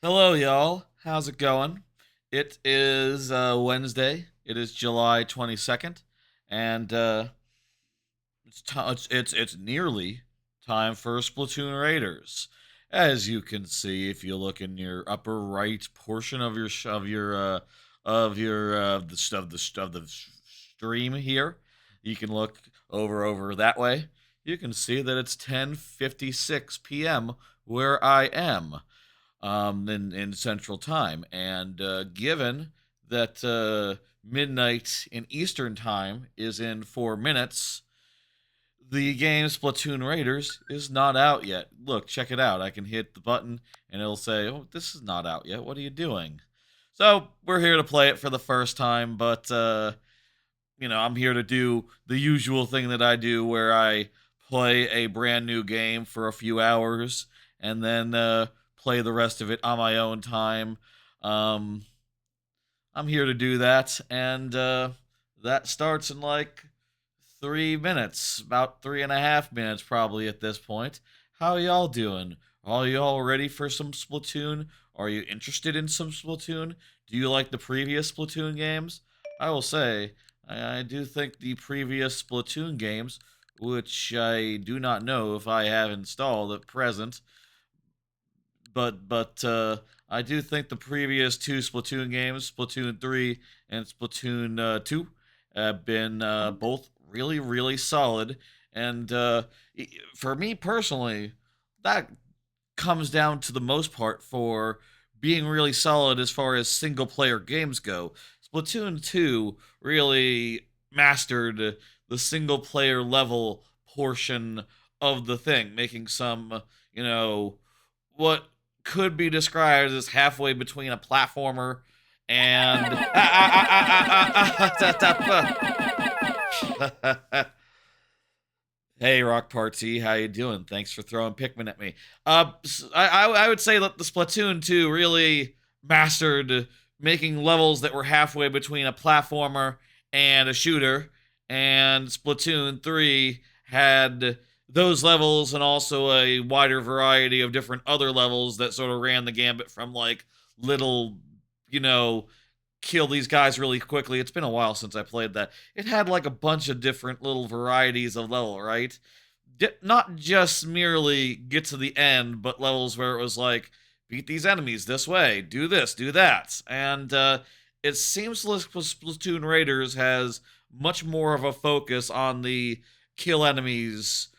Hello, y'all. How's it going? It is Wednesday. It is July 22nd, and it's nearly time for Splatoon Raiders. As you can see, if you look in your upper right portion of your of the stream here, you can look over that way. You can see that it's 10:56 p.m. where I am in Central Time. And given that midnight in Eastern Time is in 4 minutes, the game Splatoon Raiders is not out yet. Look, check it out. I can hit the button and it'll say, "Oh, this is not out yet. What are you doing?" So we're here to play it for the first time, but I'm here to do the usual thing that I do, where I play a brand new game for a few hours and then play the rest of it on my own time. Um, I'm here to do that, and that starts in like 3 minutes, about 3.5 minutes probably at this point. How y'all doing? Are y'all ready for some Splatoon? Are you interested in some Splatoon? Do you like the previous Splatoon games? I will say, I do think the previous Splatoon games, which I do not know if I have installed at present, but I do think the previous two Splatoon games, Splatoon 3 and Splatoon 2, have been both really solid. And for me personally, that comes down to the most part for being really solid as far as single player games go. Splatoon 2 really mastered the single player level portion of the thing, making some, what could be described as halfway between a platformer and Hey, Rawkpartee, how you doing? Thanks for throwing Pikmin at me. I would say that the Splatoon 2 really mastered making levels that were halfway between a platformer and a shooter, and Splatoon 3 had those levels and also a wider variety of different other levels that sort of ran the gambit from like little, you know, kill these guys really quickly. It's been a while since I played that. It had like a bunch of different little varieties of level, right? Not just merely get to the end, but levels where it was like, beat these enemies this way, do this, do that. And it seems like Splatoon Raiders has much more of a focus on the kill enemies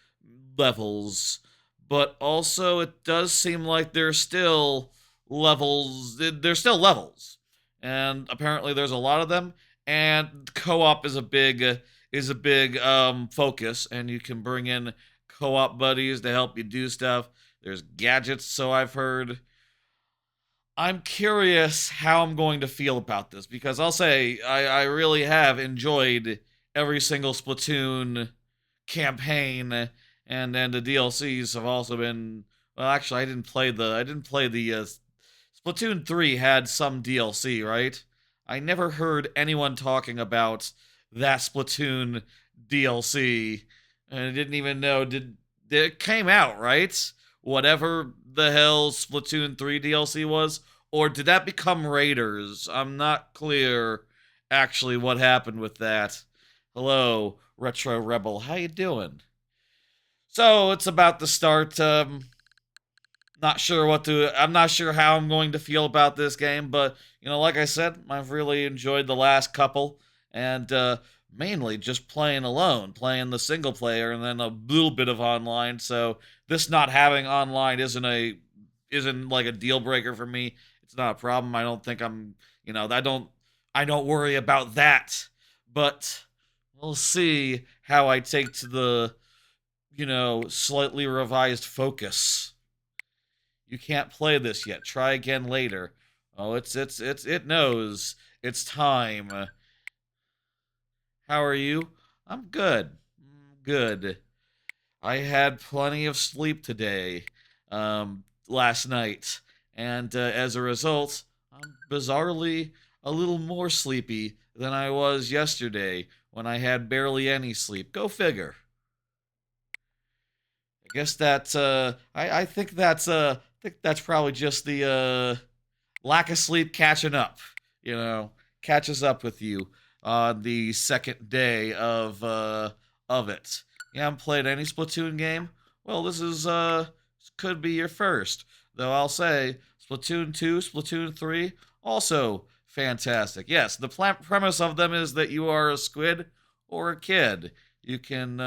levels, but also it does seem like there's still levels. There's still levels, and apparently there's a lot of them. And co-op is a big focus, and you can bring in co-op buddies to help you do stuff. There's gadgets, so I've heard. I'm curious how I'm going to feel about this, because I'll say I really have enjoyed every single Splatoon campaign, and then the DLCs have also been. Well, actually, I didn't play the Splatoon 3 had some DLC, right? I never heard anyone talking about that Splatoon DLC, and I didn't even know did it came out, right? Whatever the hell Splatoon 3 DLC was, or did that become Raiders? I'm not clear actually what happened with that. Hello, Retro Rebel. How you doing? So, it's about to start. I'm not sure how I'm going to feel about this game, but like I said, I've really enjoyed the last couple, and mainly just playing alone, playing the single player, and then a little bit of online. So this not having online isn't like a deal breaker for me. It's not a problem. I don't think I don't worry about that. But we'll see how I take to the slightly revised focus. You can't play this yet. Try again later. Oh, it knows. It's time. How are you? I'm good. Good. I had plenty of sleep today, last night, and as a result, I'm bizarrely a little more sleepy than I was yesterday when I had barely any sleep. Go figure. I guess that's I think that's probably just the lack of sleep catching up. You know, catches up with you on the second day of it. You haven't played any Splatoon game? Well, this is could be your first. Though I'll say Splatoon 2, Splatoon 3, also fantastic. Yes, the premise of them is that you are a squid or a kid. You can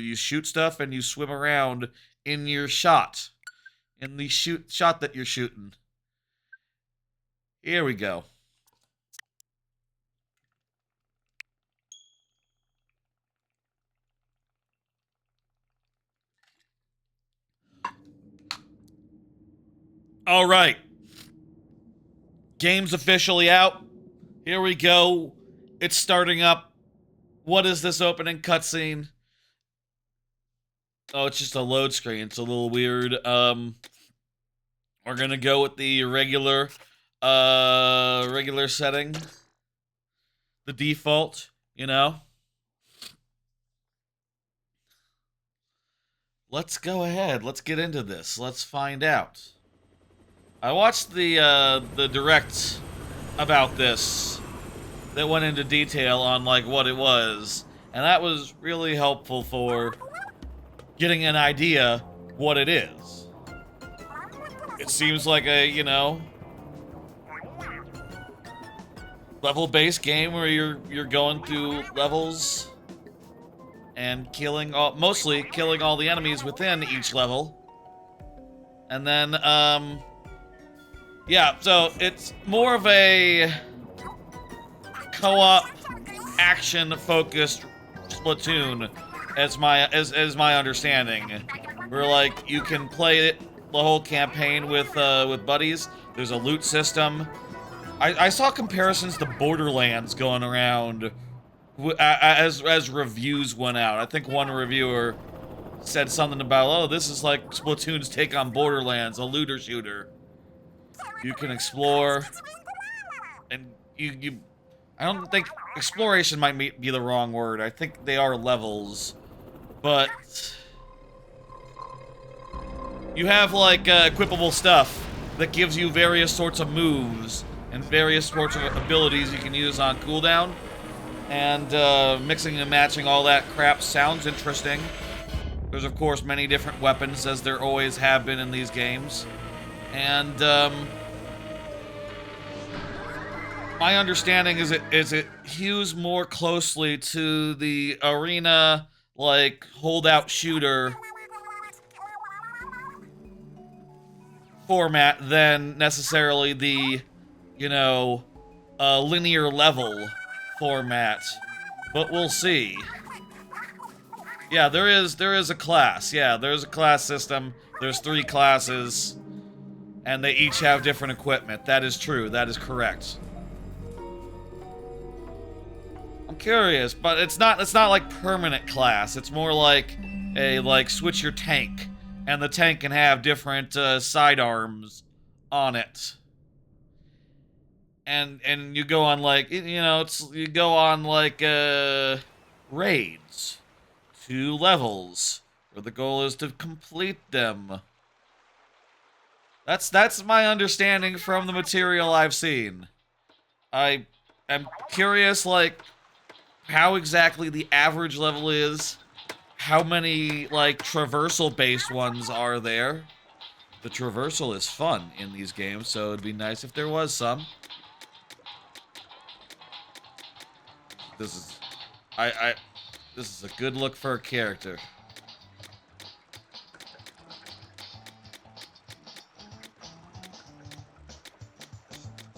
you shoot stuff and you swim around in your shot. In the shot that you're shooting. Here we go. All right. Game's officially out. Here we go. It's starting up. What is this opening cutscene? Oh, it's just a load screen. It's a little weird. We're gonna go with the regular setting. The default, you know. Let's go ahead. Let's get into this. Let's find out. I watched the direct about this that went into detail on like what it was, and that was really helpful for getting an idea what it is. It seems like a, you know, level-based game where you're going through levels and mostly killing all the enemies within each level. And then yeah, so it's more of a co-op action-focused Splatoon as my understanding. Where like you can play it the whole campaign with buddies. There's a loot system. I saw comparisons to Borderlands going around as reviews went out. I think one reviewer said something about, oh, this is like Splatoon's take on Borderlands, a looter shooter. You can explore, and I don't think exploration might be the wrong word. I think they are levels, but you have like equipable stuff that gives you various sorts of moves and various sorts of abilities you can use on cooldown. And mixing and matching all that crap sounds interesting. There's of course many different weapons, as there always have been in these games. And my understanding is it hews more closely to the arena, like, holdout shooter format than necessarily the, you know, linear level format. But we'll see. Yeah, there is a class. Yeah, there's a class system. There's 3 classes, and they each have different equipment. That is true. That is correct. I'm curious, but it's not like permanent class. It's more like a switch your tank, and the tank can have different sidearms on it. And you go on like, you know, you go on like raids, 2 levels, where the goal is to complete them. That's my understanding from the material I've seen. I am curious, like, how exactly the average level is, how many, like, traversal-based ones are there. The traversal is fun in these games, so it'd be nice if there was some. This is, this is a good look for a character.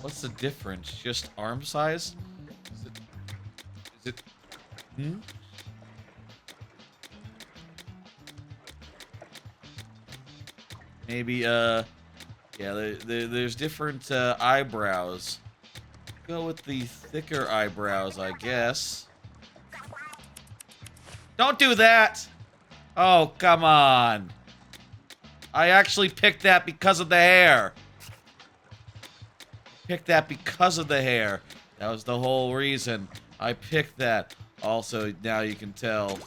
What's the difference? Just arm size? Is it? Hmm? Maybe, yeah, there's different, eyebrows. Go with the thicker eyebrows, I guess. Don't do that! Oh, come on. I actually picked that because of the hair. Picked that because of the hair. That was the whole reason I picked that. Also, now you can tell.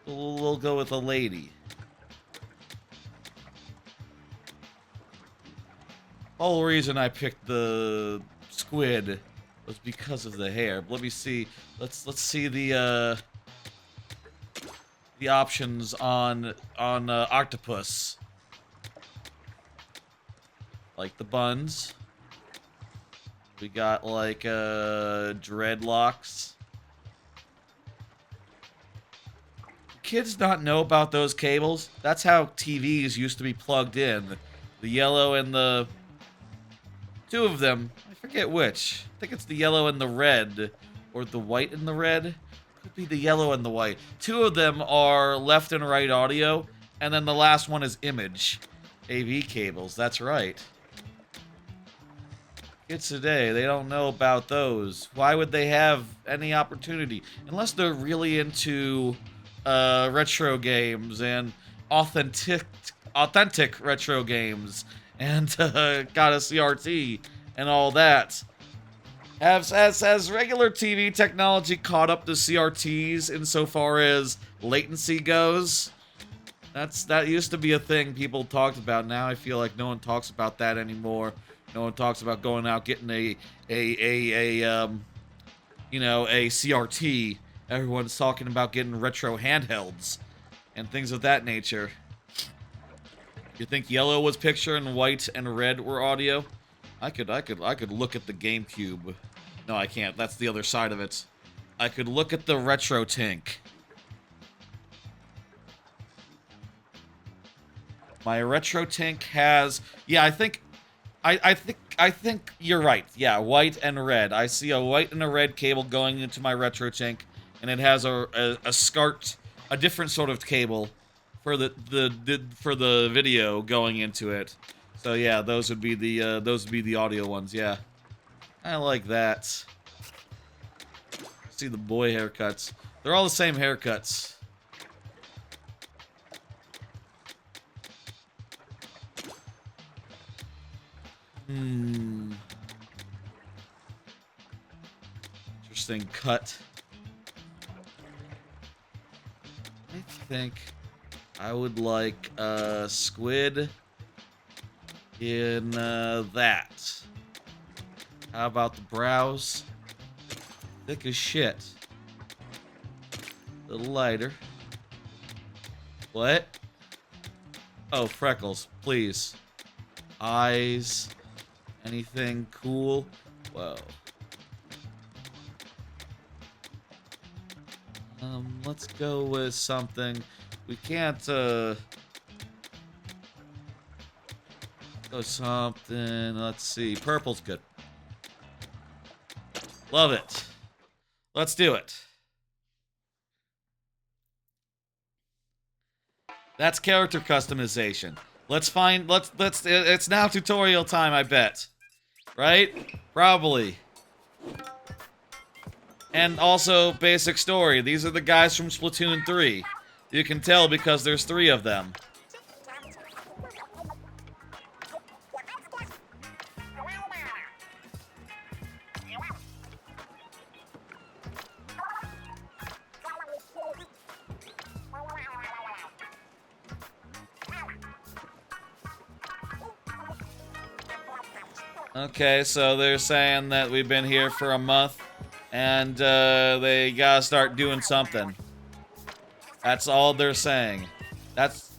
We'll go with a lady. whole reason I picked the squid was because of the hair. Let me see. Let's see the options on octopus. Like the buns. We got like dreadlocks. Kids not know about those cables? That's how TVs used to be plugged in. The yellow and the... Two of them. I forget which. I think it's the yellow and the red. Or the white and the red. Could be the yellow and the white. Two of them are left and right audio. And then the last one is image. AV cables, that's right. Kids today, they don't know about those. Why would they have any opportunity? Unless they're really into retro games and authentic retro games and got a CRT and all that. Has regular TV technology caught up to CRTs insofar as latency goes? That used to be a thing people talked about. Now I feel like no one talks about that anymore. No one talks about going out getting a CRT. Everyone's talking about getting retro handhelds and things of that nature. You think yellow was picture and white and red were audio? I could look at the GameCube. No, I can't. That's the other side of it. I could look at the retro tank. My retro tank has... Yeah, I think you're right. Yeah, white and red. I see a white and a red cable going into my retro tank, and it has a different sort of cable for the video going into it. So yeah, those would be the audio ones. Yeah, I like that. See the boy haircuts. They're all the same haircuts. Interesting cut. I think I would like squid in that. How about the brows? Thick as shit. A little lighter. What? Oh, freckles, please. Eyes. Anything cool? Whoa. Let's go with something. We can't, go something, let's see. Purple's good. Love it. Let's do it. That's character customization. It's now tutorial time, I bet. Right? Probably. And also, basic story. These are the guys from Splatoon 3. You can tell because there's 3 of them. Okay, so they're saying that we've been here for a month, and they gotta start doing something. That's all they're saying. That's...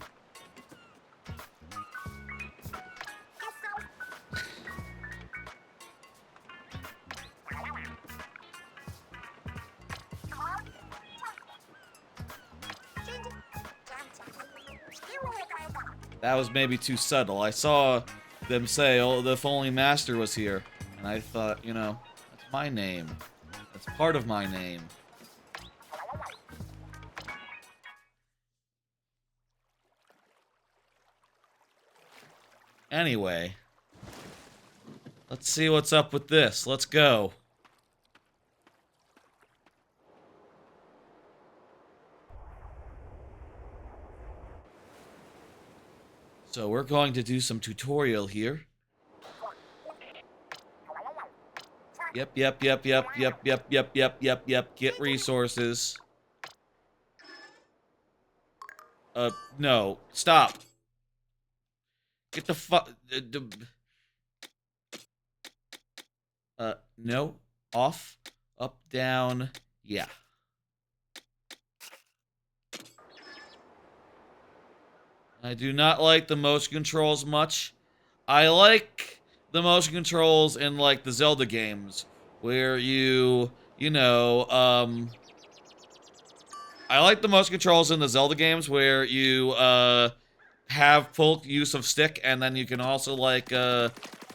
That was maybe too subtle. I saw them say, oh, if only Master was here. And I thought, you know, that's my name. That's part of my name. Anyway. Let's see what's up with this. Let's go. So we're going to do some tutorial here. Yep. Get resources. No. Stop. Get the fuck... No. Off. Up, down. Yeah. I do not like the motion controls much. I like the motion controls in, like, the Zelda games, where I like the motion controls in the Zelda games where you, have full use of stick, and then you can also, like,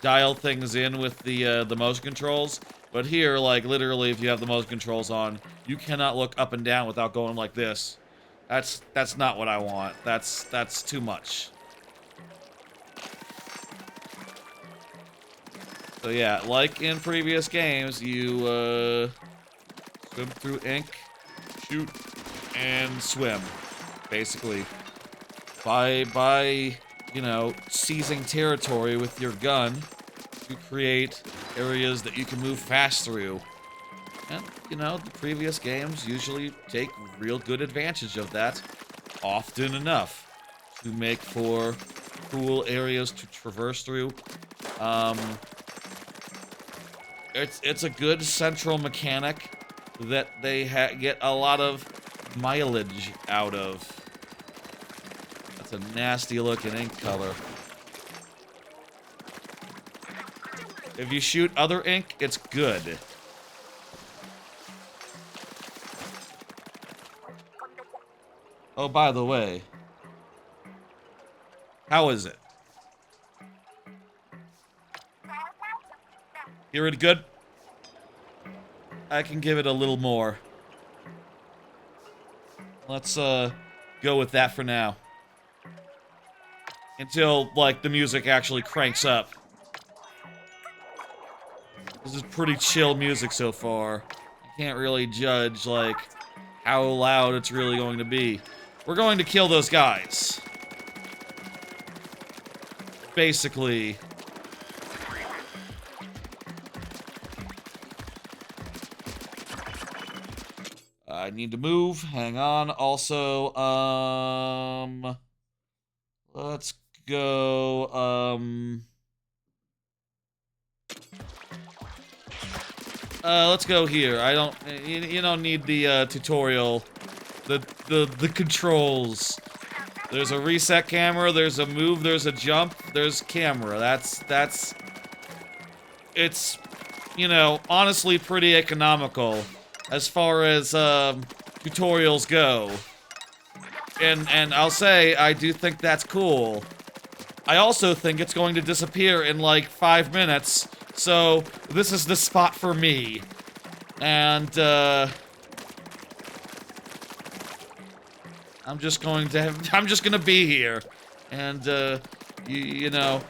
dial things in with the motion controls. But here, like, literally, if you have the motion controls on, you cannot look up and down without going like this. That's not what I want. That's too much. So yeah, like in previous games, you, swim through ink, shoot, and swim, basically. By, you know, seizing territory with your gun, you create areas that you can move fast through. And, you know, the previous games usually take real good advantage of that, often enough, to make for cool areas to traverse through. It's a good central mechanic that they get a lot of mileage out of. That's a nasty looking ink color. If you shoot other ink, it's good. Oh, by the way, how is it? Hear it good? I can give it a little more. Let's, go with that for now. Until, like, the music actually cranks up. This is pretty chill music so far. You can't really judge, like, how loud it's really going to be. We're going to kill those guys. Basically. I need to move. Hang on. Also, let's go, let's go here. You don't need the, tutorial. The controls. There's a reset camera, there's a move, there's a jump, there's camera. It's, you know, honestly pretty economical as far as, tutorials go. And I'll say, I do think that's cool. I also think it's going to disappear in, like, 5 minutes, so this is the spot for me. And, I'm just gonna be here. And, you know,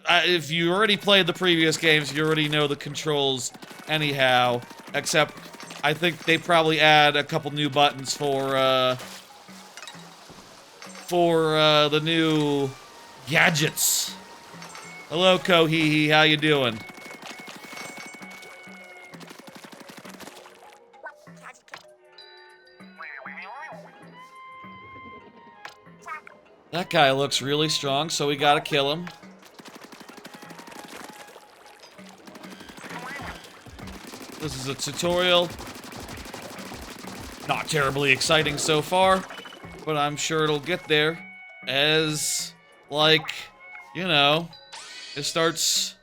if you already played the previous games, you already know the controls anyhow, except I think they probably add a couple new buttons for the new gadgets. Hello, Kohee, how you doing? That guy looks really strong, so we gotta kill him. This is a tutorial. Not terribly exciting so far, but I'm sure it'll get there as, like, you know, it starts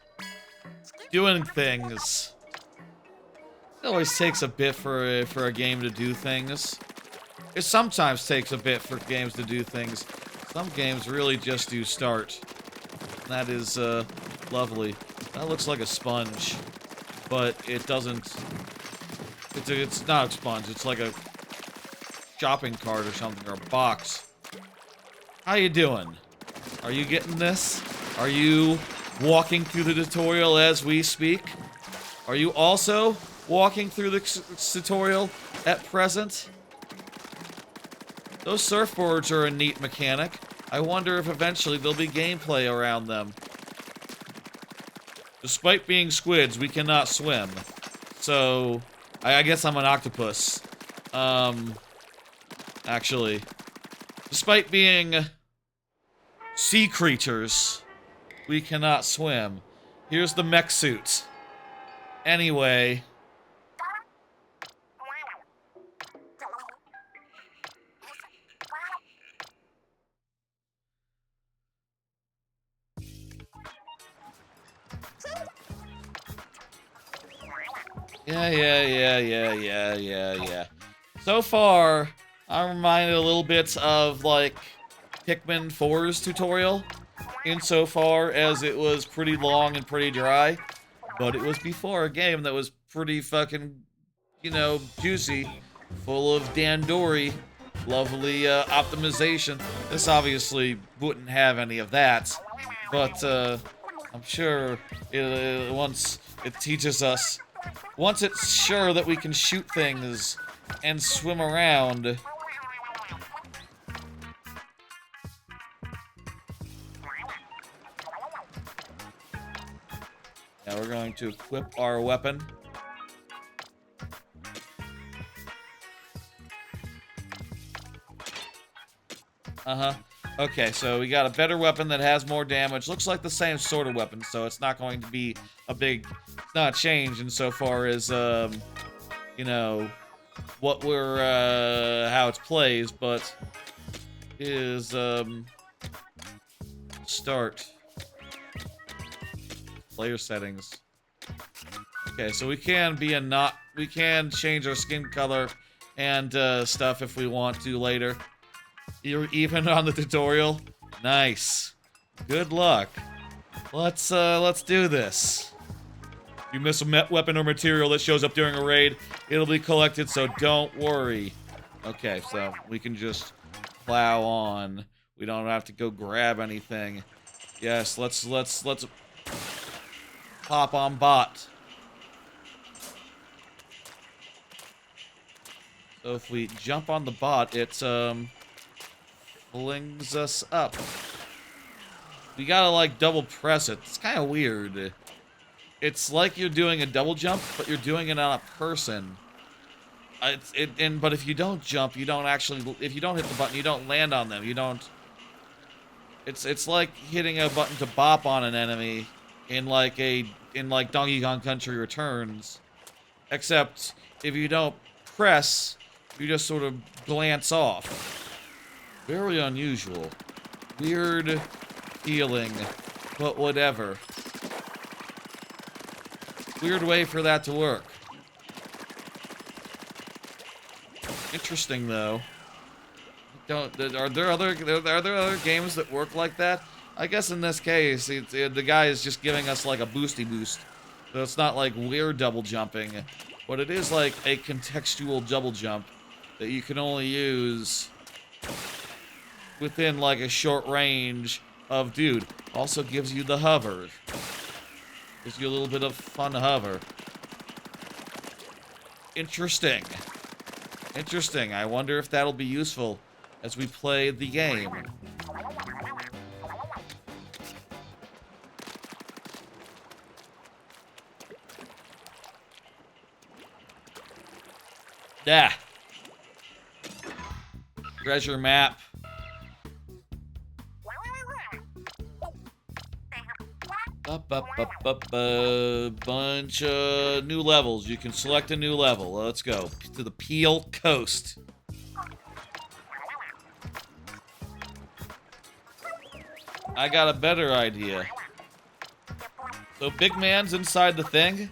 doing things. It always takes a bit for a game to do things. It sometimes takes a bit for games to do things. Some games really just do start. And that is, lovely. That looks like a sponge. But it doesn't... It's not a sponge, it's like a shopping cart or something, or a box. How you doing? Are you getting this? Are you walking through the tutorial as we speak? Are you also walking through the tutorial at present? Those surfboards are a neat mechanic. I wonder if eventually there'll be gameplay around them. Despite being squids, we cannot swim. So, I guess I'm an octopus. Actually. Despite being sea creatures, We cannot swim. Here's the mech suit. Anyway. Yeah. So far, I'm reminded a little bit of, like, Pikmin 4's tutorial, insofar as it was pretty long and pretty dry, but it was before a game that was pretty fucking, you know, juicy, full of Dandori, lovely optimization. This obviously wouldn't have any of that, but I'm sure once it teaches us, once it's sure that we can shoot things and swim around. Now we're going to equip our weapon. Okay, so we got a better weapon that has more damage. Looks like the same sort of weapon, so it's not going to be a big... It's not a change insofar as, you know, what we're, how it plays, but is, start. Player settings. Okay, so we can be we can change our skin color and, stuff if we want to later. You're even on the tutorial? Nice. Good luck. Let's do this. If you miss a weapon or material that shows up during a raid, it'll be collected, so don't worry. Okay, so we can just plow on. We don't have to go grab anything. Yes, let's pop on bot. So if we jump on the bot, it flings us up. We gotta, like, double press it. It's kind of weird. It's like you're doing a double jump, but you're doing it on a person. But if you don't jump, you don't actually... If you don't hit the button, you don't land on them. You don't... It's like hitting a button to bop on an enemy in, like, Donkey Kong Country Returns. Except, if you don't press, you just sort of glance off. Very unusual. Weird feeling, but whatever. Weird way for that to work. Interesting, though. Are there other games that work like that? I guess in this case, the guy is just giving us like a boosty boost. So it's not like we're double jumping, but it is like a contextual double jump that you can only use within like a short range of dude. Also gives you the hover. Gives you a little bit of fun hover. Interesting. Interesting. I wonder if that'll be useful as we play the game. Yeah. Treasure map. Bunch of new levels. You can select a new level. Let's go to the Peel Coast. I got a better idea. So Big Man's inside the thing?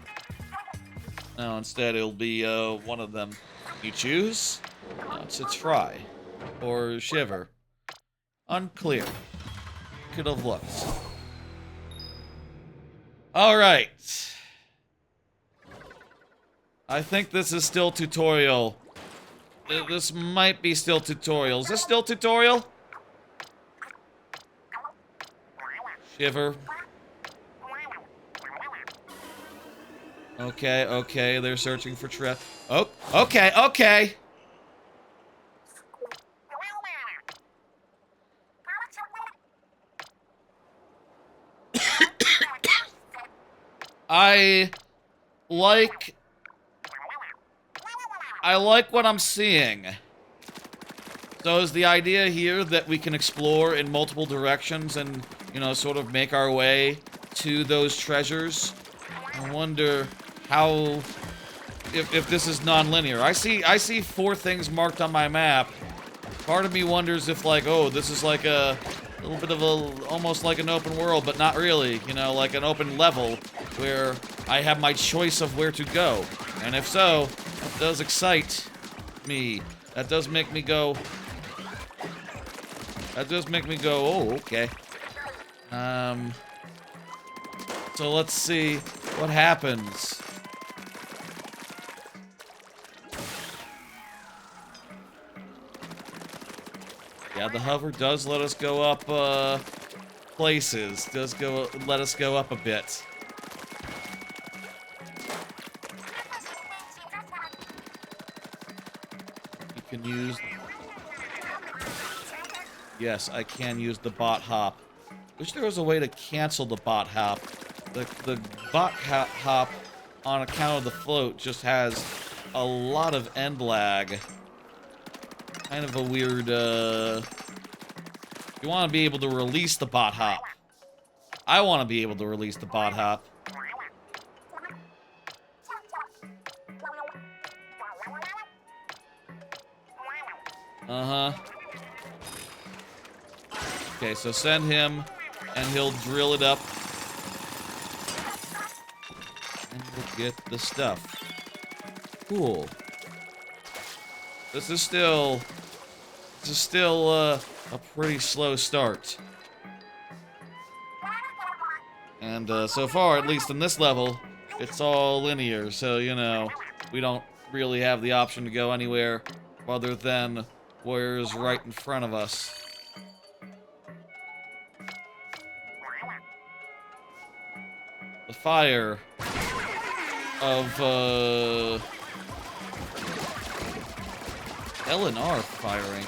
No, instead it'll be one of them. You choose? It's try. Or shiver. Unclear. Could have looked. Alright. I think this is still tutorial. This might be still tutorial. Is this still tutorial? Shiver. Okay, they're searching for treasure. Oh, okay. I like what I'm seeing. So is the idea here that we can explore in multiple directions and you know, sort of make our way to those treasures. I wonder how, if this is non-linear. I see 4 things marked on my map. Part of me wonders if, like, oh, this is like a little bit of a, almost like an open world, but not really, you know, like an open level where I have my choice of where to go. And if so, that does excite me. That does make me go, oh, okay. So let's see what happens. Yeah, the hover does let us go up, places. Let us go up a bit. You can use... Yes, I can use the bot hop. Wish there was a way to cancel the bot hop. The bot hop, on account of the float, just has a lot of end lag. Kind of a weird, You want to be able to release the bot hop. I want to be able to release the bot hop. Uh-huh. Okay, so send him, and he'll drill it up. And we'll get the stuff. Cool. This is still a pretty slow start. And so far, at least in this level, it's all linear, so, you know, we don't really have the option to go anywhere other than where's right in front of us. The fire of, L and R firing.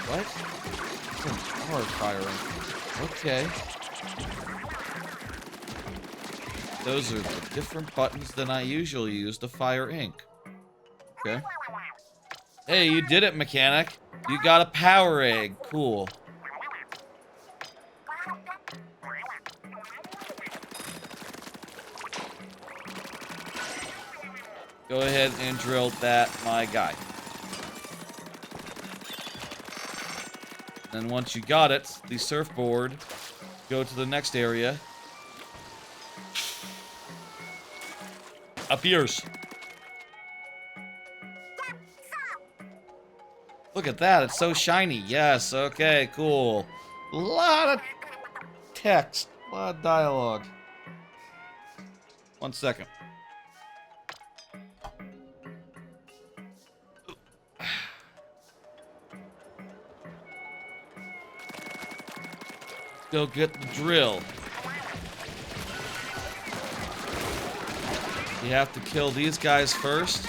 What? L and R firing. Okay. Those are the different buttons than I usually use to fire ink. Okay. Hey, you did it, mechanic. You got a power egg. Cool. Go ahead and drill that, my guy. Then once you got it, the surfboard, go to the next area. Appears. Look at that, it's so shiny. Yes, okay, cool. A lot of text, a lot of dialogue. 1 second. Go get the drill. You have to kill these guys first.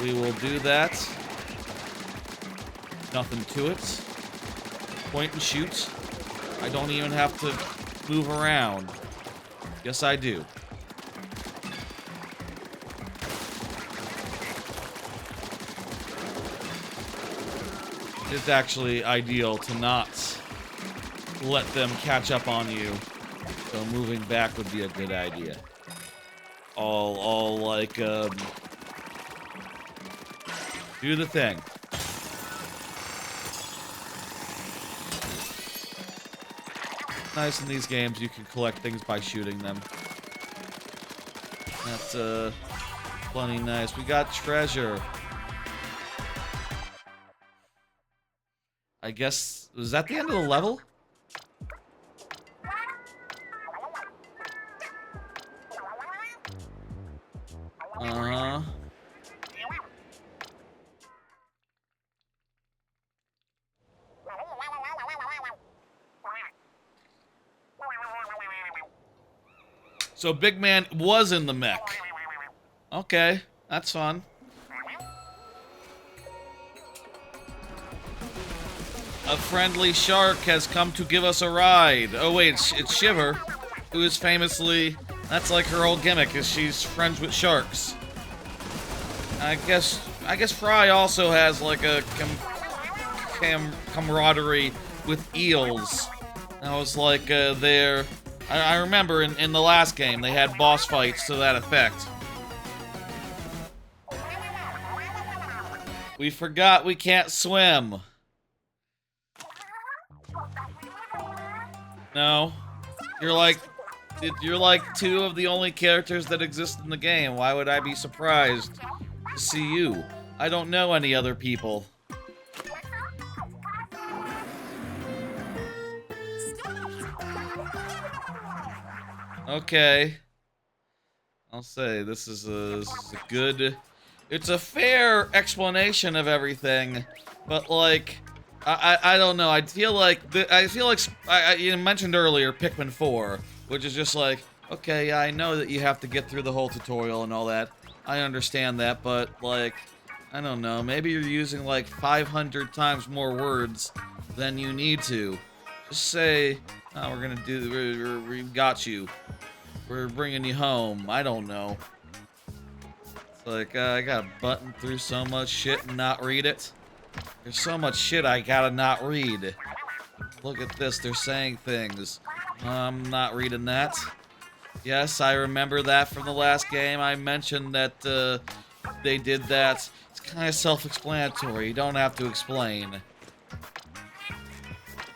We will do that. Nothing to it. Point and shoot. I don't even have to move around. Yes, I do. It's actually ideal to not let them catch up on you. So moving back would be a good idea. All like, do the thing. Nice in these games, you can collect things by shooting them. That's, plenty nice. We got treasure. I guess, was that the end of the level? Uh-huh. So Big Man was in the mech. Okay, that's fun. A friendly shark has come to give us a ride. Oh wait, it's Shiver, who is famously... That's like her whole gimmick, is she's friends with sharks. I guess Fry also has like a camaraderie with eels. I was like, there. I remember in the last game they had boss fights to that effect. We forgot we can't swim. No. You're like two of the only characters that exist in the game. Why would I be surprised to see you? I don't know any other people. Okay. I'll say this is a good... It's a fair explanation of everything, but like, I don't know. I feel like you mentioned earlier Pikmin 4, which is just like, okay, yeah, I know that you have to get through the whole tutorial and all that. I understand that, but like, I don't know. Maybe you're using like 500 times more words than you need to. Just say, oh, we're gonna do. We got you. We're bringing you home. I don't know. Like, I gotta button through so much shit and not read it. There's so much shit I gotta not read. Look at this, they're saying things. I'm not reading that. Yes, I remember that from the last game. I mentioned that, they did that. It's kind of self-explanatory. You don't have to explain.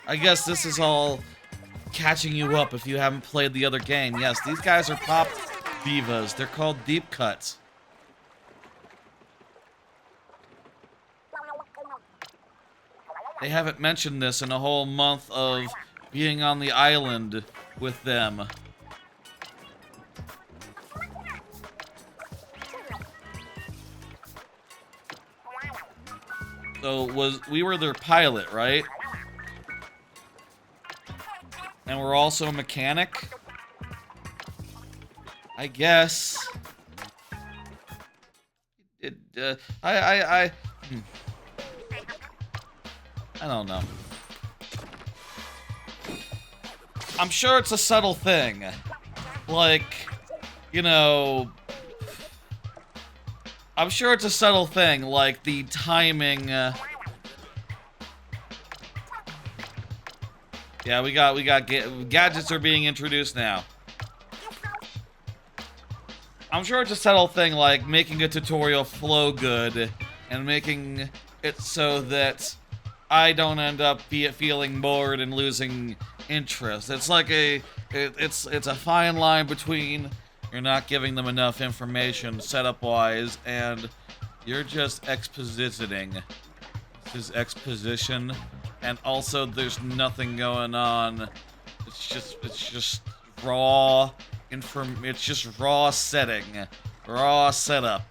I guess this is all catching you up if you haven't played the other game. Yes, these guys are pop divas. They're called deep cuts. They haven't mentioned this in a whole month of being on the island with them. So we were their pilot, right? And we're also a mechanic? I guess. I don't know. I'm sure it's a subtle thing. Like, you know... I'm sure it's a subtle thing, like the timing, Yeah, we got gadgets are being introduced now. I'm sure it's a subtle thing, like making a tutorial flow good and making it so that I don't end up feeling bored and losing interest. It's like it's a fine line between you're not giving them enough information setup-wise and you're just expositing. This is exposition, and also there's nothing going on. It's just raw it's just raw setting, raw setup.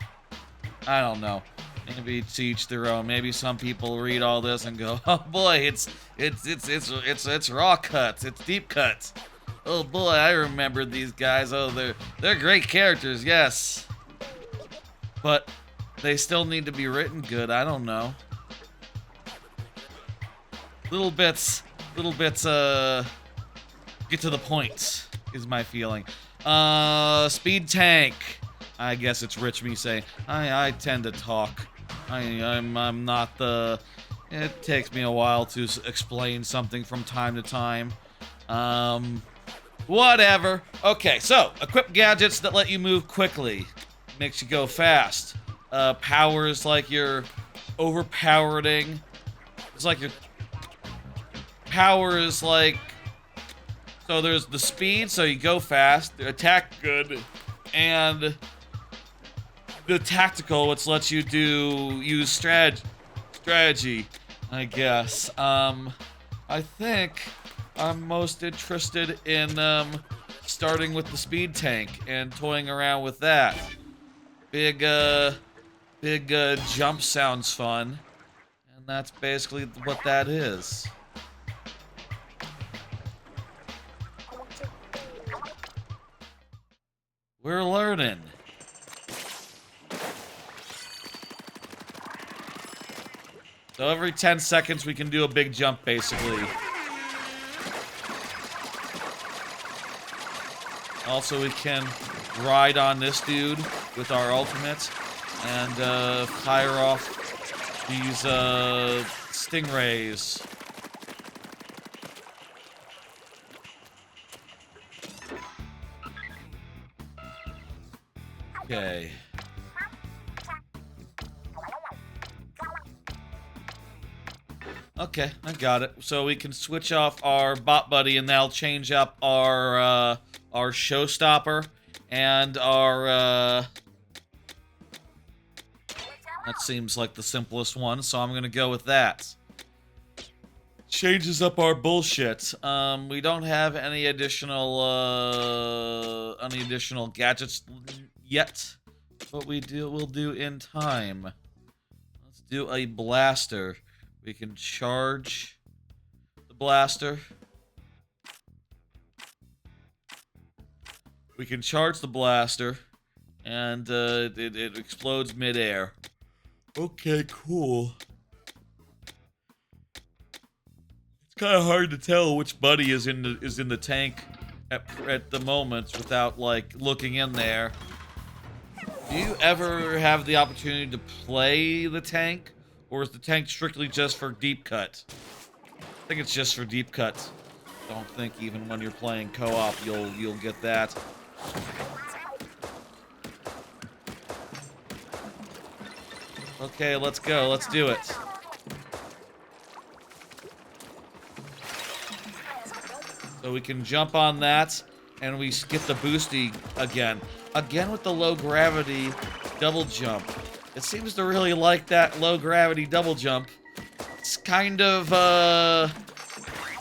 I don't know. Maybe to each their own. Maybe some people read all this and go, "Oh boy, it's raw cuts. It's deep cuts. Oh boy, I remember these guys. Oh, they're great characters, yes. But they still need to be written good. I don't know. Little bits, get to the point is my feeling. Speed tank. I guess it's rich me saying I tend to talk. I'm not the. It takes me a while to explain something from time to time. Whatever. Okay, so equip gadgets that let you move quickly, makes you go fast. Powers like you're overpowering. It's like your power is like. So there's the speed, so you go fast. The attack good, and the tactical, which lets you use strategy, I guess. I think I'm most interested in starting with the speed tank and toying around with that. Big jump sounds fun, and that's basically what that is. We're learning. So every 10 seconds we can do a big jump, basically. Also, we can ride on this dude with our ultimate and fire off these stingrays. Okay. Okay, I got it. So we can switch off our bot buddy, and that'll change up our showstopper and our. That seems like the simplest one, so I'm gonna go with that. Changes up our bullshit. We don't have any additional gadgets yet, but we'll do in time. Let's do a blaster. We can charge the blaster. We can charge the blaster, and it explodes midair. Okay, cool. It's kind of hard to tell which buddy is in the tank at the moment without like looking in there. Do you ever have the opportunity to play the tank? Or is the tank strictly just for deep cut? I think it's just for deep cut. Don't think even when you're playing co-op you'll get that. Okay, let's go. Let's do it. So we can jump on that, and we get the boosty again. Again with the low gravity double jump. It seems to really like that low gravity double jump. It's kind of,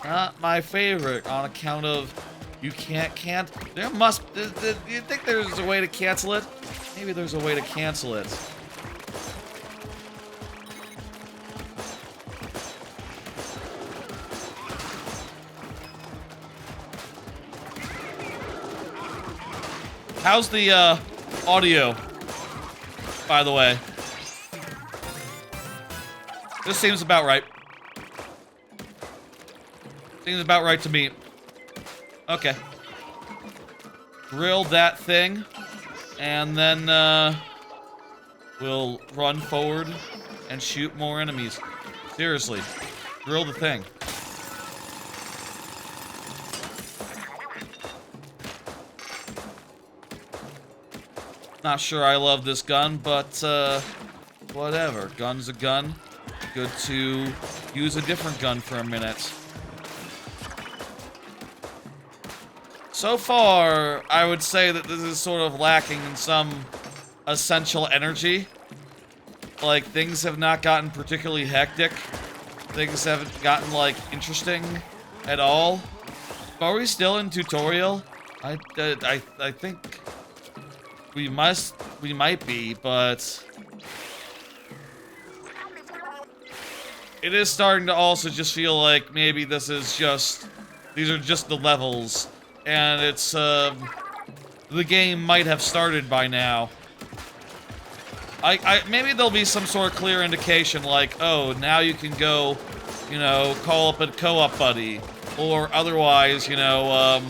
not my favorite on account of you can't. There must, you think there's a way to cancel it? Maybe there's a way to cancel it. How's the, audio, by the way? This seems about right. Seems about right to me. Okay. Drill that thing. And then, we'll run forward and shoot more enemies. Seriously. Drill the thing. Not sure I love this gun, but, whatever. Gun's a gun. Good to use a different gun for a minute. So far, I would say that this is sort of lacking in some essential energy. Like, things have not gotten particularly hectic. Things haven't gotten, like, interesting at all. Are we still in tutorial? I think we might be, but it is starting to also just feel like maybe this is just, these are just the levels, and it's, the game might have started by now. Maybe there'll be some sort of clear indication, like, oh, now you can go, you know, call up a co-op buddy, or otherwise, you know,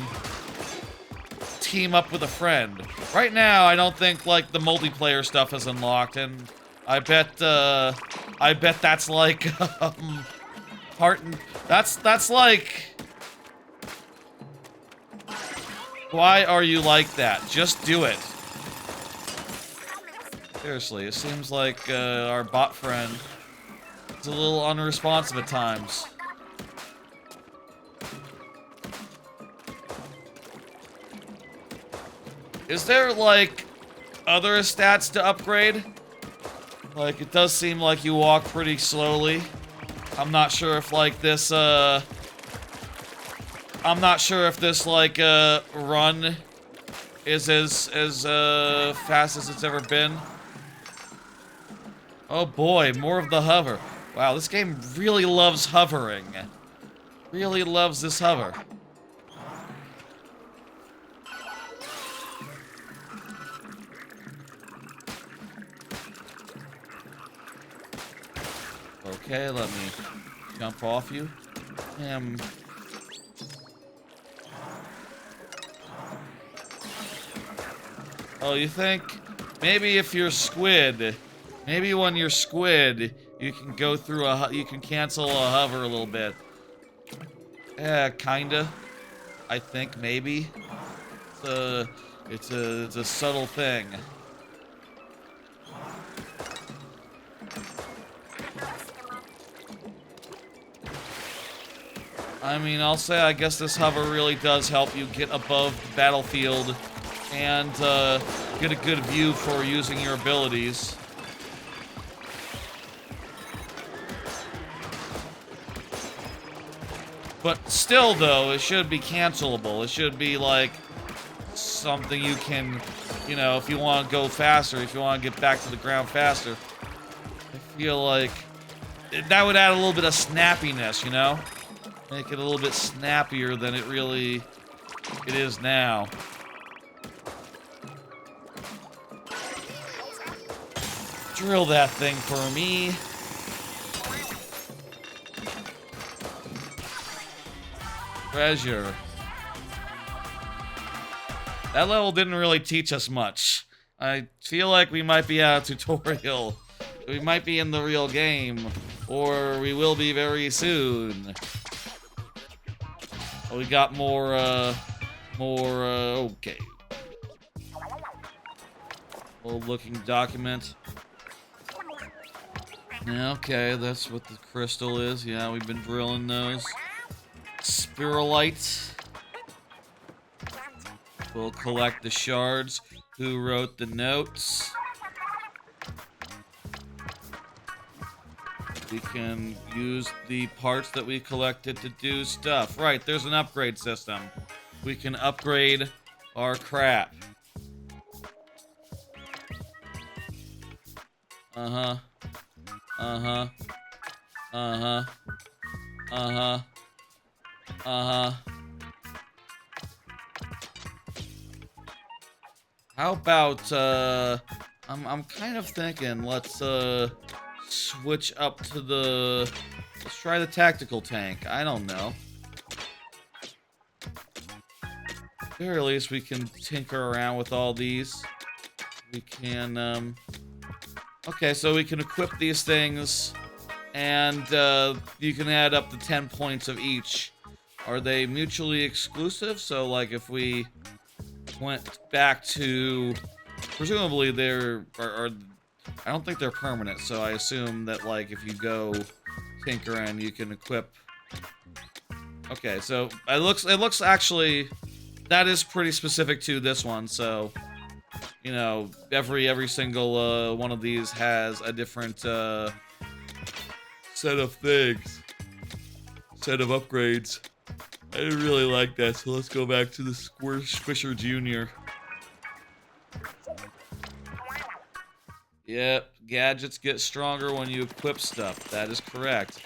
team up with a friend. Right now, I don't think, like, the multiplayer stuff is unlocked, and I bet that's like, that's like, why are you like that? Just do it. Seriously, it seems like, our bot friend is a little unresponsive at times. Is there, like, other stats to upgrade? Like, it does seem like you walk pretty slowly. I'm not sure if, like, this, I'm not sure if this, like, run is as fast as it's ever been. Oh boy, more of the hover. Wow, this game really loves hovering. Really loves this hover. Okay, let me jump off you. Oh, you think? Maybe if you're squid, maybe when you're squid, you can go through you can cancel a hover a little bit. Yeah, kinda. I think, maybe. It's a subtle thing. I mean, I'll say I guess this hover really does help you get above the battlefield and get a good view for using your abilities. But still, though, it should be cancelable. It should be, like, something you can, you know, if you want to go faster, if you want to get back to the ground faster. I feel like that would add a little bit of snappiness, you know? Make it a little bit snappier than it really is now. Drill that thing for me. Treasure. That level didn't really teach us much. I feel like we might be out of tutorial. We might be in the real game, or we will be very soon. Oh, we got more, okay. Old looking document. Yeah, okay, that's what the crystal is. Yeah, we've been drilling those. Spirulite. We'll collect the shards. Who wrote the notes? We can use the parts that we collected to do stuff. Right, there's an upgrade system. We can upgrade our crap. Uh-huh. Uh-huh. Uh-huh. Uh-huh. Uh-huh. How about, I'm kind of thinking, let's, switch up to the... Let's try the tactical tank. I don't know. At the very least, we can tinker around with all these. We can, Okay, so we can equip these things, and, you can add up to 10 points of each. Are they mutually exclusive? So, like, if we went back to... Presumably, they're... I don't think they're permanent, so I assume that, like, if you go tinkering, you can equip... Okay, so it looks actually... That is pretty specific to this one, so... You know, every single one of these has a different set of things. Set of upgrades. I didn't really like that, so let's go back to the Squisher Jr. Yep, gadgets get stronger when you equip stuff. That is correct.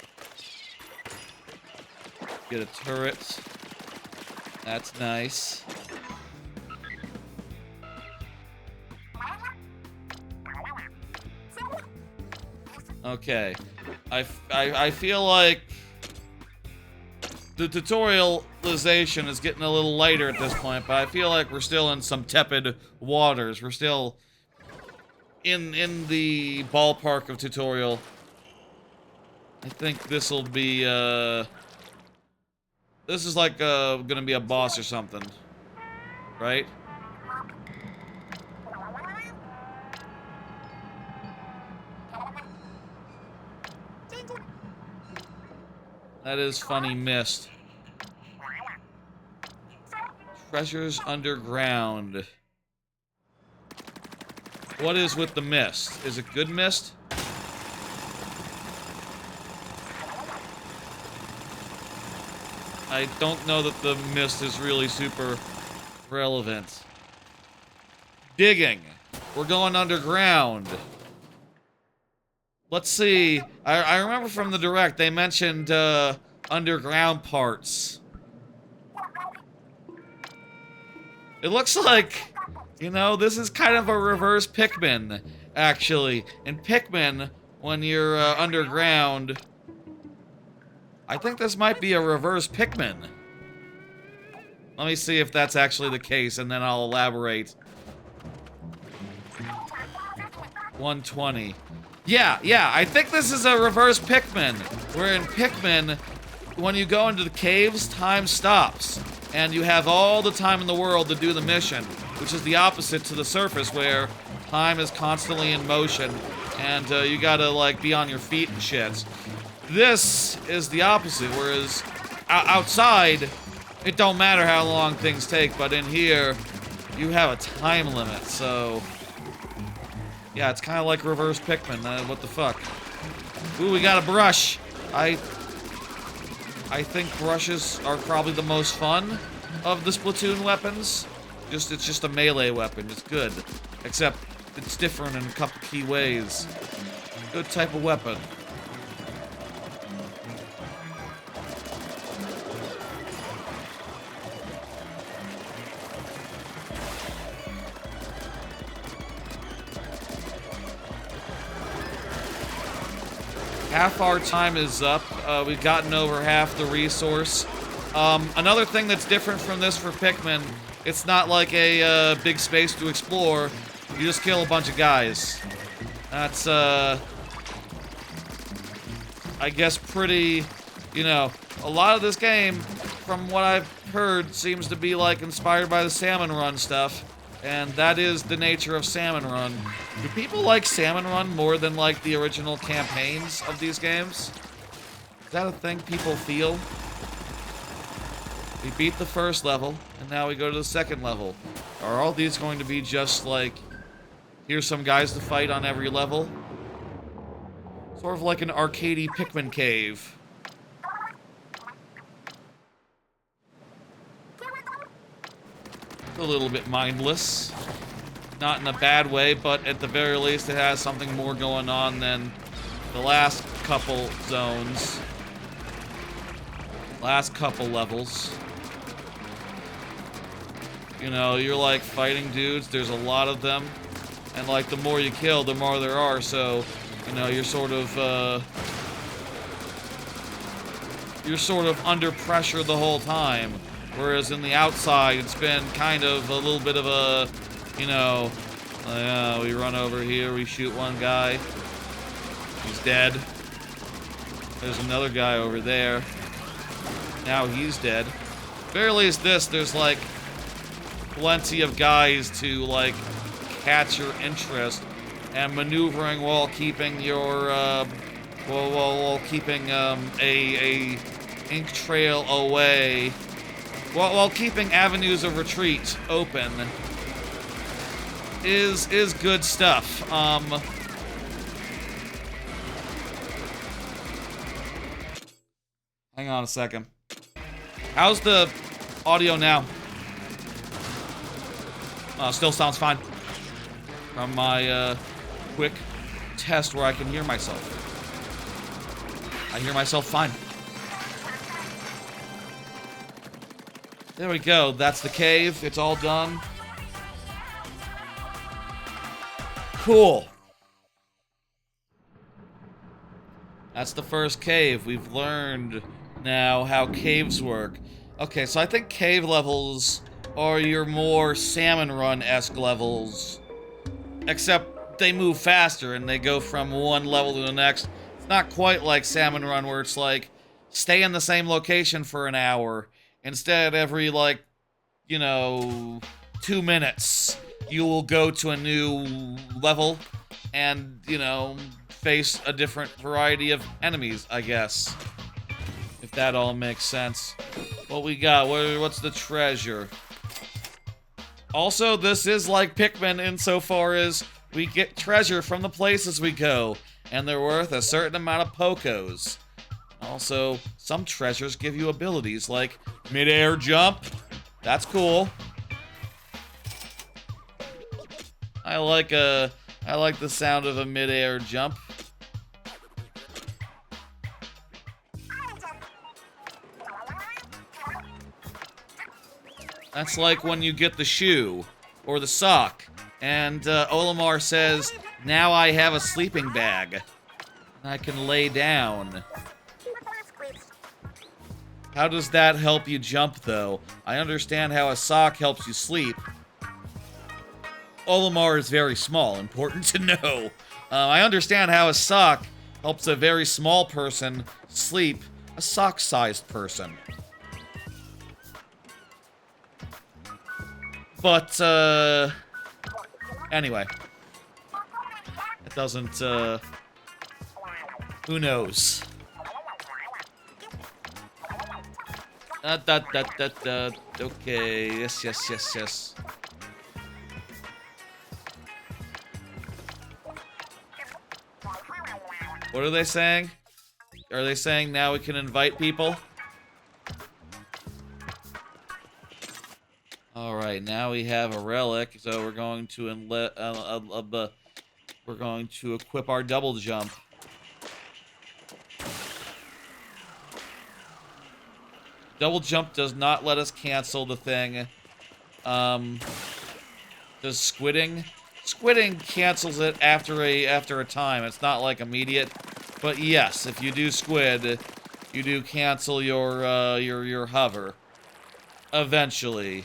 Get a turret. That's nice. Okay. I feel like the tutorialization is getting a little lighter at this point, but I feel like we're still in some tepid waters. We're still in the ballpark of tutorial. I think this'll be, this is like, gonna be a boss or something. Right? That is funny mist. Treasures underground. What is with the mist? Is it good mist? I don't know that the mist is really super relevant. Digging. We're going underground. Let's see. I remember from the direct they mentioned underground parts. It looks like, you know, this is kind of a reverse Pikmin, actually. In Pikmin, when you're underground, I think this might be a reverse Pikmin. Let me see if that's actually the case, and then I'll elaborate. 120. Yeah, I think this is a reverse Pikmin. Where in Pikmin, when you go into the caves, time stops. And you have all the time in the world to do the mission. Which is the opposite to the surface, where time is constantly in motion. And you gotta, like, be on your feet and shit. This is the opposite, whereas outside, it don't matter how long things take, but in here, you have a time limit, so... Yeah, it's kind of like reverse Pikmin. What the fuck? Ooh, we got a brush. I think brushes are probably the most fun of the Splatoon weapons. It's just a melee weapon. It's good. Except it's different in a couple key ways. Good type of weapon. Half our time is up. We've gotten over half the resource. Another thing that's different from this for Pikmin, it's not like a big space to explore. You just kill a bunch of guys. That's, I guess pretty, you know, a lot of this game, from what I've heard, seems to be, like, inspired by the Salmon Run stuff. And that is the nature of Salmon Run. Do people like Salmon Run more than, like, the original campaigns of these games? Is that a thing people feel? We beat the first level, and now we go to the second level. Are all these going to be just, like, here's some guys to fight on every level? Sort of like an arcadey Pikmin cave. A little bit mindless. Not in a bad way, but at the very least it has something more going on than the last couple zones. Last couple levels. You know, you're like fighting dudes, there's a lot of them. And like the more you kill, the more there are, so, you know, you're sort of under pressure the whole time. Whereas in the outside, it's been kind of a little bit of a, you know, we run over here, we shoot one guy. He's dead. There's another guy over there. Now he's dead. At very least there's like plenty of guys to like catch your interest and maneuvering while keeping your, while keeping a ink trail away. While keeping avenues of retreat open is good stuff. Hang on a second. How's the audio now? Still sounds fine. From my quick test where I can hear myself. I hear myself fine. There we go. That's the cave. It's all done. Cool. That's the first cave. We've learned now how caves work. Okay, so I think cave levels are your more Salmon Run-esque levels. Except they move faster and they go from one level to the next. It's not quite like Salmon Run where it's like, stay in the same location for an hour. Instead, every, like, you know, 2 minutes, you will go to a new level and, you know, face a different variety of enemies, I guess. If that all makes sense. What we got? What's the treasure? Also, this is like Pikmin insofar as we get treasure from the places we go, and they're worth a certain amount of Pokos. Also, some treasures give you abilities like mid-air jump. That's cool. I like the sound of a mid-air jump. That's like when you get the shoe or the sock and Olimar says, "Now I have a sleeping bag. I can lay down." How does that help you jump, though? I understand how a sock helps you sleep. Olimar is very small, important to know. I understand how a sock helps a very small person sleep, a sock-sized person. But, anyway. It doesn't, who knows? Okay, yes. What are they saying? Are they saying now we can invite people? Alright, now we have a relic, so we're going to we're going to equip our double jump. Double jump does not let us cancel the thing. Does squidding? Squidding cancels it after a time. It's not like immediate. But yes, if you do squid, you do cancel your hover. Eventually.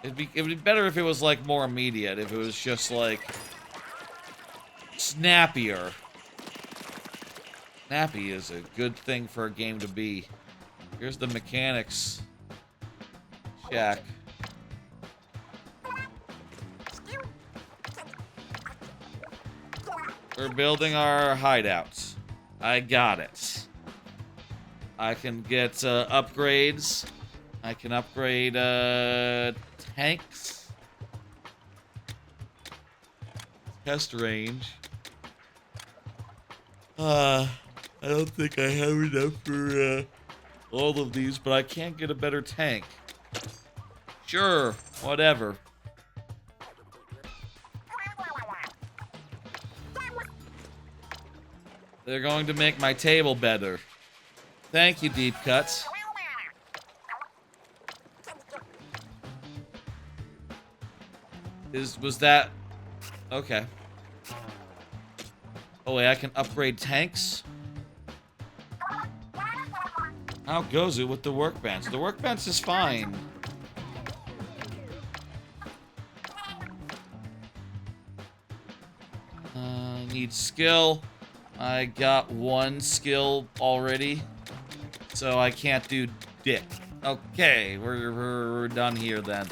It'd be better if it was like more immediate, if it was just like snappier. Snappy is a good thing for a game to be. Here's the mechanics shack. We're building our hideouts. I got it. I can get upgrades. I can upgrade tanks. Test range. I don't think I have enough for all of these, but I can't get a better tank. Sure, whatever. They're going to make my table better. Thank you, Deep Cuts. Was that... Okay. Oh wait, I can upgrade tanks? How goes it with the workbench? The workbench is fine. Need skill. I got 1 skill already, so I can't do dick. Okay, we're done here then.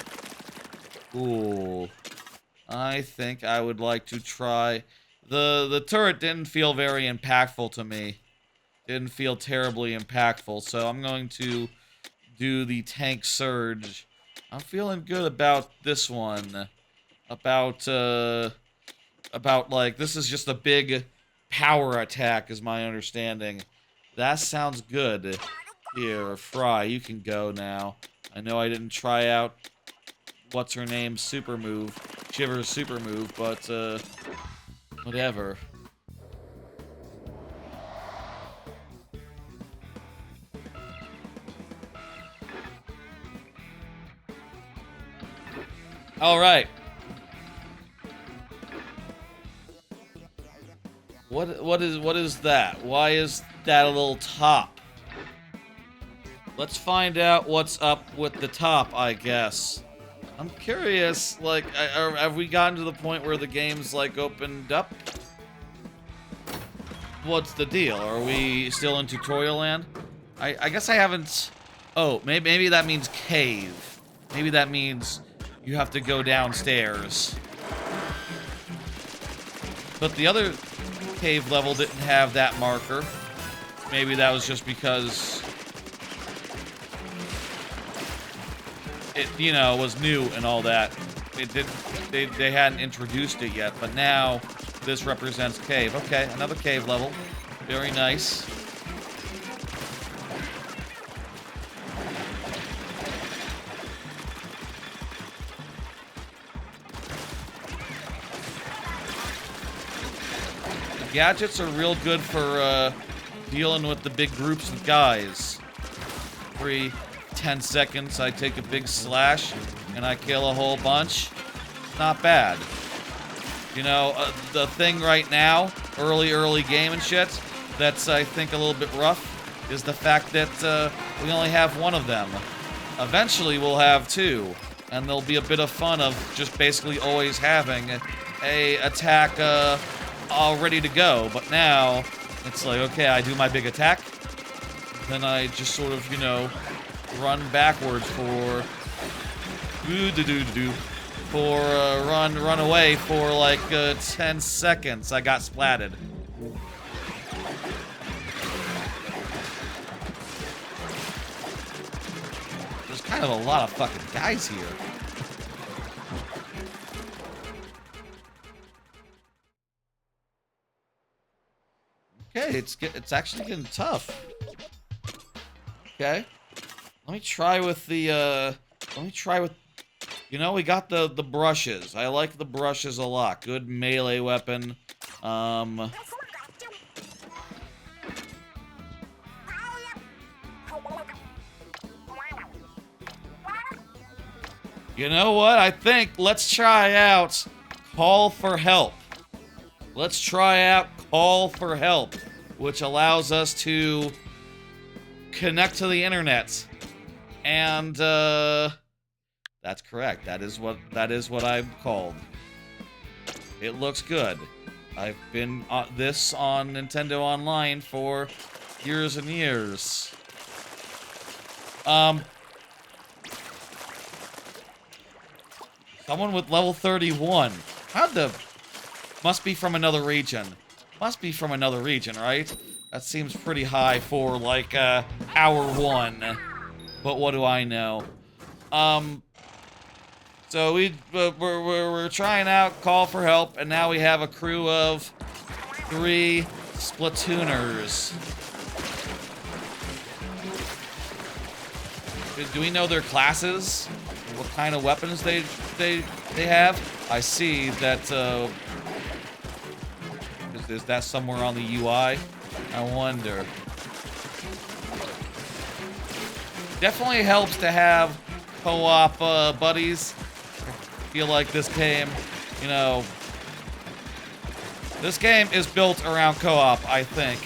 Cool. I think I would like to try... The turret didn't feel very impactful to me. Didn't feel terribly impactful, so I'm going to do the tank surge. I'm feeling good about this one. About like, this is just a big power attack, is my understanding. That sounds good. Here, Fry, you can go now. I know I didn't try out what's-her-name's super move, Shiver's super move, but, whatever. Alright. What is that? Why is that a little top? Let's find out what's up with the top, I guess. I'm curious, like, have we gotten to the point where the game's, like, opened up? What's the deal? Are we still in tutorial land? I guess I haven't... Oh, maybe that means cave. Maybe that means you have to go downstairs. But the other cave level didn't have that marker. Maybe that was just because it, you know, was new and all that. They hadn't introduced it yet, but now this represents cave. Okay, another cave level. Very nice. Gadgets are real good for dealing with the big groups of guys. Every 10 seconds I take a big slash and I kill a whole bunch. Not bad. You know, the thing right now, early game and shit, that's I think a little bit rough, is the fact that we only have 1 of them. Eventually we'll have 2, and there'll be a bit of fun of just basically always having a attack all ready to go, but now it's like, okay, I do my big attack, then I just sort of, you know, run backwards for run away for like 10 seconds. I got splatted. kind of a lot of fucking guys here. Okay, it's actually getting tough. Okay. Let me try with the, you know, we got the brushes. I like the brushes a lot. Good melee weapon. You know what? I think let's try out Call for Help. Let's try out Call for Help, which allows us to connect to the internet. And that's correct. That is what I'm called. It looks good. I've been this on Nintendo Online for years and years. Someone with level 31. How the... Must be from another region. Must be from another region, right? That seems pretty high for, like, hour 1. But what do I know? So we're trying out Call for Help, and now we have a crew of 3 Splatooners. Do we know their classes? What kind of weapons they have? I see that, is that somewhere on the UI? I wonder. Definitely helps to have co-op buddies. I feel like this game, you know, this game is built around co-op, I think,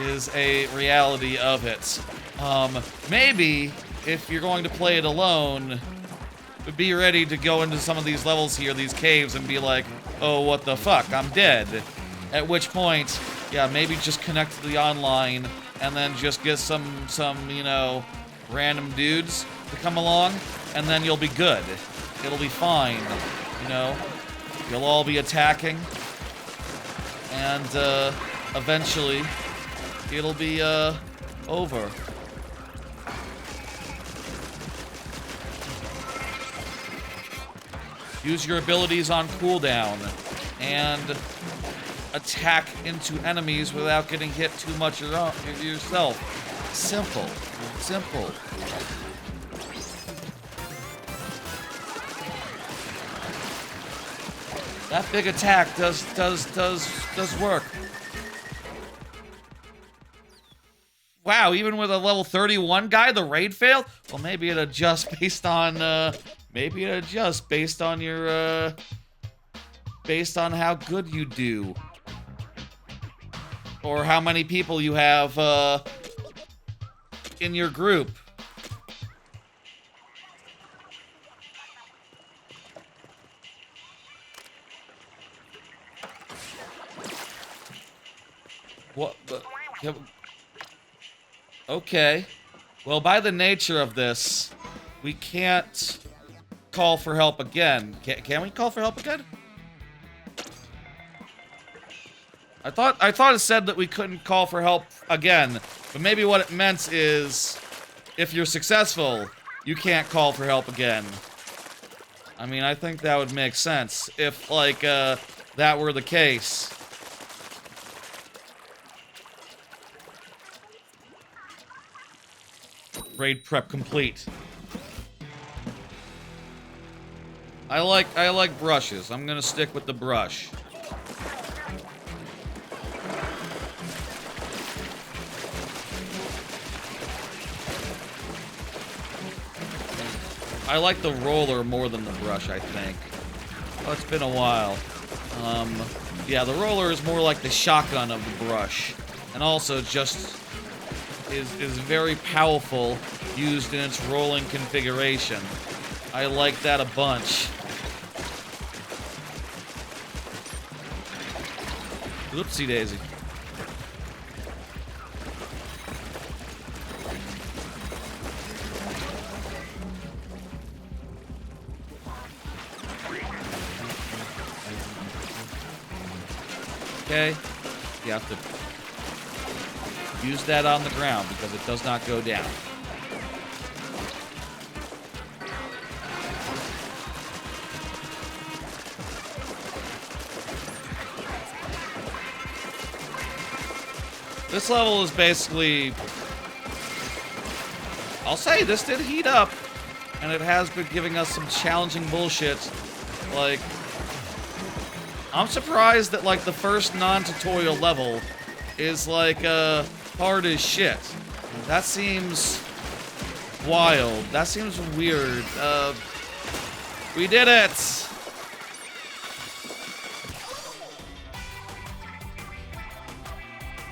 is a reality of it. Maybe if you're going to play it alone, be ready to go into some of these levels here, these caves, and be like, oh, what the fuck, I'm dead. At which point, yeah, maybe just connect to the online and then just get some, you know, random dudes to come along, and then you'll be good. It'll be fine, you know? You'll all be attacking, and, eventually, it'll be, over. Use your abilities on cooldown, and attack into enemies without getting hit too much yourself. Simple. Simple. That big attack does work. Wow, even with a level 31 guy, the raid failed? Well, maybe it adjusts based on, your, based on how good you do. Or how many people you have, in your group. What the... Okay. Well, by the nature of this, we can't call for help again. Can we call for help again? I thought it said that we couldn't call for help again, but maybe what it meant is if you're successful, you can't call for help again. I mean, I think that would make sense if, like, that were the case. Raid prep complete. I like brushes. I'm gonna stick with the brush. I like the roller more than the brush, I think. Oh, it's been a while. Yeah, the roller is more like the shotgun of the brush. And also just is very powerful used in its rolling configuration. I like that a bunch. Oopsie daisy. Okay, you have to use that on the ground because it does not go down. This level is basically... I'll say, this did heat up. And it has been giving us some challenging bullshit. Like... I'm surprised that, like, the first non-tutorial level is, like, hard as shit. That seems wild. That seems weird. We did it!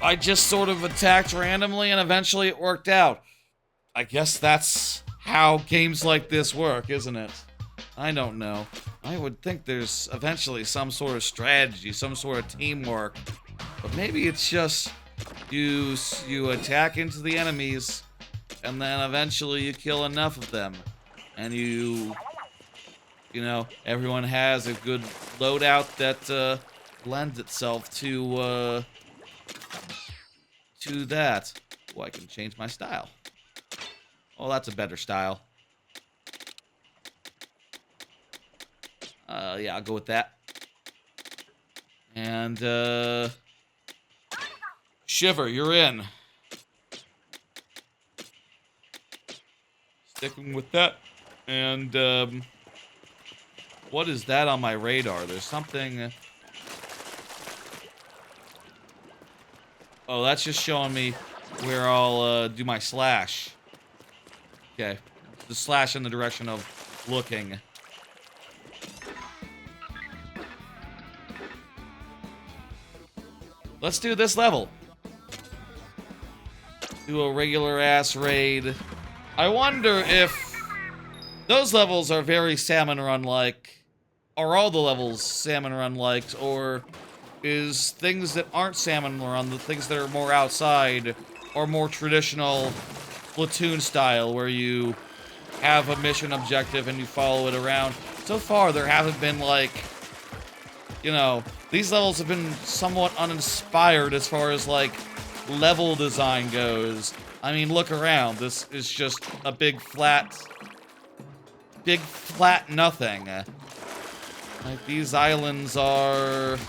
I just sort of attacked randomly and eventually it worked out. I guess that's how games like this work, isn't it? I don't know. I would think there's eventually some sort of strategy, some sort of teamwork. But maybe it's just you attack into the enemies and then eventually you kill enough of them. And you know, everyone has a good loadout that lends itself to that. Oh, I can change my style. Oh, that's a better style. Yeah, I'll go with that. And, Shiver, you're in. Sticking with that. And, what is that on my radar? There's something... Oh, that's just showing me where I'll, do my slash. Okay. The slash in the direction of looking. Let's do this level. Do a regular-ass raid. I wonder if those levels are very Salmon Run-like. Are all the levels Salmon Run-like, or is things that aren't Salmon Run, the things that are more outside, or more traditional Splatoon style, where you have a mission objective and you follow it around? So far, there haven't been, like, you know, these levels have been somewhat uninspired as far as, like, level design goes. I mean, look around. This is just a big flat nothing. Like, these islands are...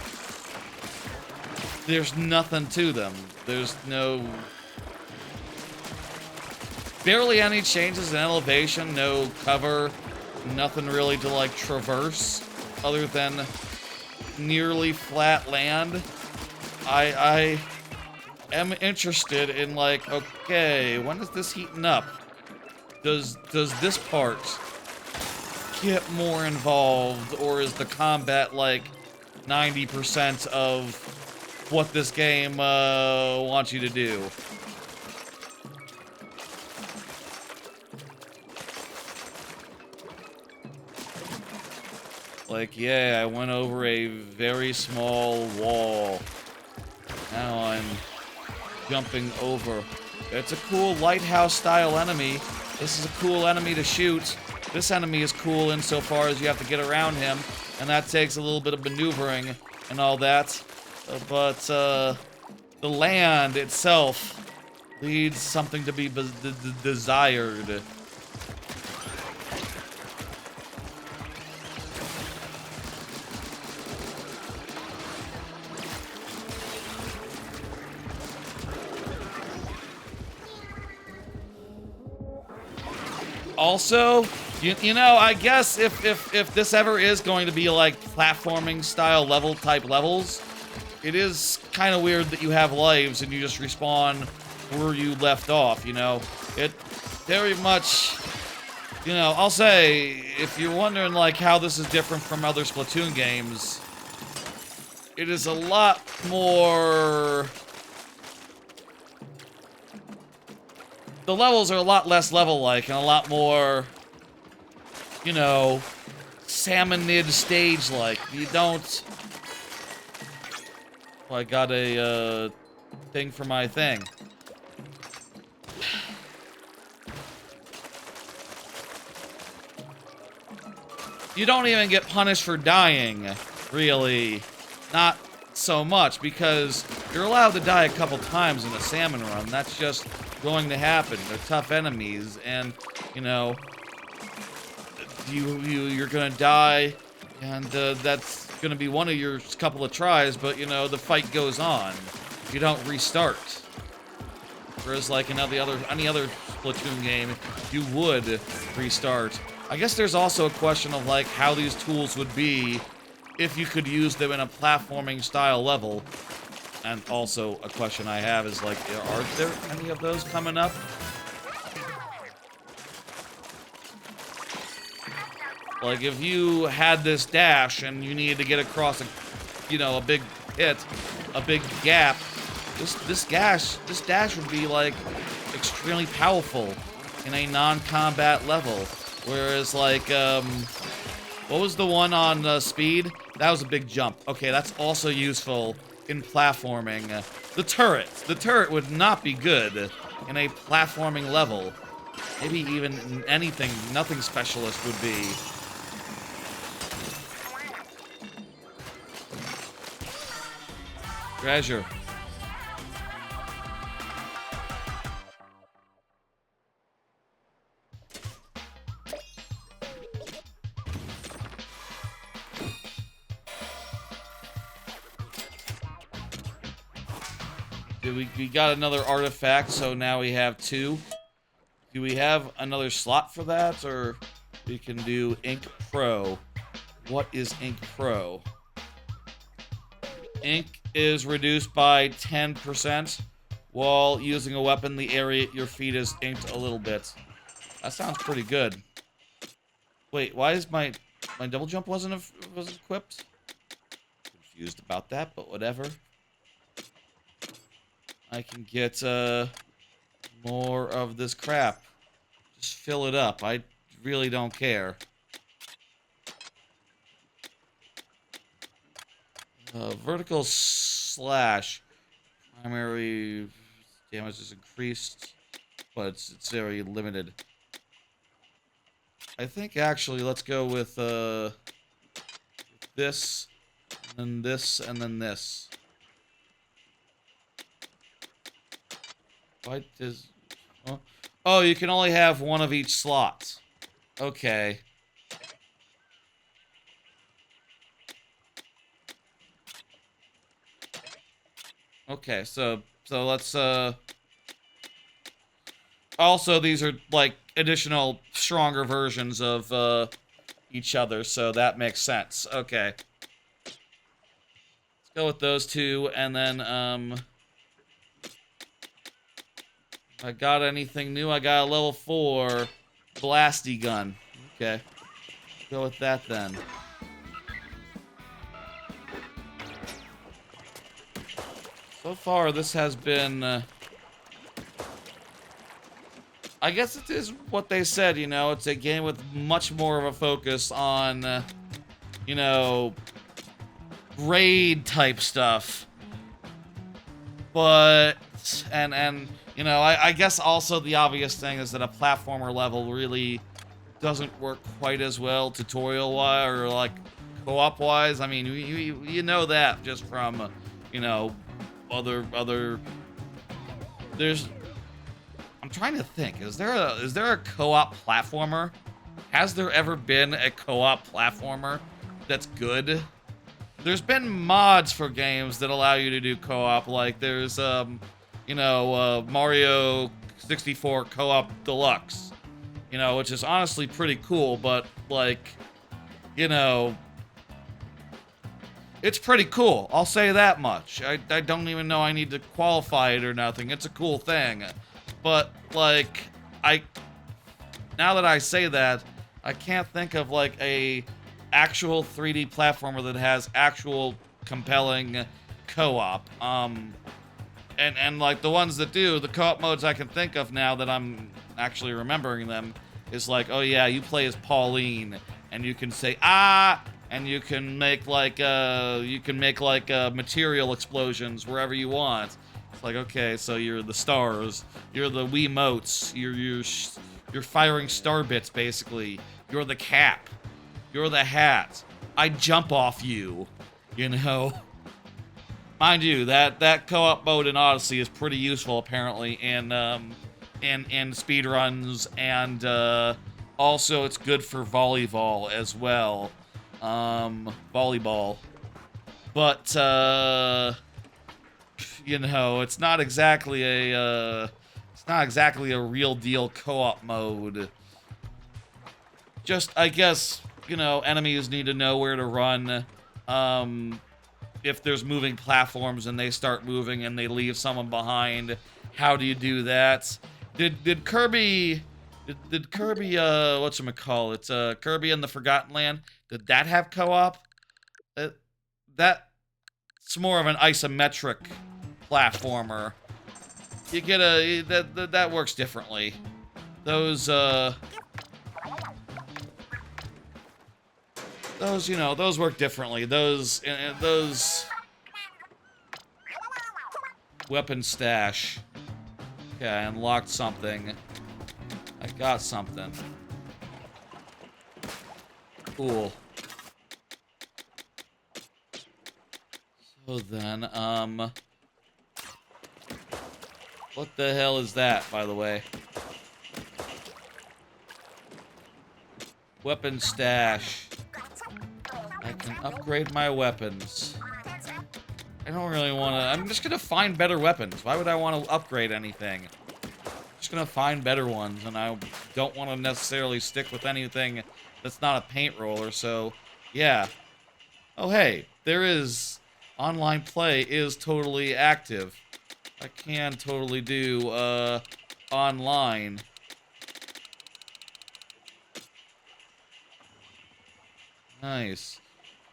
There's nothing to them. There's no... Barely any changes in elevation, no cover, nothing really to, like, traverse, other than nearly flat land. I am interested in, like, okay, when is this heating up? Does this part get more involved, or is the combat, like, 90% of what this game wants you to do? Like, yeah, I went over a very small wall. Now I'm jumping over. It's a cool lighthouse-style enemy. This is a cool enemy to shoot. This enemy is cool insofar as you have to get around him, and that takes a little bit of maneuvering and all that. But the land itself leads something to be desired. Also, you know, I guess if this ever is going to be like platforming style type levels, it is kind of weird that you have lives and you just respawn where you left off, you know? It very much, you know, I'll say, if you're wondering like how this is different from other Splatoon games, it is a lot more... The levels are a lot less level-like and a lot more, you know, salmonid stage-like. You don't... Well, I got a, thing for my thing. You don't even get punished for dying, really. Not so much, because you're allowed to die a couple times in a salmon run. That's just going to happen. They're tough enemies, and, you know, you're gonna die, and that's gonna be one of your couple of tries, but, you know, the fight goes on. You don't restart. Whereas like in any other Splatoon game, you would restart. I guess there's also a question of like how these tools would be if you could use them in a platforming style level. And also a question I have is like, are there any of those coming up? Like if you had this dash and you needed to get across a, you know, a big pit, a big gap, this dash would be like extremely powerful in a non-combat level. Whereas like, what was the one on speed? That was a big jump. Okay, that's also useful in platforming. The turret would not be good in a platforming level. Maybe even anything, nothing specialist would be. Treasure. We got another artifact, so now we have 2. Do we have another slot for that, or we can do Ink Pro? What is Ink Pro? Ink is reduced by 10% while using a weapon. The area at your feet is inked a little bit. That sounds pretty good. Wait, why is my double jump wasn't equipped? Confused about that, but whatever. I can get more of this crap. Just fill it up. I really don't care. Vertical slash. Primary damage is increased, but it's very limited. I think actually let's go with this, and then this, and then this. What is... Oh, you can only have one of each slot. Okay. Okay, so let's, Also, these are, like, additional, stronger versions of, each other, so that makes sense. Okay. Let's go with those 2, and then, I got anything new? I got a level 4 blasty gun. Okay. Go with that then. So far, this has been... I guess it is what they said, you know? It's a game with much more of a focus on, you know, raid-type stuff. But... And you know, I guess also the obvious thing is that a platformer level really doesn't work quite as well tutorial-wise or, like, co-op-wise. I mean, you know that just from, you know, other... There's... I'm trying to think. Is there a co-op platformer? Has there ever been a co-op platformer that's good? There's been mods for games that allow you to do co-op. Like, there's, you know, Mario 64 Co-op Deluxe, you know, which is honestly pretty cool, but, like, you know, it's pretty cool. I'll say that much. I don't even know I need to qualify it or nothing. It's a cool thing. But, like, now that I say that, I can't think of, like, a actual 3D platformer that has actual compelling co-op. And like the ones that do, the co-op modes I can think of now that I'm actually remembering them is like, oh yeah, you play as Pauline and you can say ah, and you can make like material explosions wherever you want. It's like, okay, so you're the stars, you're the Wiimotes, you're firing star bits basically. You're the cap, you're the hat. I jump off you, you know. Mind you, that co-op mode in Odyssey is pretty useful apparently in speedruns, and also it's good for volleyball as well. Volleyball. But you know, it's not exactly a It's not exactly a real deal co-op mode. Just, I guess, you know, enemies need to know where to run. If there's moving platforms and they start moving and they leave someone behind, how do you do that? Did Kirby... Did Kirby, whatchamacallit, Kirby and the Forgotten Land, did that have co-op? That's more of an isometric platformer. You get that works differently. Those, you know, those work differently. Those weapon stash. Okay, I unlocked something. I got something. Cool. So then, what the hell is that, by the way? Weapon stash. I can upgrade my weapons. I don't really want to... I'm just going to find better weapons. Why would I want to upgrade anything? I'm just going to find better ones, and I don't want to necessarily stick with anything that's not a paint roller, so... Yeah. Oh, hey. There is... Online play is totally active. I can totally do, online. Nice.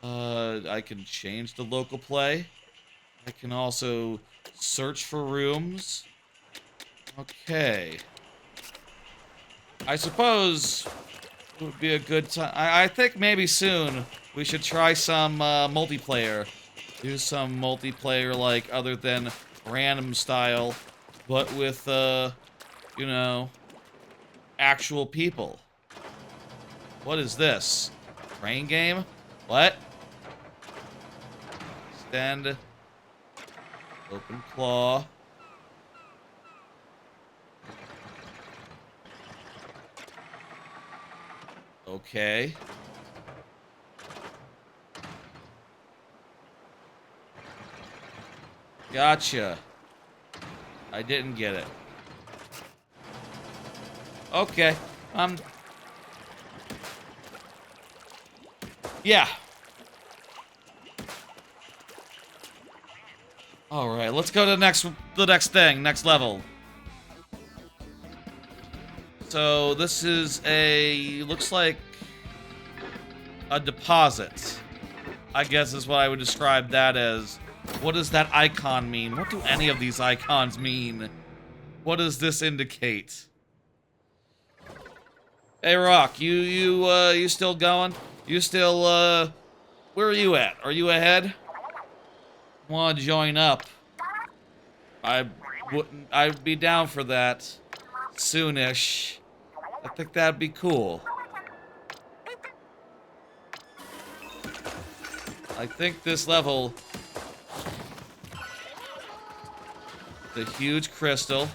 I can change the local play. I can also search for rooms. Okay. I suppose it would be a good time. I think maybe soon we should try some multiplayer. Do some multiplayer, like, other than random style, but with, you know, actual people. What is this? Train game? What? Extend. Open claw. Okay. Gotcha. I didn't get it. Okay. Yeah. Alright, let's go to the next thing, next level. So, this is looks like a deposit. I guess is what I would describe that as. What does that icon mean? What do any of these icons mean? What does this indicate? Hey, Rock, you still going? You still, where are you at? Are you ahead? Want to join up? I'd be down for that. Soonish. I think that'd be cool. I think this level... The huge crystal.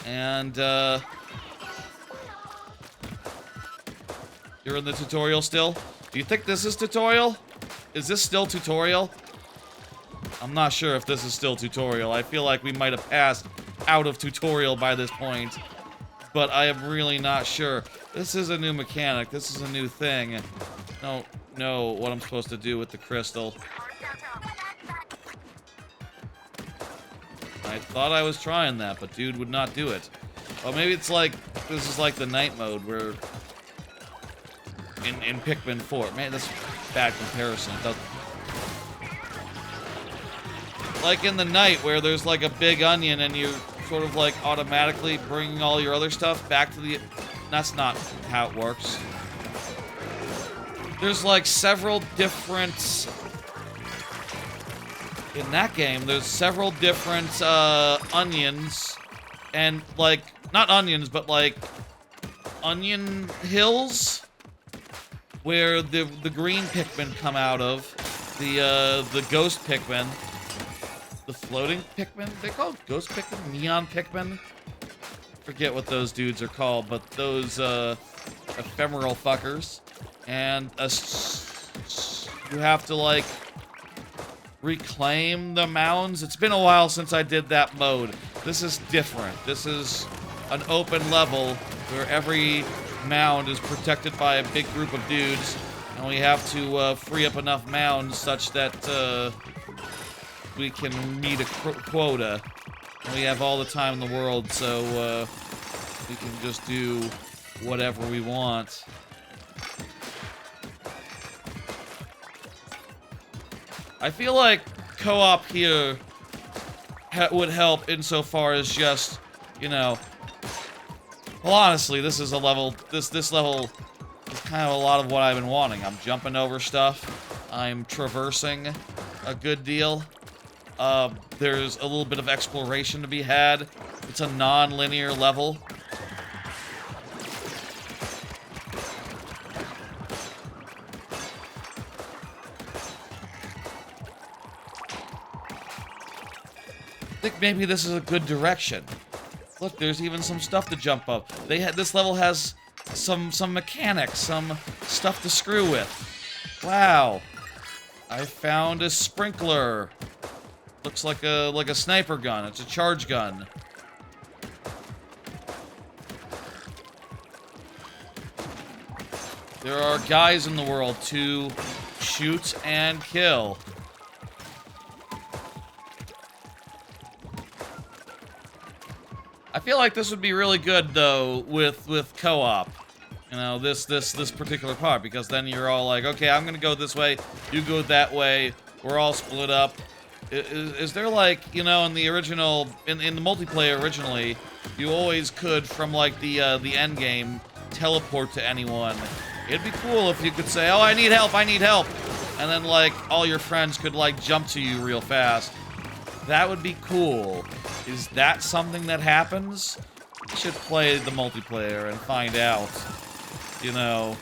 And, you're in the tutorial still? Do you think this is tutorial? Is this still tutorial? I'm not sure if this is still tutorial. I feel like we might have passed out of tutorial by this point. But I am really not sure. This is a new mechanic. This is a new thing. I don't know what I'm supposed to do with the crystal. I thought I was trying that, but dude would not do it. Oh, maybe it's like, this is like the night mode where... In Pikmin 4. Man, that's a bad comparison. It doesn't... Like in the night where there's like a big onion and you sort of like automatically bringing all your other stuff back to the... That's not how it works. There's like several different... In that game, there's several different onions, and like, not onions, but like onion hills, where the green Pikmin come out of, the ghost Pikmin, the floating Pikmin. They call it ghost Pikmin, neon Pikmin. Forget what those dudes are called, but those ephemeral fuckers, and you have to like. Reclaim the mounds. It's been a while since I did that mode. This is different. This is an open level where every mound is protected by a big group of dudes, and we have to free up enough mounds such that we can meet a quota. And we have all the time in the world, so we can just do whatever we want. I feel like co-op here would help insofar as just, you know... Well, honestly, this is a level... This level is kind of a lot of what I've been wanting. I'm jumping over stuff. I'm traversing a good deal. There's a little bit of exploration to be had. It's a non-linear level. I think maybe this is a good direction. Look, there's even some stuff to jump up. This level has some mechanics, some stuff to screw with. Wow. I found a sprinkler. Looks like a sniper gun. It's a charge gun. There are guys in the world to shoot and kill. I feel like this would be really good though with co-op. You know, this particular part, because then you're all like, okay, I'm gonna go this way, you go that way, we're all split up. Is there like, you know, in the original, in the multiplayer originally, you always could, from like the end game, teleport to anyone. It'd be cool if you could say, oh, I need help, and then like all your friends could like jump to you real fast. That would be cool. Is that something that happens? We should play the multiplayer and find out. You know,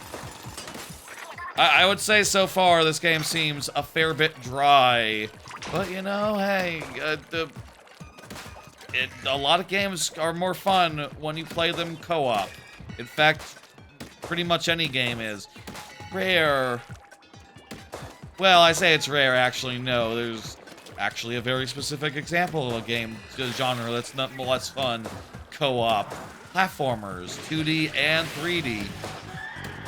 I would say so far this game seems a fair bit dry. But, you know, hey, a lot of games are more fun when you play them co-op. In fact, pretty much any game is. Rare. Well, I say it's rare, actually, no. There's actually a very specific example of a game genre that's not less fun. Co-op. Platformers, 2D and 3D.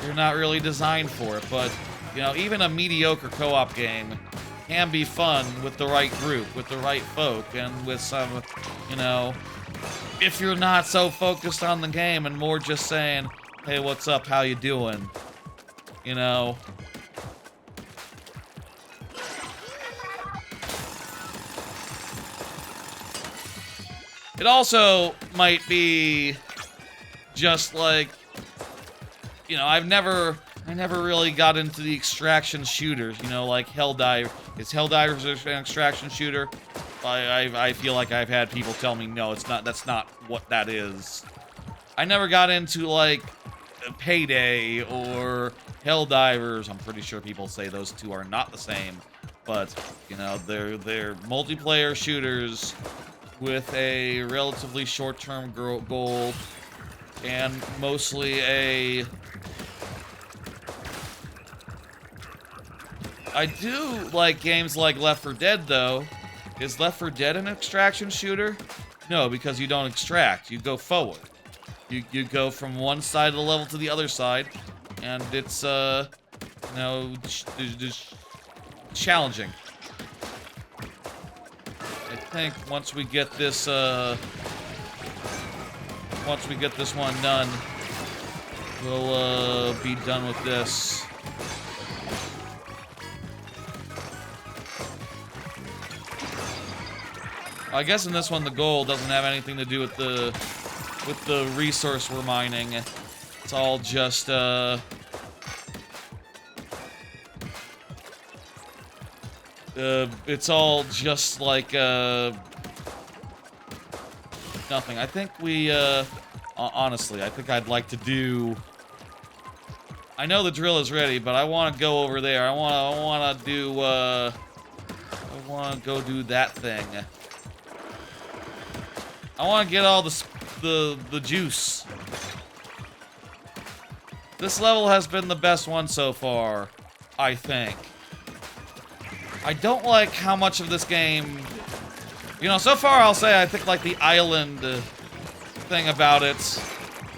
They're not really designed for it, but, you know, even a mediocre co-op game can be fun with the right group, with the right folk, and with some, you know, if you're not so focused on the game and more just saying, hey, what's up, how you doing? You know? It also might be just like, you know, I never really got into the extraction shooters, you know, like Helldive. Is Helldivers an extraction shooter? I feel like I've had people tell me, no, it's not, that's not what that is. I never got into, like, Payday or Helldivers. I'm pretty sure people say those two are not the same. But, you know, they're multiplayer shooters with a relatively short-term goal and mostly a... I do like games like Left 4 Dead, though. Is Left 4 Dead an extraction shooter? No, because you don't extract. You go forward. You go from one side of the level to the other side, and it's, you know, just challenging. I think once we get this one done, we'll, be done with this. I guess in this one the goal doesn't have anything to do with the resource we're mining. It's all just it's all just like nothing. I think we honestly, I think I'd like to do. I know the drill is ready, but I want to go over there. I want to do I want to go do that thing. I want to get all the juice. This level has been the best one so far, I think. I don't like how much of this game You know, so far I'll say I think like the island thing about it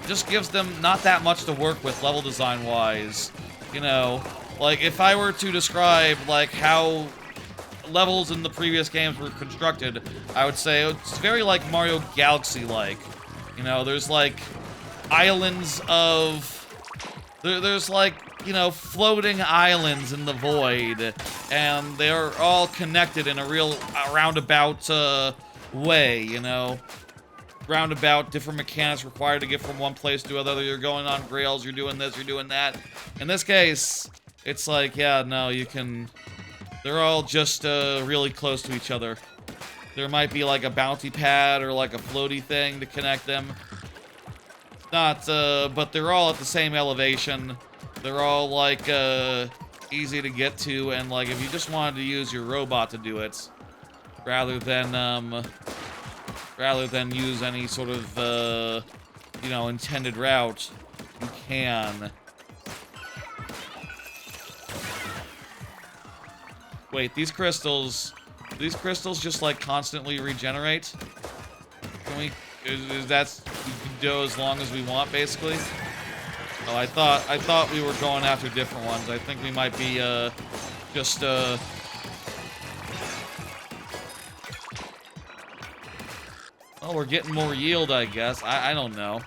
just gives them not that much to work with level design wise. You know, like if I were to describe like how levels in the previous games were constructed, I would say it's very like Mario Galaxy like. You know, there's like islands of there's like, you know, floating islands in the void, and they're all connected in a real roundabout way, you know. Roundabout, different mechanics required to get from one place to another. You're going on rails, you're doing this, you're doing that. In this case, it's like, yeah, no, you can... They're all just really close to each other. There might be like a bounty pad or like a floaty thing to connect them. Not, but they're all at the same elevation. They're all, like, easy to get to, and, like, if you just wanted to use your robot to do it, rather than use any sort of, you know, intended route, you can. Wait, these crystals just, like, constantly regenerate? Can we... Is that we can go as long as we want, basically? Oh, I thought we were going after different ones. I think we might be just oh, we're getting more yield, I guess. I don't know.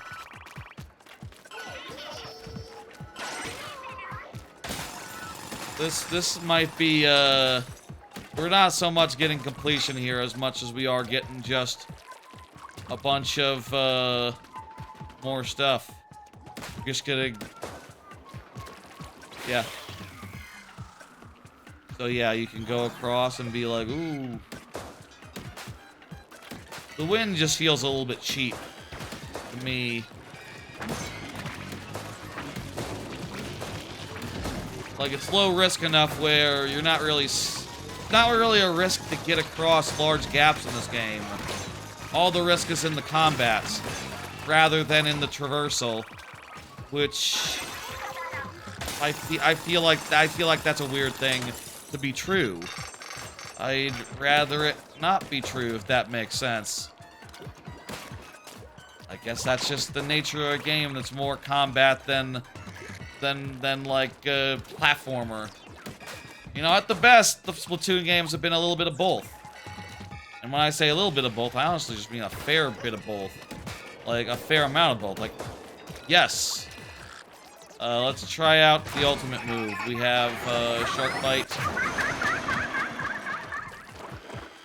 This might be we're not so much getting completion here as much as we are getting just a bunch of, more stuff. Just gonna... Yeah. So yeah, you can go across and be like, ooh. The wind just feels a little bit cheap to me. Like, it's low risk enough where you're not really... Not really a risk to get across large gaps in this game. All the risk is in the combats, rather than in the traversal, which I feel like that's a weird thing to be true. I'd rather it not be true, if that makes sense. I guess that's just the nature of a game that's more combat than like a platformer. You know, at the best, the Splatoon games have been a little bit of both. And when I say a little bit of both, I honestly just mean a fair bit of both. Like, a fair amount of both. Like, yes. Let's try out the ultimate move. We have, Shark Bite.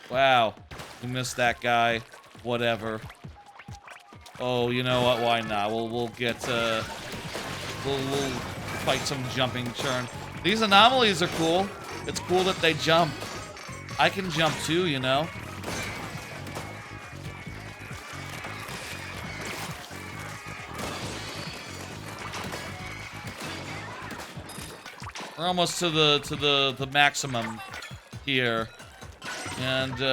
Wow. We missed that guy. Whatever. Oh, you know what? Why not? We'll get, we'll fight some jumping churn. These anomalies are cool. It's cool that they jump. I can jump too, you know? We're almost to the maximum here, and you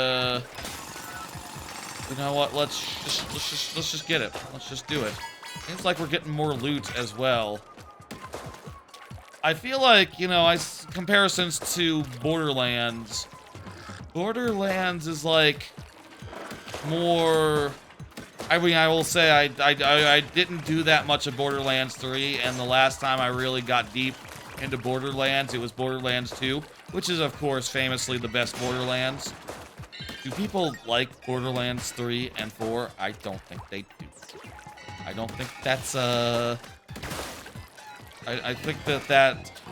know what? Let's just get it. Let's just do it. Seems like we're getting more loot as well. I feel like, you know, comparisons to Borderlands. Borderlands is like more. I mean, I will say I didn't do that much of Borderlands 3, and the last time I really got deep into Borderlands, it was Borderlands 2, which is, of course, famously the best Borderlands. Do people like Borderlands 3 and 4? I don't think they do. I don't think that's, I think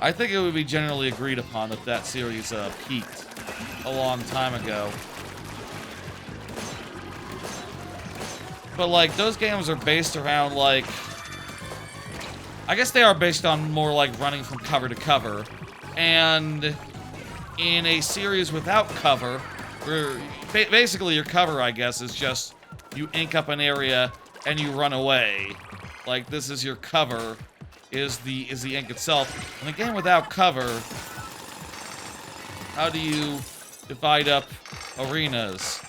I think it would be generally agreed upon that that series, peaked a long time ago. But, like, those games are based around, like... I guess they are based on more like running from cover to cover. And in a series without cover, where basically your cover, I guess, is just you ink up an area and you run away. Like, this is your cover, is the ink itself. In a game without cover, how do you divide up arenas?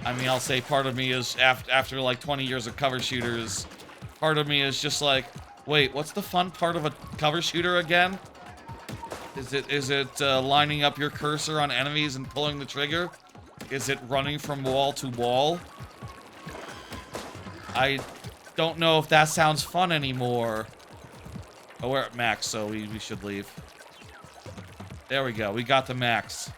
I mean, I'll say part of me is, after like 20 years of cover shooters, part of me is just like, wait, what's the fun part of a cover shooter again? Is it lining up your cursor on enemies and pulling the trigger? Is it running from wall to wall? I don't know if that sounds fun anymore. Oh, we're at max, so we should leave. There we go. We got the max.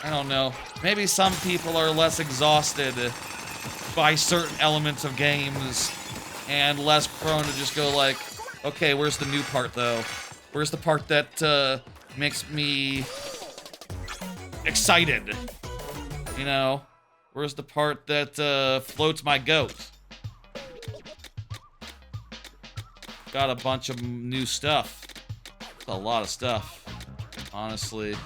I don't know. Maybe some people are less exhausted by certain elements of games and less prone to just go like, okay, where's the new part, though? Where's the part that makes me excited? You know? Where's the part that floats my goat? Got a bunch of new stuff. That's a lot of stuff, honestly.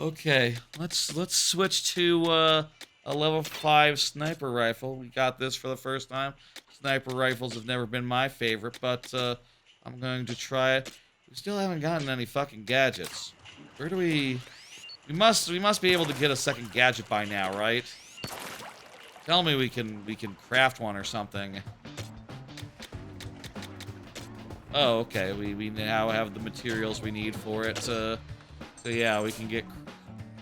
Okay, let's switch to a level 5 sniper rifle. We got this for the first time. Sniper rifles have never been my favorite, but I'm going to try it. We still haven't gotten any fucking gadgets. Where do we... We must be able to get a second gadget by now, right? Tell me we can craft one or something. Oh, okay. We now have the materials we need for it. So yeah, we can get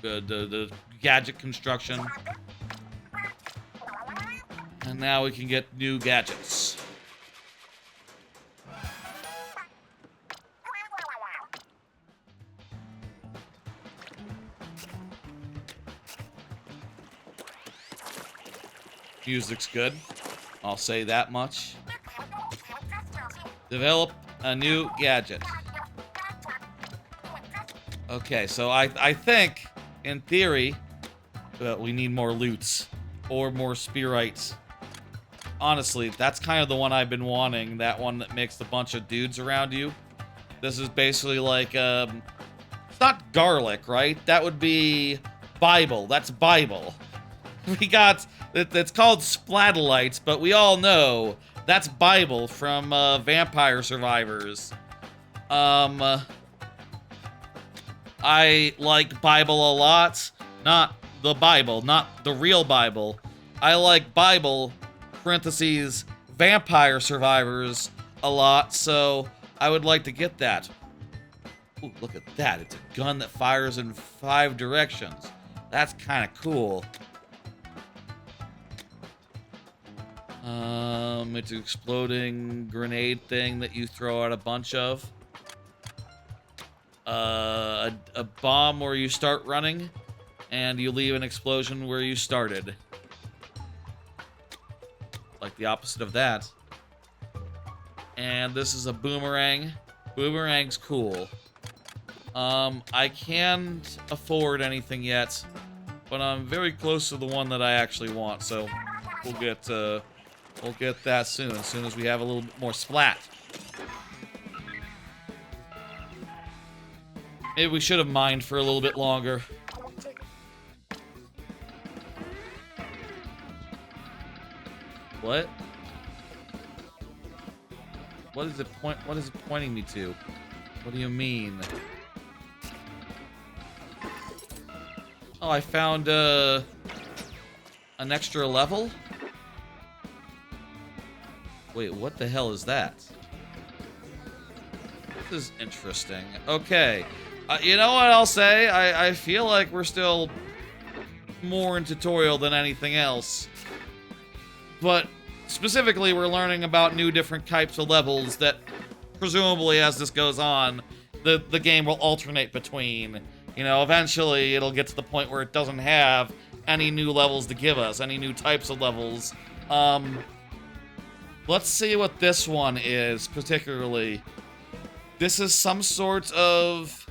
the gadget construction. And now we can get new gadgets. Music's good. I'll say that much. Develop a new gadget. Okay, so I think, in theory, we need more loots. Or more spearites. Honestly, that's kind of the one I've been wanting. That one that makes a bunch of dudes around you. This is basically like, it's not garlic, right? That would be Bible. That's Bible. We got, it's called splatolites, but we all know that's Bible from Vampire Survivors. I like Bible a lot. Not the Bible, not the real Bible. I like Bible, parentheses, Vampire Survivors a lot, so I would like to get that. Ooh, look at that. It's a gun that fires in 5 directions. That's kind of cool. It's an exploding grenade thing that you throw out a bunch of. A bomb where you start running, and you leave an explosion where you started. Like the opposite of that. And this is a boomerang. Boomerang's cool. I can't afford anything yet, but I'm very close to the one that I actually want, so we'll get that soon, as soon as we have a little bit more splat. Maybe we should have mined for a little bit longer. What? What is it pointing me to? What do you mean? Oh, I found an extra level? Wait, what the hell is that? This is interesting. Okay. You know what I'll say? I feel like we're still more in tutorial than anything else. But specifically, we're learning about new different types of levels that, presumably, as this goes on, the game will alternate between. You know, eventually it'll get to the point where it doesn't have any new levels to give us, any new types of levels. Let's see what this one is, particularly. This is some sort of...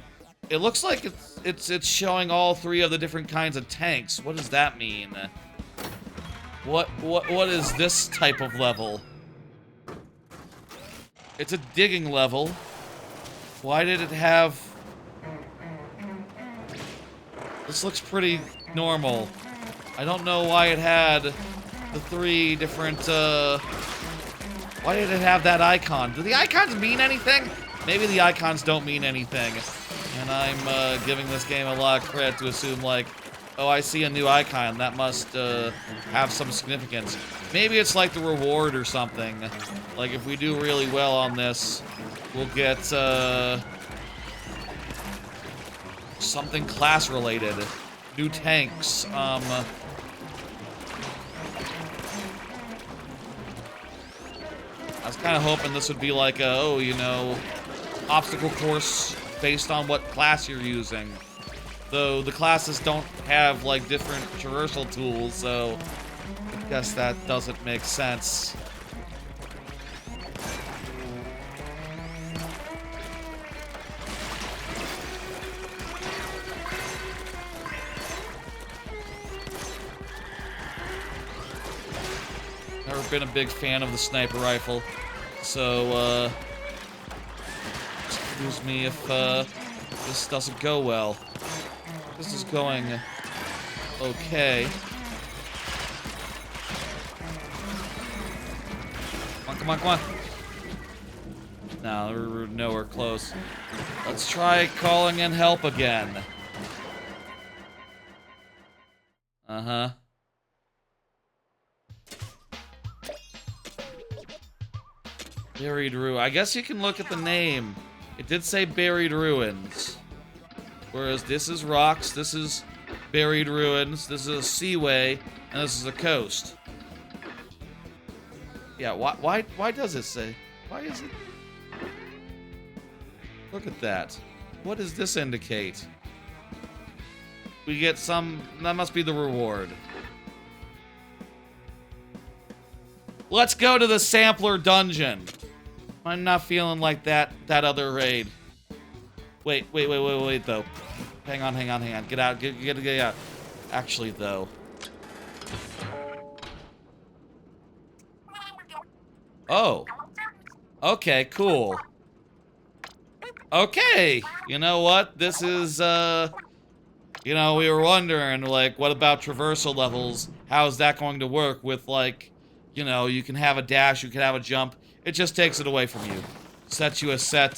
It looks like it's showing all 3 of the different kinds of tanks. What does that mean? What is this type of level? It's a digging level. Why did it have... This looks pretty normal. I don't know why it had the 3 different, Why did it have that icon? Do the icons mean anything? Maybe the icons don't mean anything. And I'm giving this game a lot of credit to assume, like, Oh, I see a new icon. That must have some significance. Maybe it's like the reward or something. Like, if we do really well on this, we'll get something class-related. New tanks. I was kind of hoping this would be like a, oh, you know, obstacle course based on what class you're using. Though the classes don't have, like, different traversal tools, so I guess that doesn't make sense. Never been a big fan of the sniper rifle, so, excuse me if, this doesn't go well. This is going okay. Come on, come on, come on. No, we're nowhere close. Let's try calling in help again. Uh-huh. Buried Ruin. I guess you can look at the name. It did say Buried Ruins. Whereas this is rocks, this is buried ruins, this is a seaway, and this is a coast. Yeah, why does it say? Why is it? Look at that. What does this indicate? We get some, that must be the reward. Let's go to the sampler dungeon. I'm not feeling like that other raid. Wait, though. Hang on. Get out, get out. Actually, though. Oh. Okay, cool. Okay. You know what? This is, you know, we were wondering, like, what about traversal levels? How is that going to work with, like, you know, you can have a dash, you can have a jump. It just takes it away from you. Sets you a set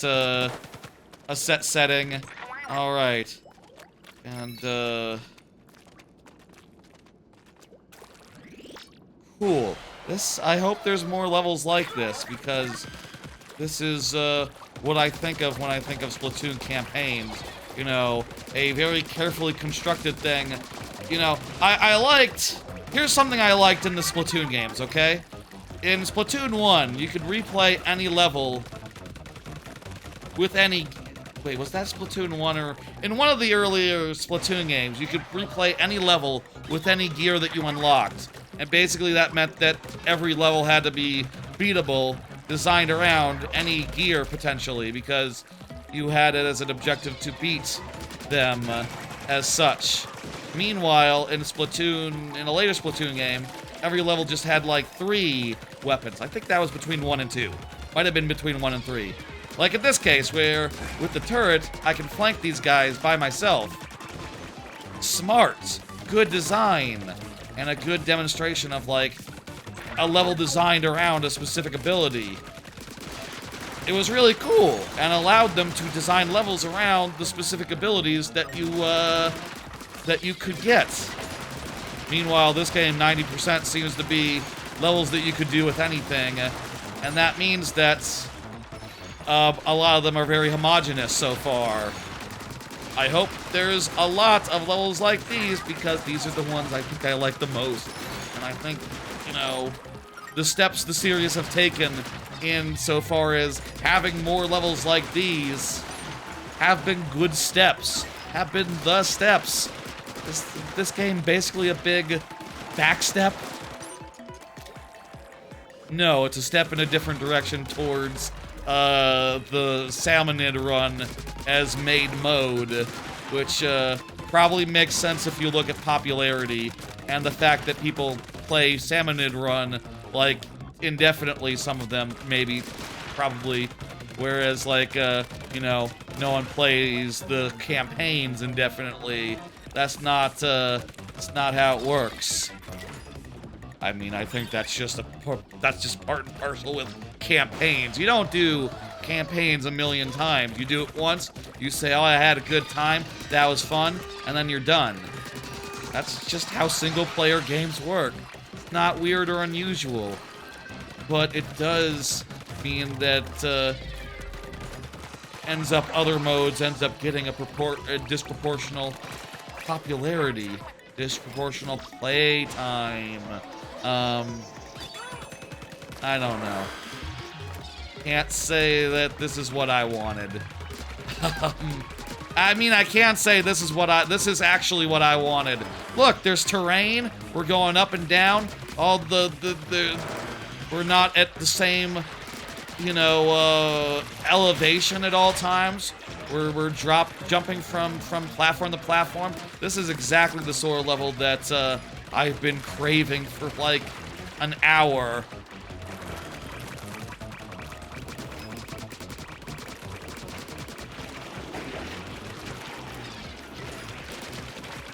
setting. Alright. And, cool. This, I hope there's more levels like this, because this is, what I think of when I think of Splatoon campaigns. You know, a very carefully constructed thing. You know, I liked... Here's something I liked in the Splatoon games, okay? In Splatoon 1, you could replay any level with any... Wait, was that Splatoon 1 or... In one of the earlier Splatoon games, you could replay any level with any gear that you unlocked. And basically that meant that every level had to be beatable, designed around any gear, potentially, because you had it as an objective to beat them as such. Meanwhile, in Splatoon, in a later Splatoon game, every level just had like 3 weapons. I think that was between 1 and 2. Might have been between 1 and 3. Like in this case, where with the turret, I can flank these guys by myself. Smart, good design, and a good demonstration of like a level designed around a specific ability. It was really cool, and allowed them to design levels around the specific abilities that you could get. Meanwhile, this game, 90% seems to be levels that you could do with anything, and that means that a lot of them are very homogeneous so far. I hope there's a lot of levels like these, because these are the ones I think I like the most. And I think, you know, the steps the series have taken in so far as having more levels like these have been good steps, have been the steps. This game basically a big backstep? No, it's a step in a different direction towards the Salmonid run as made mode, which probably makes sense if you look at popularity and the fact that people play Salmonid run like indefinitely, some of them maybe, probably, whereas like you know, no one plays the campaigns indefinitely. That's not how it works. I mean, I think that's just part and parcel with campaigns. You don't do campaigns a million times. You do it once, you say, oh, I had a good time, that was fun, and then you're done. That's just how single-player games work. Not weird or unusual, but it does mean that other modes ends up getting a disproportional popularity, disproportional play time. I don't know. Can't say that this is what I wanted. I mean, I can't say this is actually what I wanted. Look, there's terrain. We're going up and down. All we're not at the same, you know, elevation at all times. We're jumping from platform to platform. This is exactly the sort of level that I've been craving for like an hour.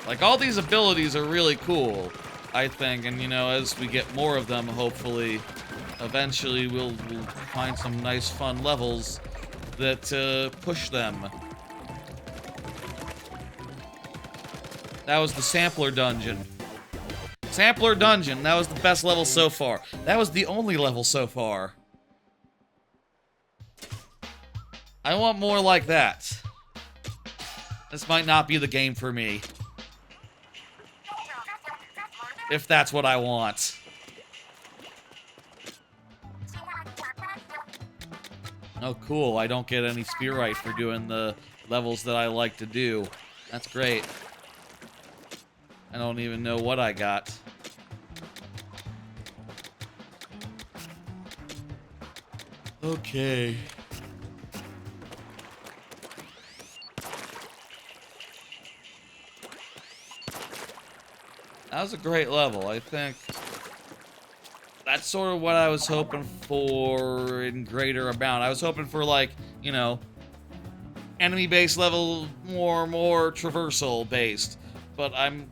Like, all these abilities are really cool, I think, and, you know, as we get more of them, hopefully, eventually we'll find some nice, fun levels that push them. That was the Sampler Dungeon. Sampler Dungeon, that was the best level so far. That was the only level so far. I want more like that. This might not be the game for me. If that's what I want. Oh, cool. I don't get any Spearite for doing the levels that I like to do. That's great. I don't even know what I got. Okay. That was a great level. I think that's sort of what I was hoping for in greater amount. I was hoping for, like, you know, enemy-based level, more traversal-based. But I'm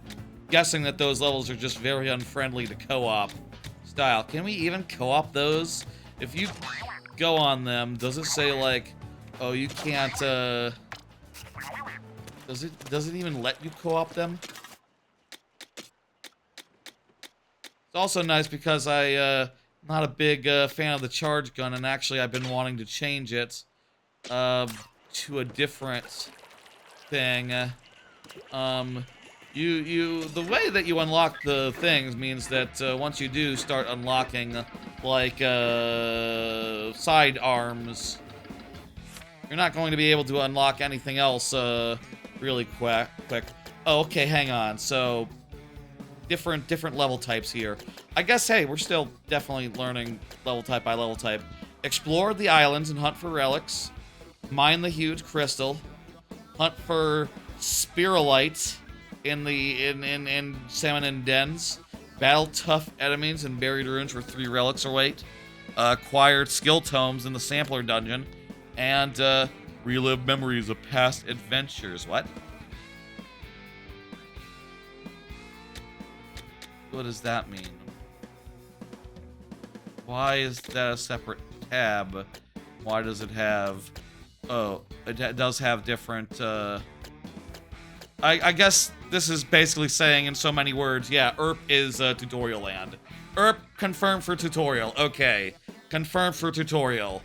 guessing that those levels are just very unfriendly to co-op style. Can we even co-op those? If you go on them, does it say, like, oh, you can't, does it even let you co-op them? It's also nice because not a big fan of the charge gun, and actually I've been wanting to change it to a different thing. The way that you unlock the things means that once you do start unlocking, like, side arms, you're not going to be able to unlock anything else really quick. Oh, okay, hang on. So different level types here. I guess, hey, we're still definitely learning level type by level type. Explore the islands and hunt for relics. Mine the huge crystal. Hunt for spiralites in salmon dens. Battle tough enemies in buried ruins where 3 relics await. Acquired skill tomes in the sampler dungeon. And relive memories of past adventures. What? What does that mean? Why is that a separate tab? Why does it have... Oh, it does have different, I guess this is basically saying in so many words, yeah, ERP is tutorial land. ERP confirmed for tutorial. Okay. Confirmed for tutorial.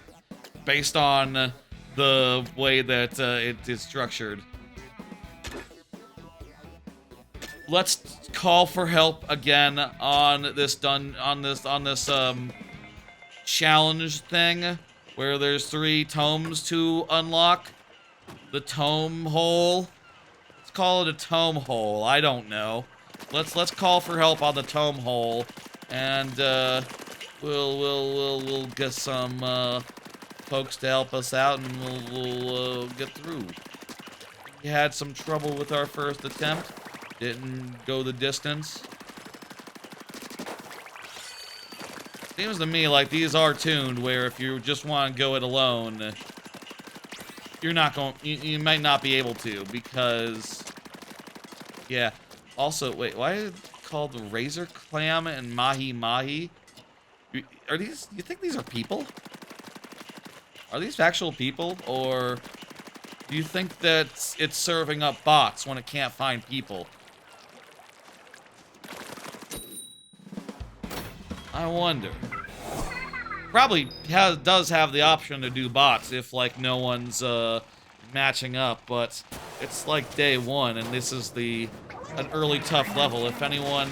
Based on the way that it is structured. Let's call for help again on this challenge thing where there's 3 tomes to unlock. The tome hole. Let's call it a tome hole. I don't know. Let's call for help on the tome hole, and we'll get some folks to help us out, and we'll get through. We had some trouble with our first attempt. Didn't go the distance. Seems to me like these are tuned where if you just want to go it alone, you're not going. You might not be able to because, yeah. Also, wait, why is it called the Razor Clam and Mahi Mahi? Are these? You think these are people? Are these actual people, or do you think that it's serving up bots when it can't find people? I wonder. Probably does have the option to do bots if, like, no one's matching up, but it's like day one, and this is an early tough level. If anyone,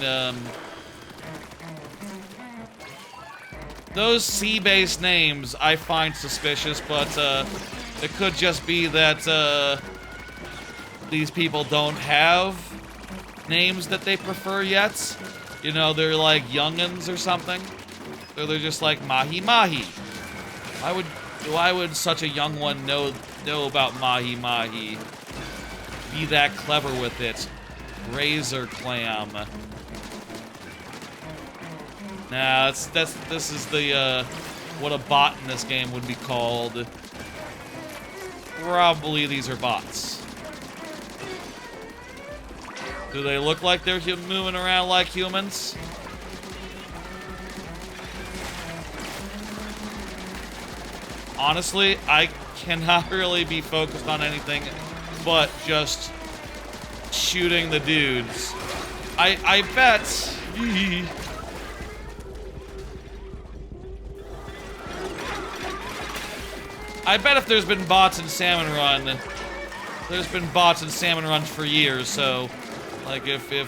those C-based names I find suspicious, but it could just be that these people don't have names that they prefer yet. You know, they're like youngins or something. So they're just like Mahi Mahi. Why would such a young one know about Mahi Mahi? Be that clever with it. Razor Clam. Nah, this is the what a bot in this game would be called. Probably these are bots. Do they look like they're moving around like humans? Honestly, I cannot really be focused on anything but just shooting the dudes. I bet... I bet if there's been bots in Salmon Run, there's been bots in Salmon Run for years, so... Like, if you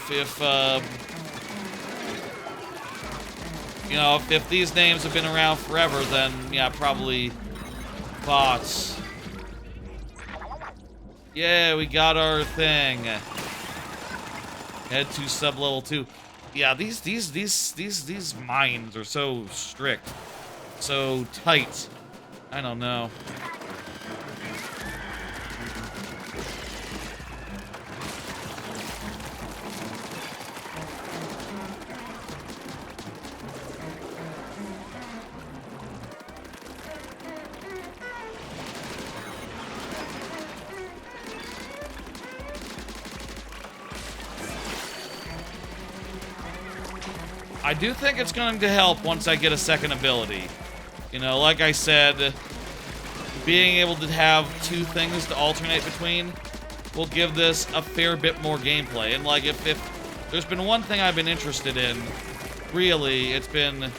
know, if these names have been around forever, then, yeah, probably... bots. Yeah, we got our thing. Head to sub-level 2. Yeah, these mines are so strict. So tight. I don't know. I do think it's going to help once I get a second ability. You know, like I said, being able to have two things to alternate between will give this a fair bit more gameplay. And, like, if there's been one thing I've been interested in, really, it's been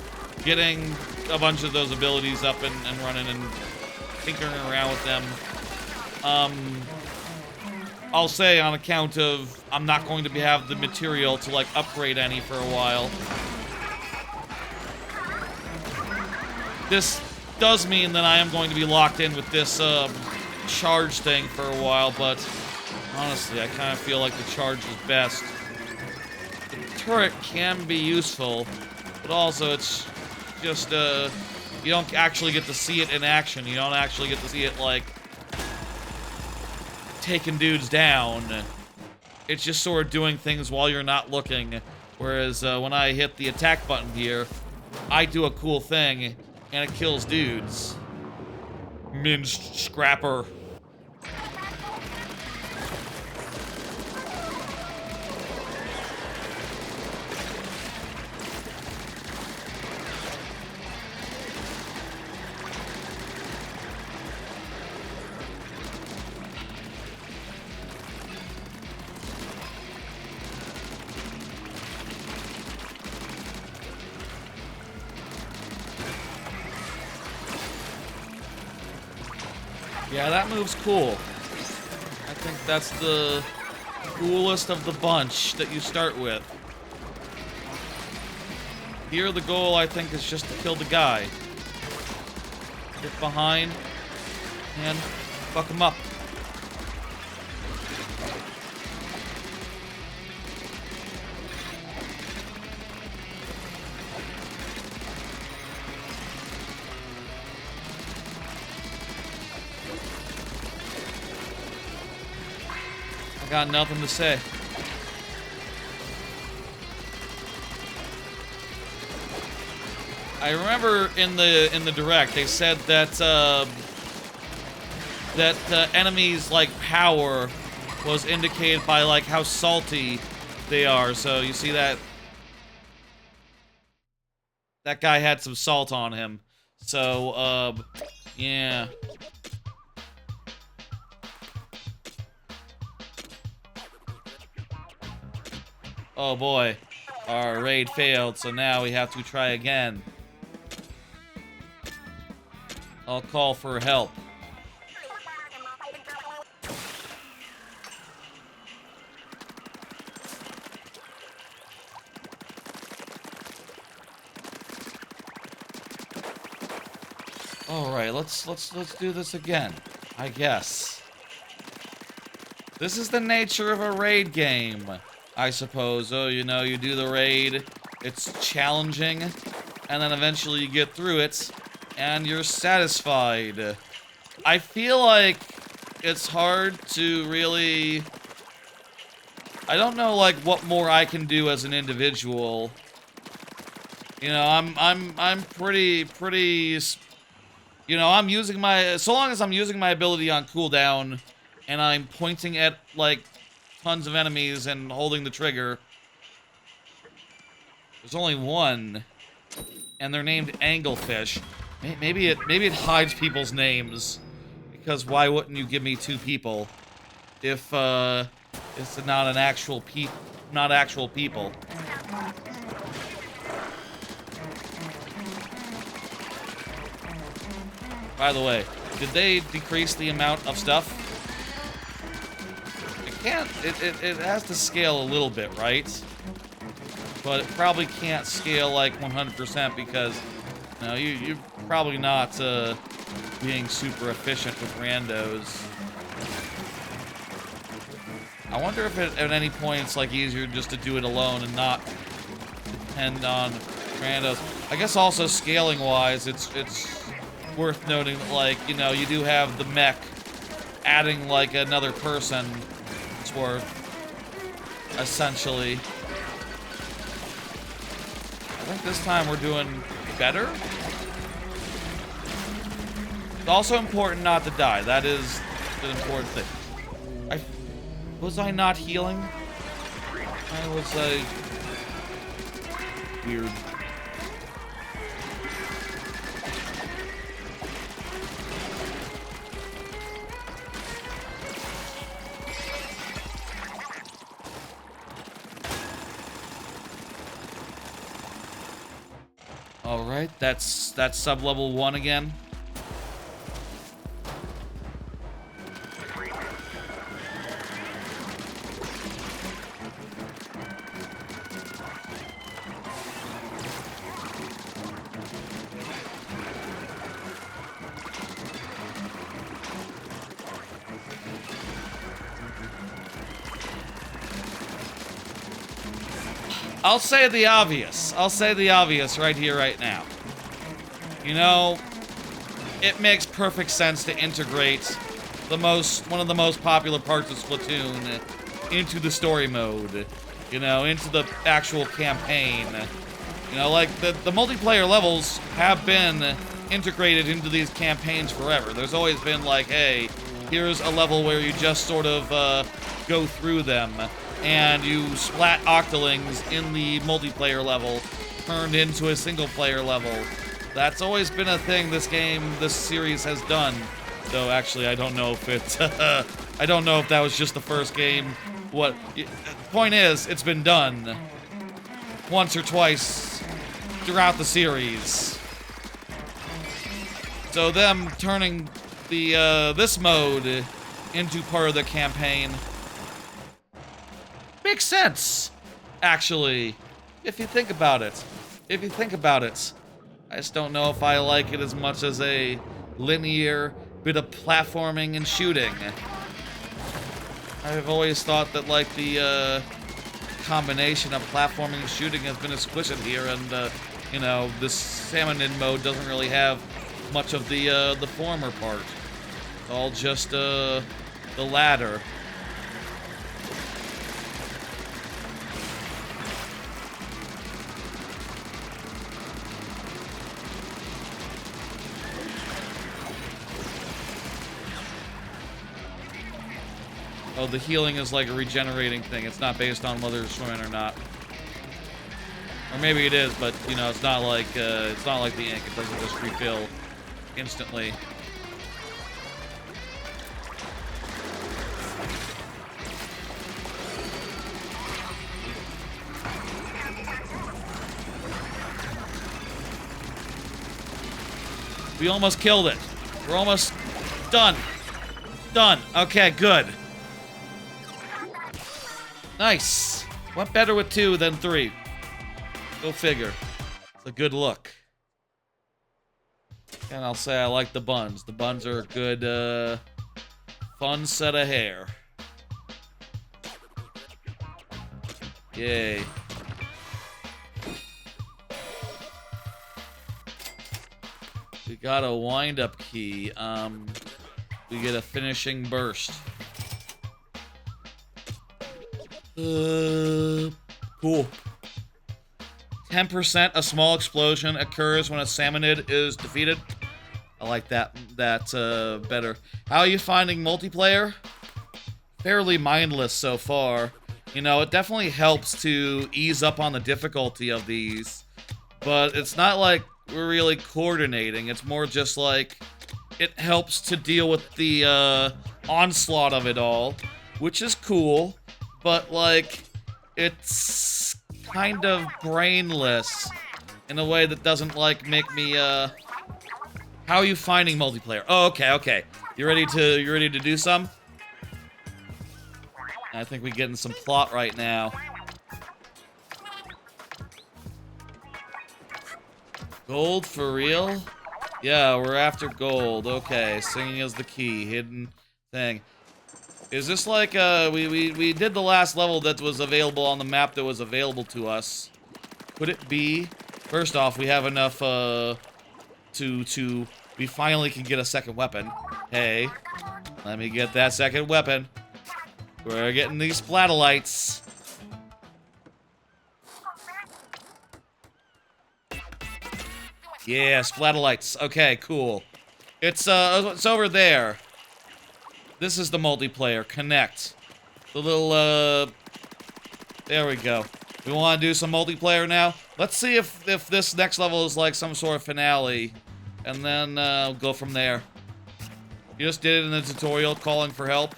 getting a bunch of those abilities up and running and tinkering around with them. I'll say on account of I'm not going to have the material to, like, upgrade any for a while. This does mean that I am going to be locked in with this charge thing for a while, but honestly, I kind of feel like the charge is best. The turret can be useful, but also it's just, you don't actually get to see it in action. You don't actually get to see it, like, taking dudes down. It's just sort of doing things while you're not looking, whereas when I hit the attack button here, I do a cool thing, and it kills dudes. Minced scrapper. Yeah, that move's cool. I think that's the coolest of the bunch that you start with. Here, the goal, I think, is just to kill the guy. Get behind and fuck him up. I got nothing to say. I remember in the direct they said that that the enemies' like power was indicated by like how salty they are. So you see that guy had some salt on him. So yeah. Oh boy. Our raid failed, so now we have to try again. I'll call for help. Alright, let's do this again, I guess. This is the nature of a raid game, I suppose. Oh, you know, you do the raid, it's challenging, and then eventually you get through it, and you're satisfied. I feel like it's hard to really... I don't know, like, what more I can do as an individual. You know, I'm pretty... You know, I'm using my... So long as I'm using my ability on cooldown, and I'm pointing at, like, tons of enemies and holding the trigger. There's only one, and they're named Anglefish. Maybe it hides people's names, because why wouldn't you give me 2 people if it's not an actual people? By the way, did they decrease the amount of stuff? It has to scale a little bit, right? But it probably can't scale like 100% because, you know, you're probably not being super efficient with randos. I wonder if at any point it's like easier just to do it alone and not depend on randos. I guess also scaling wise, it's worth noting that, like, you know, you do have the mech adding like another person. It's worth essentially. I think this time we're doing better. It's also important not to die. That is an important thing. Was I not healing? I was weird. Alright, that's sub-level 1 again. I'll say the obvious. I'll say the obvious right here, right now. You know, it makes perfect sense to integrate one of the most popular parts of Splatoon into the story mode. You know, into the actual campaign. You know, like, the multiplayer levels have been integrated into these campaigns forever. There's always been like, hey, here's a level where you just sort of go through them. And you splat octolings in the multiplayer level, turned into a single-player level. That's always been a thing this series has done. Though, actually, I don't know if it, I don't know if that was just the first game. The point is, it's been done once or twice throughout the series. So them turning this mode into part of the campaign makes sense, actually, if you think about it. I just don't know if I like it as much as a linear bit of platforming and shooting. I've always thought that, like, the combination of platforming and shooting has been exquisite here, and, you know, this Salmonin mode doesn't really have much of the former part. It's all just, the latter. Oh, the healing is like a regenerating thing. It's not based on whether you're swimming or not. Or maybe it is, but, you know, it's not like the ink. It doesn't just refill instantly. We almost killed it. We're almost done. Done. Okay, good. Nice. Went better with 2 than 3. Go figure. It's a good look. And I'll say I like the buns. The buns are a good, fun set of hair. Yay. We got a wind-up key. We get a finishing burst. Cool. 10% a small explosion occurs when a salmonid is defeated. I like that better. How are you finding multiplayer? Fairly mindless so far. You know, it definitely helps to ease up on the difficulty of these, but it's not like we're really coordinating. It's more just like it helps to deal with the onslaught of it all, which is cool, but like it's kind of brainless in a way that doesn't like make me How are you finding multiplayer? Oh, okay. You ready to do some? I think we're getting some plot right now. Gold for real? Yeah, we're after gold. Okay, singing is the key. Hidden thing. Is this like, we did the last level that was available on the map that was available to us. Could it be? First off, we have enough, we finally can get a second weapon. Hey, let me get that second weapon. We're getting these splatolites. Yeah, splatolites. Okay, cool. It's over there. This is the multiplayer. Connect. The little, there we go. We want to do some multiplayer now? Let's see if this next level is like some sort of finale. And then, go from there. You just did it in the tutorial, calling for help.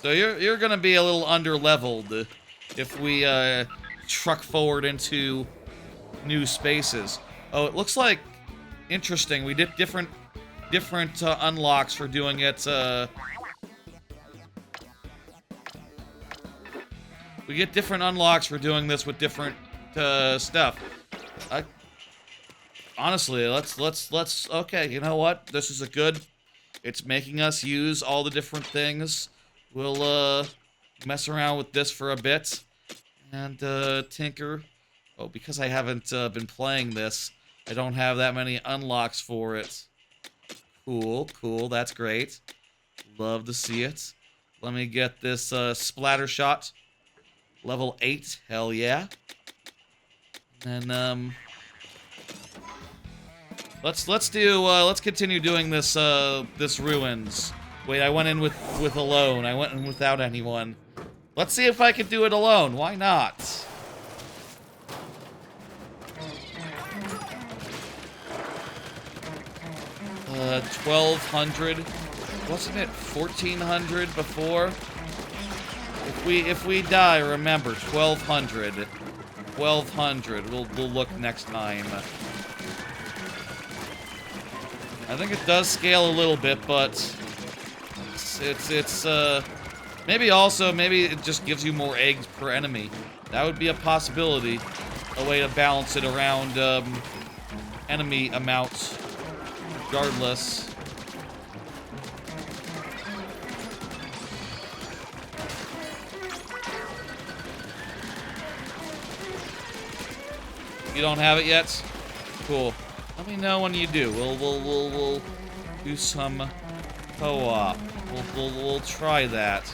So you're gonna be a little under-leveled if we, truck forward into new spaces. Oh, it looks like interesting. We did different unlocks for doing it, we get different unlocks for doing this with different, stuff. Honestly, let's, okay, you know what? This is a good, it's making us use all the different things. We'll, mess around with this for a bit. And, tinker. Oh, because I haven't, been playing this, I don't have that many unlocks for it. Cool, that's great. Love to see it. Let me get this, splatter shot. Level 8, hell yeah. And, let's continue doing this, this ruins. Wait, I went in with alone. I went in without anyone. Let's see if I can do it alone. Why not? Uh, 1,200. Wasn't it 1,400 before? If we die, remember 1,200. 1,200. We'll look next time. I think it does scale a little bit, but it's maybe it just gives you more eggs per enemy. That would be a possibility, a way to balance it around enemy amounts. Regardless. You don't have it yet? Cool. Let me know when you do. We'll do some co-op. We'll try that.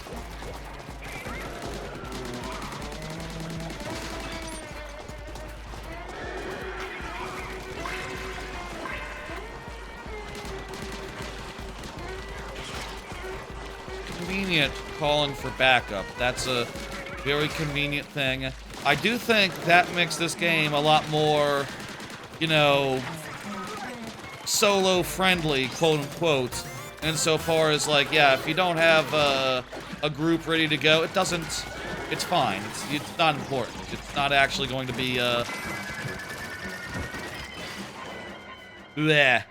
Convenient calling for backup. That's a very convenient thing. I do think that makes this game a lot more, you know, solo-friendly, quote-unquote, insofar as, like, yeah, if you don't have a group ready to go, it's fine. It's not important. It's not actually going to be, bleh.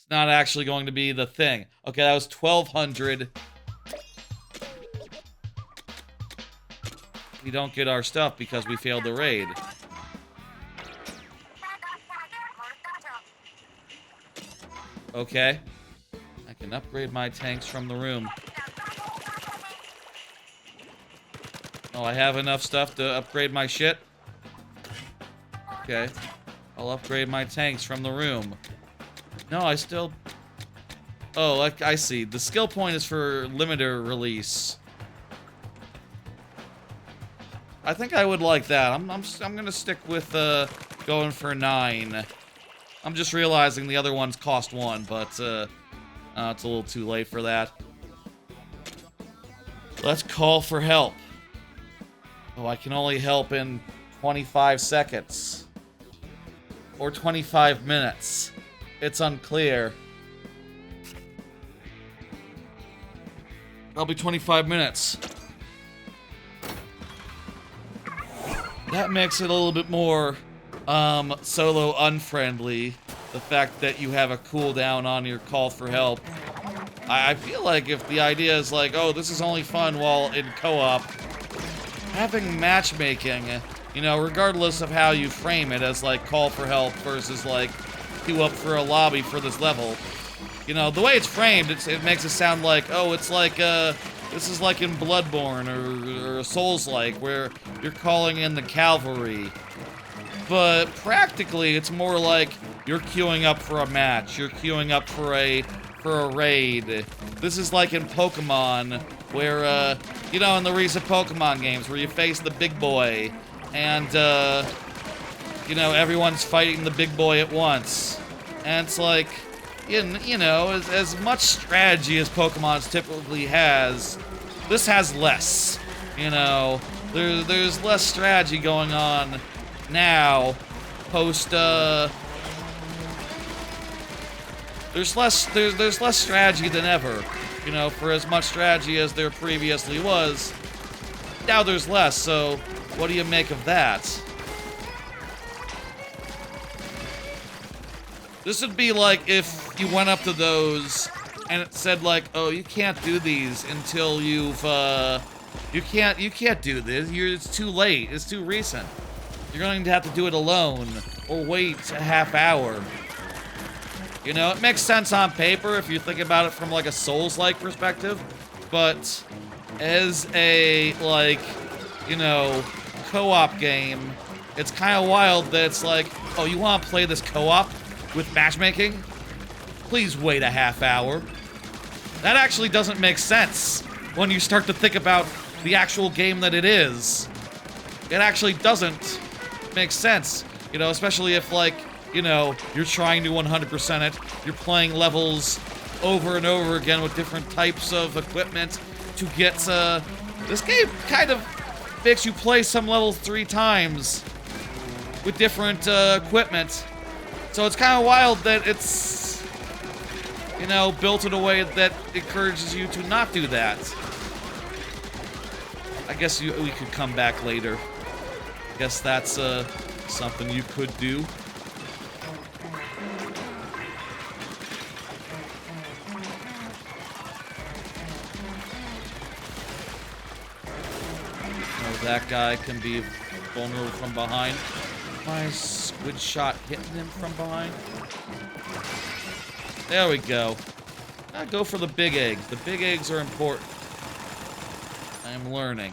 It's not actually going to be the thing. Okay, that was 1,200. We don't get our stuff because we failed the raid. Okay. I can upgrade my tanks from the room. Oh, I have enough stuff to upgrade my shit? Okay. I'll upgrade my tanks from the room. No, I still... Oh, like, I see. The skill point is for limiter release. I think I would like that. I'm gonna stick with, going for 9. I'm just realizing the other ones cost 1, but, it's a little too late for that. Let's call for help. Oh, I can only help in 25 seconds. Or 25 minutes. It's unclear. That'll be 25 minutes. That makes it a little bit more, solo unfriendly. The fact that you have a cooldown on your call for help. I feel like if the idea is like, oh, this is only fun while in co-op, having matchmaking, you know, regardless of how you frame it as like call for help versus like queue up for a lobby for this level, you know, the way it's framed, it makes it sound like, oh, it's like, this is like in Bloodborne or Souls-like, where you're calling in the cavalry. But practically, it's more like you're queuing up for a match. You're queuing up for a raid. This is like in Pokemon, where, you know, in the recent Pokemon games, where you face the big boy, and, you know, everyone's fighting the big boy at once. And it's like, you know, as much strategy as Pokemon typically has, this has less. You know, there's less strategy going on now, post, there's less strategy than ever. You know, for as much strategy as there previously was, now there's less, so what do you make of that? This would be like if you went up to those and it said like, oh, you can't do these until you've, you can't do this, it's too late, it's too recent. You're going to have to do it alone, or wait a half hour. You know, it makes sense on paper if you think about it from like a Souls-like perspective, but as a, like, you know, co-op game, it's kind of wild that it's like, oh, you want to play this co-op with matchmaking? Please wait a half hour. That actually doesn't make sense when you start to think about the actual game that it is. It actually doesn't make sense, you know, especially if, like, you know, you're trying to 100% it, you're playing levels over and over again with different types of equipment to get, this game kind of makes you play some levels 3 times with different, equipment. So it's kind of wild that it's, you know, built in a way that encourages you to not do that. I guess we could come back later. I guess that's, something you could do. That guy can be vulnerable from behind. My squid shot hitting him from behind. There we go. I go for the big eggs. The big eggs are important. I am learning.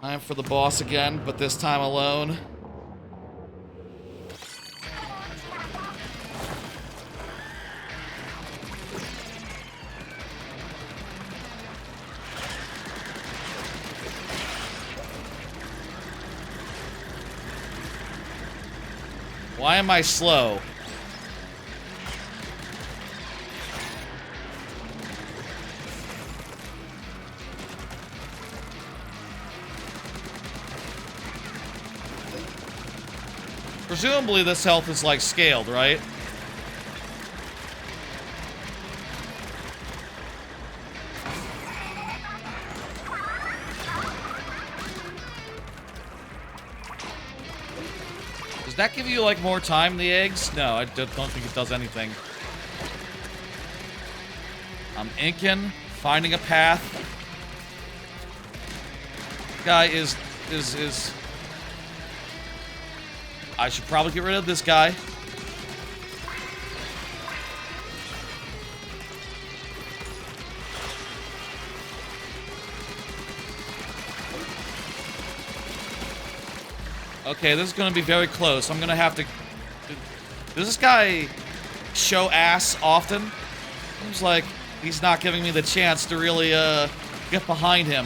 Time for the boss again, but this time alone. Why am I slow? Presumably this health is like scaled, right? Does that give you, like, more time, the eggs? No, I don't think it does anything. I'm inking, finding a path. Guy is... I should probably get rid of this guy. Okay, this is going to be very close. I'm going to have to... Does this guy show ass often? Seems like he's not giving me the chance to really get behind him.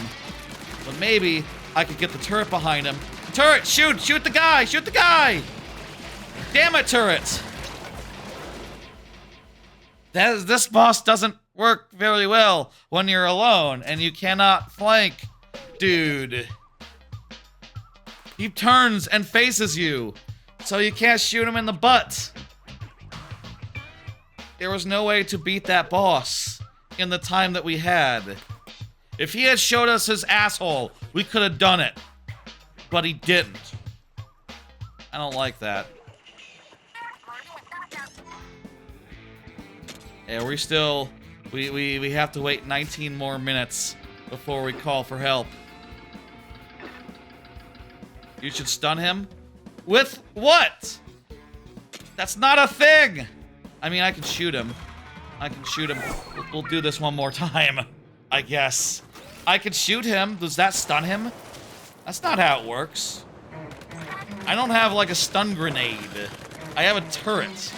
But maybe I could get the turret behind him. Turret, shoot! Shoot the guy! Shoot the guy! Damn it, turret! This boss doesn't work very well when you're alone, and you cannot flank, dude. He turns and faces you, so you can't shoot him in the butt. There was no way to beat that boss in the time that we had. If he had showed us his asshole, we could have done it. But he didn't. I don't like that. Yeah, we still... We have to wait 19 more minutes before we call for help. You should stun him? With what? That's not a thing! I mean, I can shoot him. I can shoot him. We'll do this one more time, I guess. I can shoot him. Does that stun him? That's not how it works. I don't have, like, a stun grenade. I have a turret.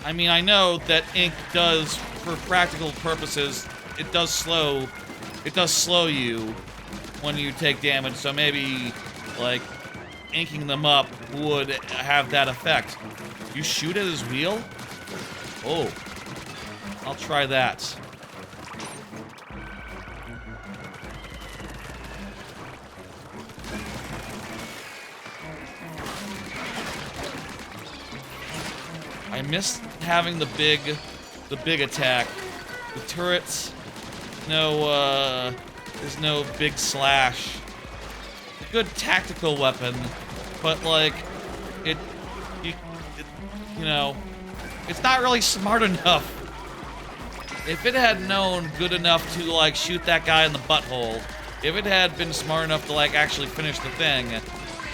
I mean, I know that ink does, for practical purposes, it does slow you when you take damage, so maybe, like, inking them up would have that effect. You shoot at his wheel? Oh. I'll try that. I missed having the big attack. The turrets, there's no big slash. A good tactical weapon, but like, you know, it's not really smart enough. If it had known good enough to like shoot that guy in the butthole, if it had been smart enough to like actually finish the thing,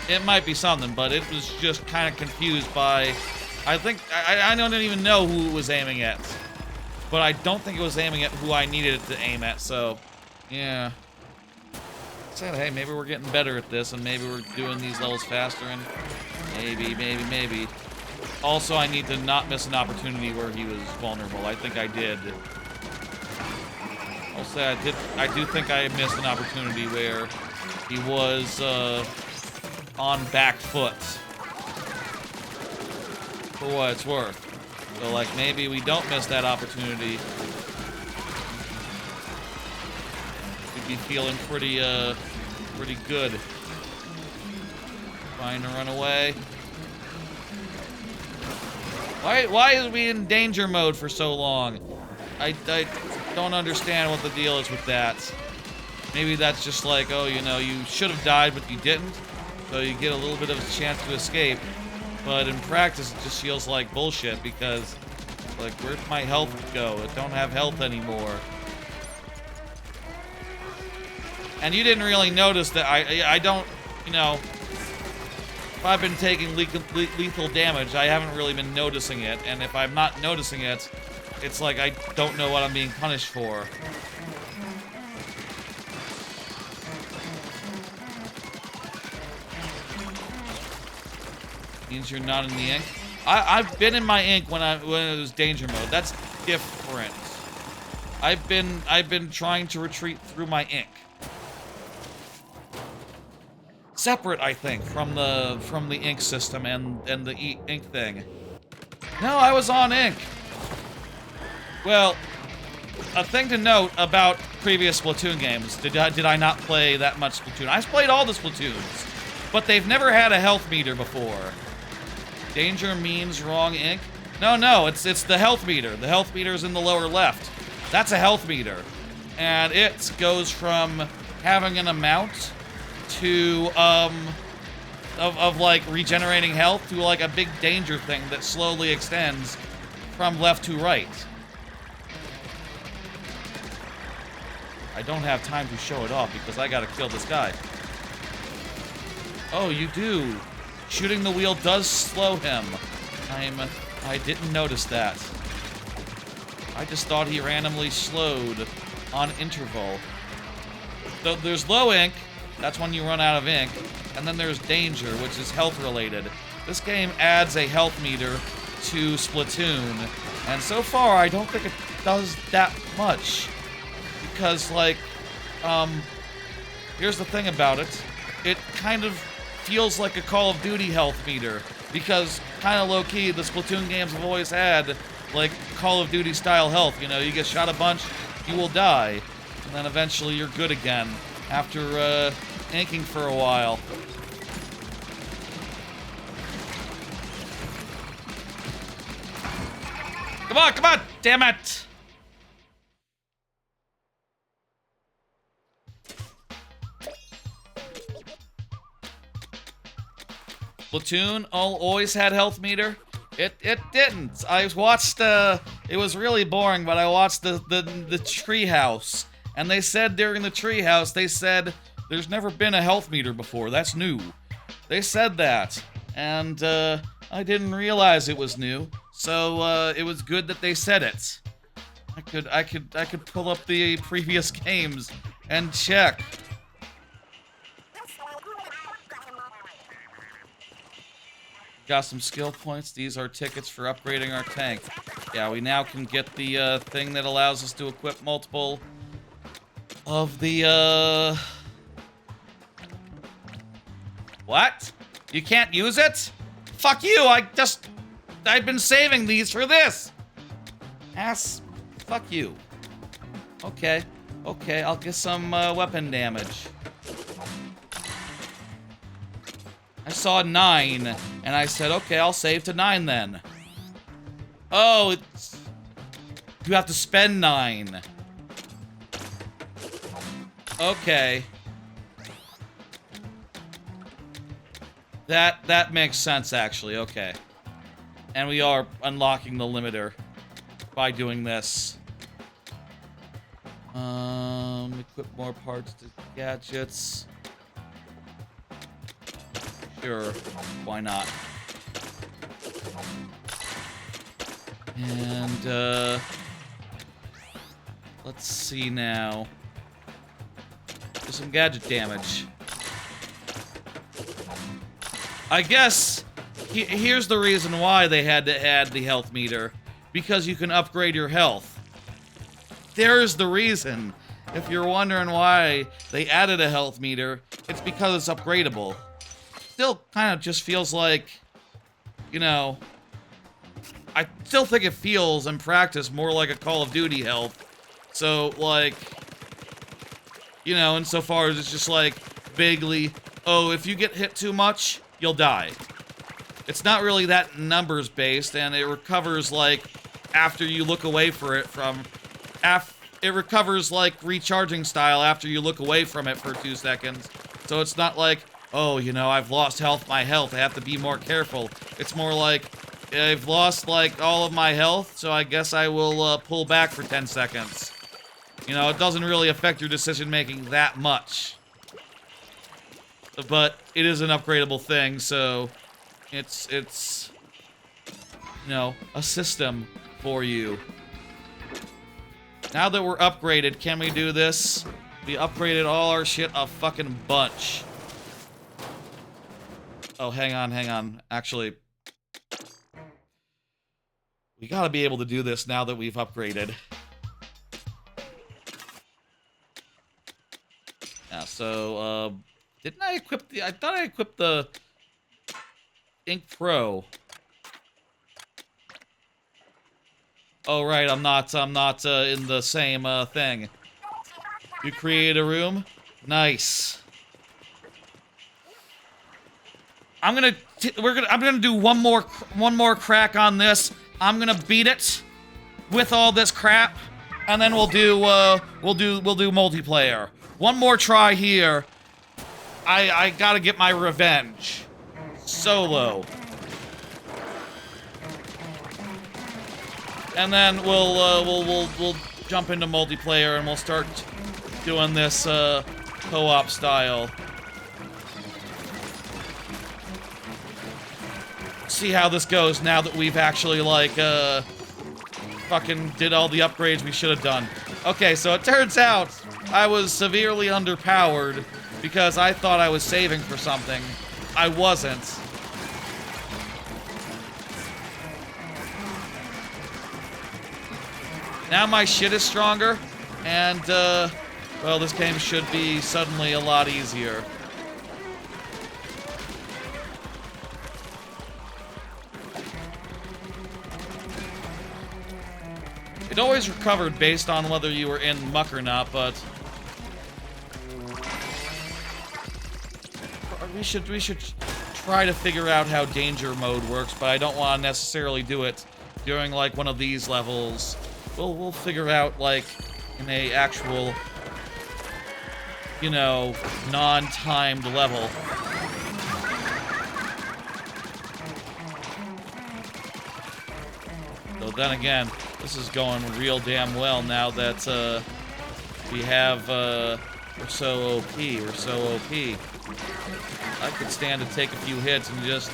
it might be something, but it was just kind of confused by, I don't even know who it was aiming at. But I don't think it was aiming at who I needed it to aim at, so, yeah. Said, hey, maybe we're getting better at this, and maybe we're doing these levels faster, and maybe. Also, I need to not miss an opportunity where he was vulnerable. I think I did. I'll say I do think I missed an opportunity where he was, on back foot. For what it's worth. So, like, maybe we don't miss that opportunity. We'd be feeling pretty good. Trying to run away. Why is we in danger mode for so long? I don't understand what the deal is with that. Maybe that's just like, oh, you know, you should have died, but you didn't. So you get a little bit of a chance to escape. But in practice, it just feels like bullshit because, like, where'd my health go? I don't have health anymore. And you didn't really notice that I don't, you know, if I've been taking lethal damage, I haven't really been noticing it. And if I'm not noticing it, it's like I don't know what I'm being punished for. Means you're not in the ink. I've been in my ink when it was danger mode. That's different. I've been trying to retreat through my ink. Separate, I think, from the ink system and the ink thing. No, I was on ink. Well, a thing to note about previous Splatoon games. Did I not play that much Splatoon? I've played all the Splatoons, but they've never had a health meter before. Danger means wrong ink? No, it's the health meter. The health meter is in the lower left. That's a health meter. And it goes from having an amount to of like regenerating health to like a big danger thing that slowly extends from left to right. I don't have time to show it off because I gotta kill this guy. Oh, you do. Shooting the wheel does slow him. I didn't notice that. I just thought he randomly slowed on interval. So there's low ink, that's when you run out of ink, and then there's danger, which is health related. This game adds a health meter to Splatoon, and so far I don't think it does that much. Because, like, here's the thing about it. It kind of feels like a Call of Duty health meter. Because, kind of low-key, the Splatoon games have always had, like, Call of Duty style health. You know, you get shot a bunch, you will die. And then eventually you're good again. After, inking for a while. Come on! Damn it! Splatoon always had health meter. It didn't. I watched, it was really boring, but I watched the treehouse. And they said during the treehouse, they said, there's never been a health meter before. That's new. They said that. And, I didn't realize it was new. So, it was good that they said it. I could pull up the previous games and check. Got some skill points. These are tickets for upgrading our tank. Yeah, we now can get the thing that allows us to equip multiple of the What? You can't use it? Fuck you! I've been saving these for this. Ass. Fuck you. Okay, I'll get some weapon damage. I saw 9, and I said, okay, I'll save to 9 then. Oh, it's... You have to spend 9. Okay. That makes sense, actually, okay. And we are unlocking the limiter by doing this. Equip more parts to gadgets. Sure, why not? And, let's see now. Do some gadget damage. I guess, here's the reason why they had to add the health meter. Because you can upgrade your health. There's the reason. If you're wondering why they added a health meter, it's because it's upgradable. Still kind of just feels like, you know, I still think it feels in practice more like a Call of Duty health. So, like, you know, insofar as it's just like vaguely, oh, if you get hit too much, you'll die. It's not really that numbers based, and it recovers like after you look away for it from, it recovers like recharging style after you look away from it for 2 seconds. So it's not like, oh, you know, I've lost my health, I have to be more careful. It's more like, I've lost, like, all of my health, so I guess I will, pull back for 10 seconds. You know, it doesn't really affect your decision-making that much. But it is an upgradable thing, so it's, you know, a system for you. Now that we're upgraded, can we do this? We upgraded all our shit a fucking bunch. Oh, hang on. Actually, we gotta be able to do this now that we've upgraded. Yeah, so, didn't I equip the... I thought I equipped the Ink Pro. Oh, right, I'm not in the same, thing. You create a room? Nice. I'm gonna do one more crack on this. I'm gonna beat it with all this crap, and then we'll do multiplayer. One more try here. I gotta get my revenge. solo. And then we'll jump into multiplayer and we'll start doing this co-op style. See how this goes now that we've actually like fucking did all the upgrades we should have done. Okay, so it turns out I was severely underpowered because I thought I was saving for something. I wasn't. Now my shit is stronger, and, well, this game should be suddenly a lot easier. It always recovered based on whether you were in muck or not, but... We should try to figure out how danger mode works, but I don't want to necessarily do it during, like, one of these levels. We'll figure out, like, in a actual, you know, non-timed level. So then again, this is going real damn well now that, we have, we're so OP, we're so OP. I could stand to take a few hits and just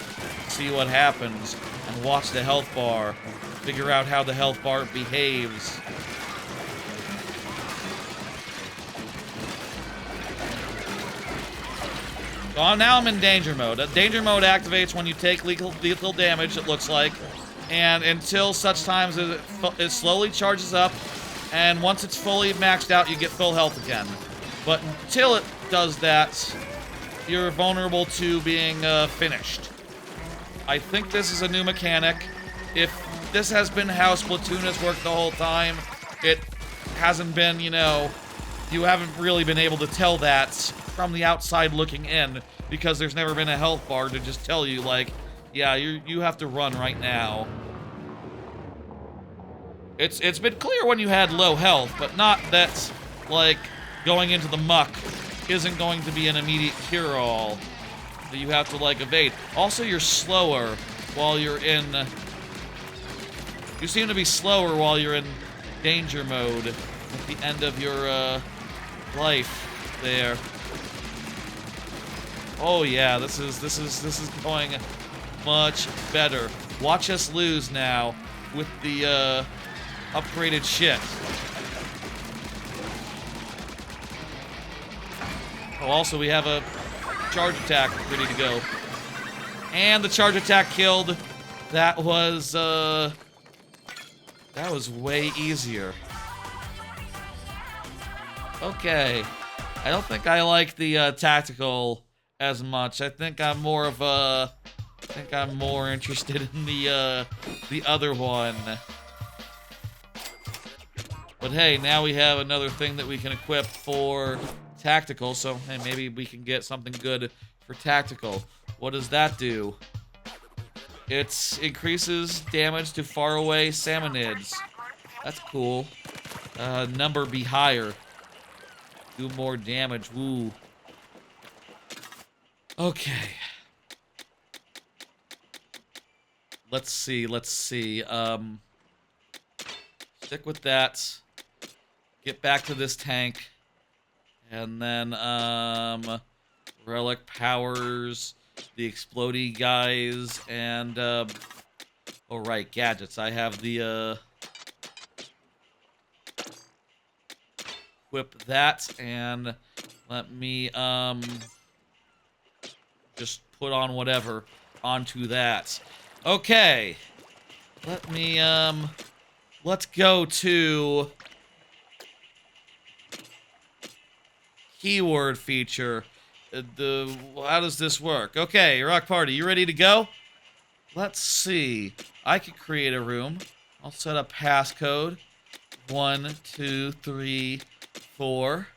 see what happens and watch the health bar. Figure out how the health bar behaves. Well, now I'm in danger mode. Danger mode activates when you take lethal damage, it looks like. And until such times as it slowly charges up. And once it's fully maxed out, you get full health again. But until it does that, you're vulnerable to being finished. I think this is a new mechanic. If this has been how Splatoon has worked the whole time, it hasn't been, you know, you haven't really been able to tell that from the outside looking in, because there's never been a health bar to just tell you, like, yeah, you have to run right now. It's been clear when you had low health, but not that, like, going into the muck isn't going to be an immediate cure-all that you have to, like, evade. Also, you're slower while you're in... You seem to be slower while you're in danger mode at the end of your, life there. Oh yeah, this is going much better. Watch us lose now with the, upgraded shit. Oh, also we have a charge attack ready to go. And the charge attack killed. That was way easier. Okay. I don't think I like the tactical as much. I think I'm more of a... I think I'm more interested in the other one. But hey, now we have another thing that we can equip for tactical, so hey, maybe we can get something good for tactical. What does that do? It increases damage to faraway salmonids. That's cool. Number be higher. Do more damage. Woo. Okay. Let's see. Stick with that. Get back to this tank. And then, Relic powers the explodey guys, and, oh right, gadgets. I have the, equip that, and let me, just put on whatever onto that. Okay. Let me, let's go to keyword feature. How does this work? Okay, Rawkpartee, you ready to go? Let's see. I could create a room. I'll set up passcode. 1, 2, 3, 4.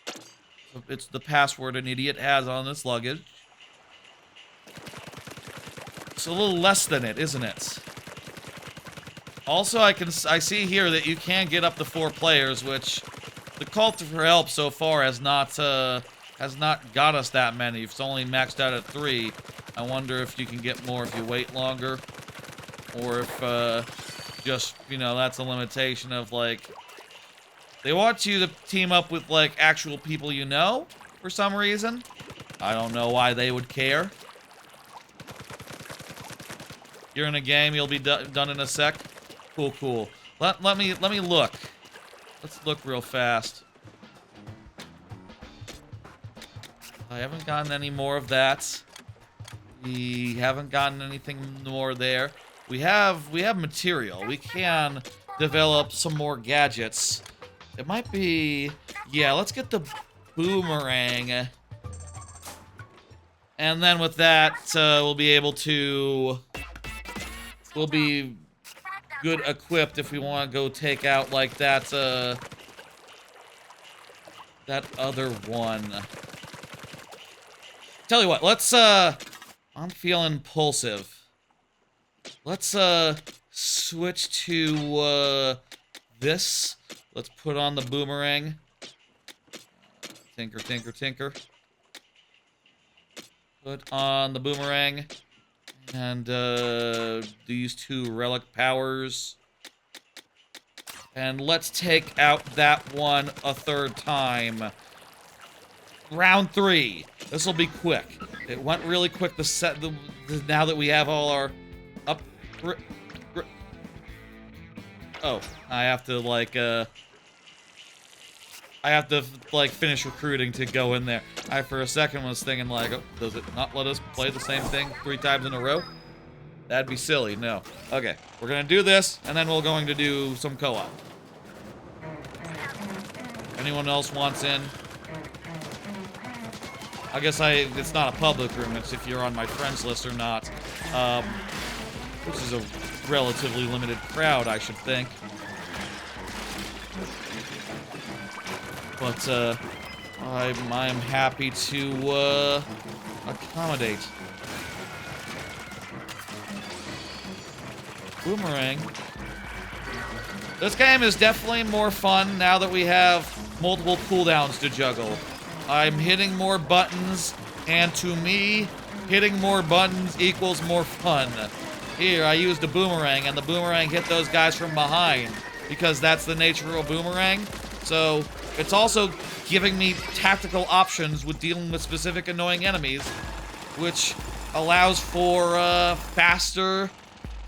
So it's the password an idiot has on this luggage. It's a little less than it, isn't it? Also, I see here that you can get up to 4 players, which the call for help so far has not got us that many. It's only maxed out at 3. I wonder if you can get more if you wait longer. Or if, just, you know, that's a limitation of, like... They want you to team up with, like, actual people you know, for some reason. I don't know why they would care. You're in a game, you'll be done in a sec. Cool, cool. Let me look. Let's look real fast. I haven't gotten any more of that. We haven't gotten anything more there. We have material. We can develop some more gadgets. It might be... Yeah, let's get the boomerang. And then with that, we'll be able to... We'll be good equipped if we want to go take out, like, that, that other one. Tell you what, let's, I'm feeling impulsive. Let's, switch to, this. Let's put on the boomerang. Tinker, tinker, tinker. Put on the boomerang. And, these two relic powers. And let's take out that one a third time. Round 3. This will be quick. It went really quick now that we have all our Oh, I have to, like, finish recruiting to go in there. I, for a second, was thinking, like, oh, does it not let us play the same thing 3 times in a row? That'd be silly, no. Okay, we're gonna do this, and then we're going to do some co-op. Anyone else wants in? I guess it's not a public room, it's if you're on my friends list or not. Which is a relatively limited crowd, I should think. But, I'm happy to, accommodate. Boomerang. This game is definitely more fun now that we have multiple cooldowns to juggle. I'm hitting more buttons, and to me, hitting more buttons equals more fun. Here, I used a boomerang, and the boomerang hit those guys from behind, because that's the nature of a boomerang. So, it's also giving me tactical options with dealing with specific annoying enemies, which allows for, faster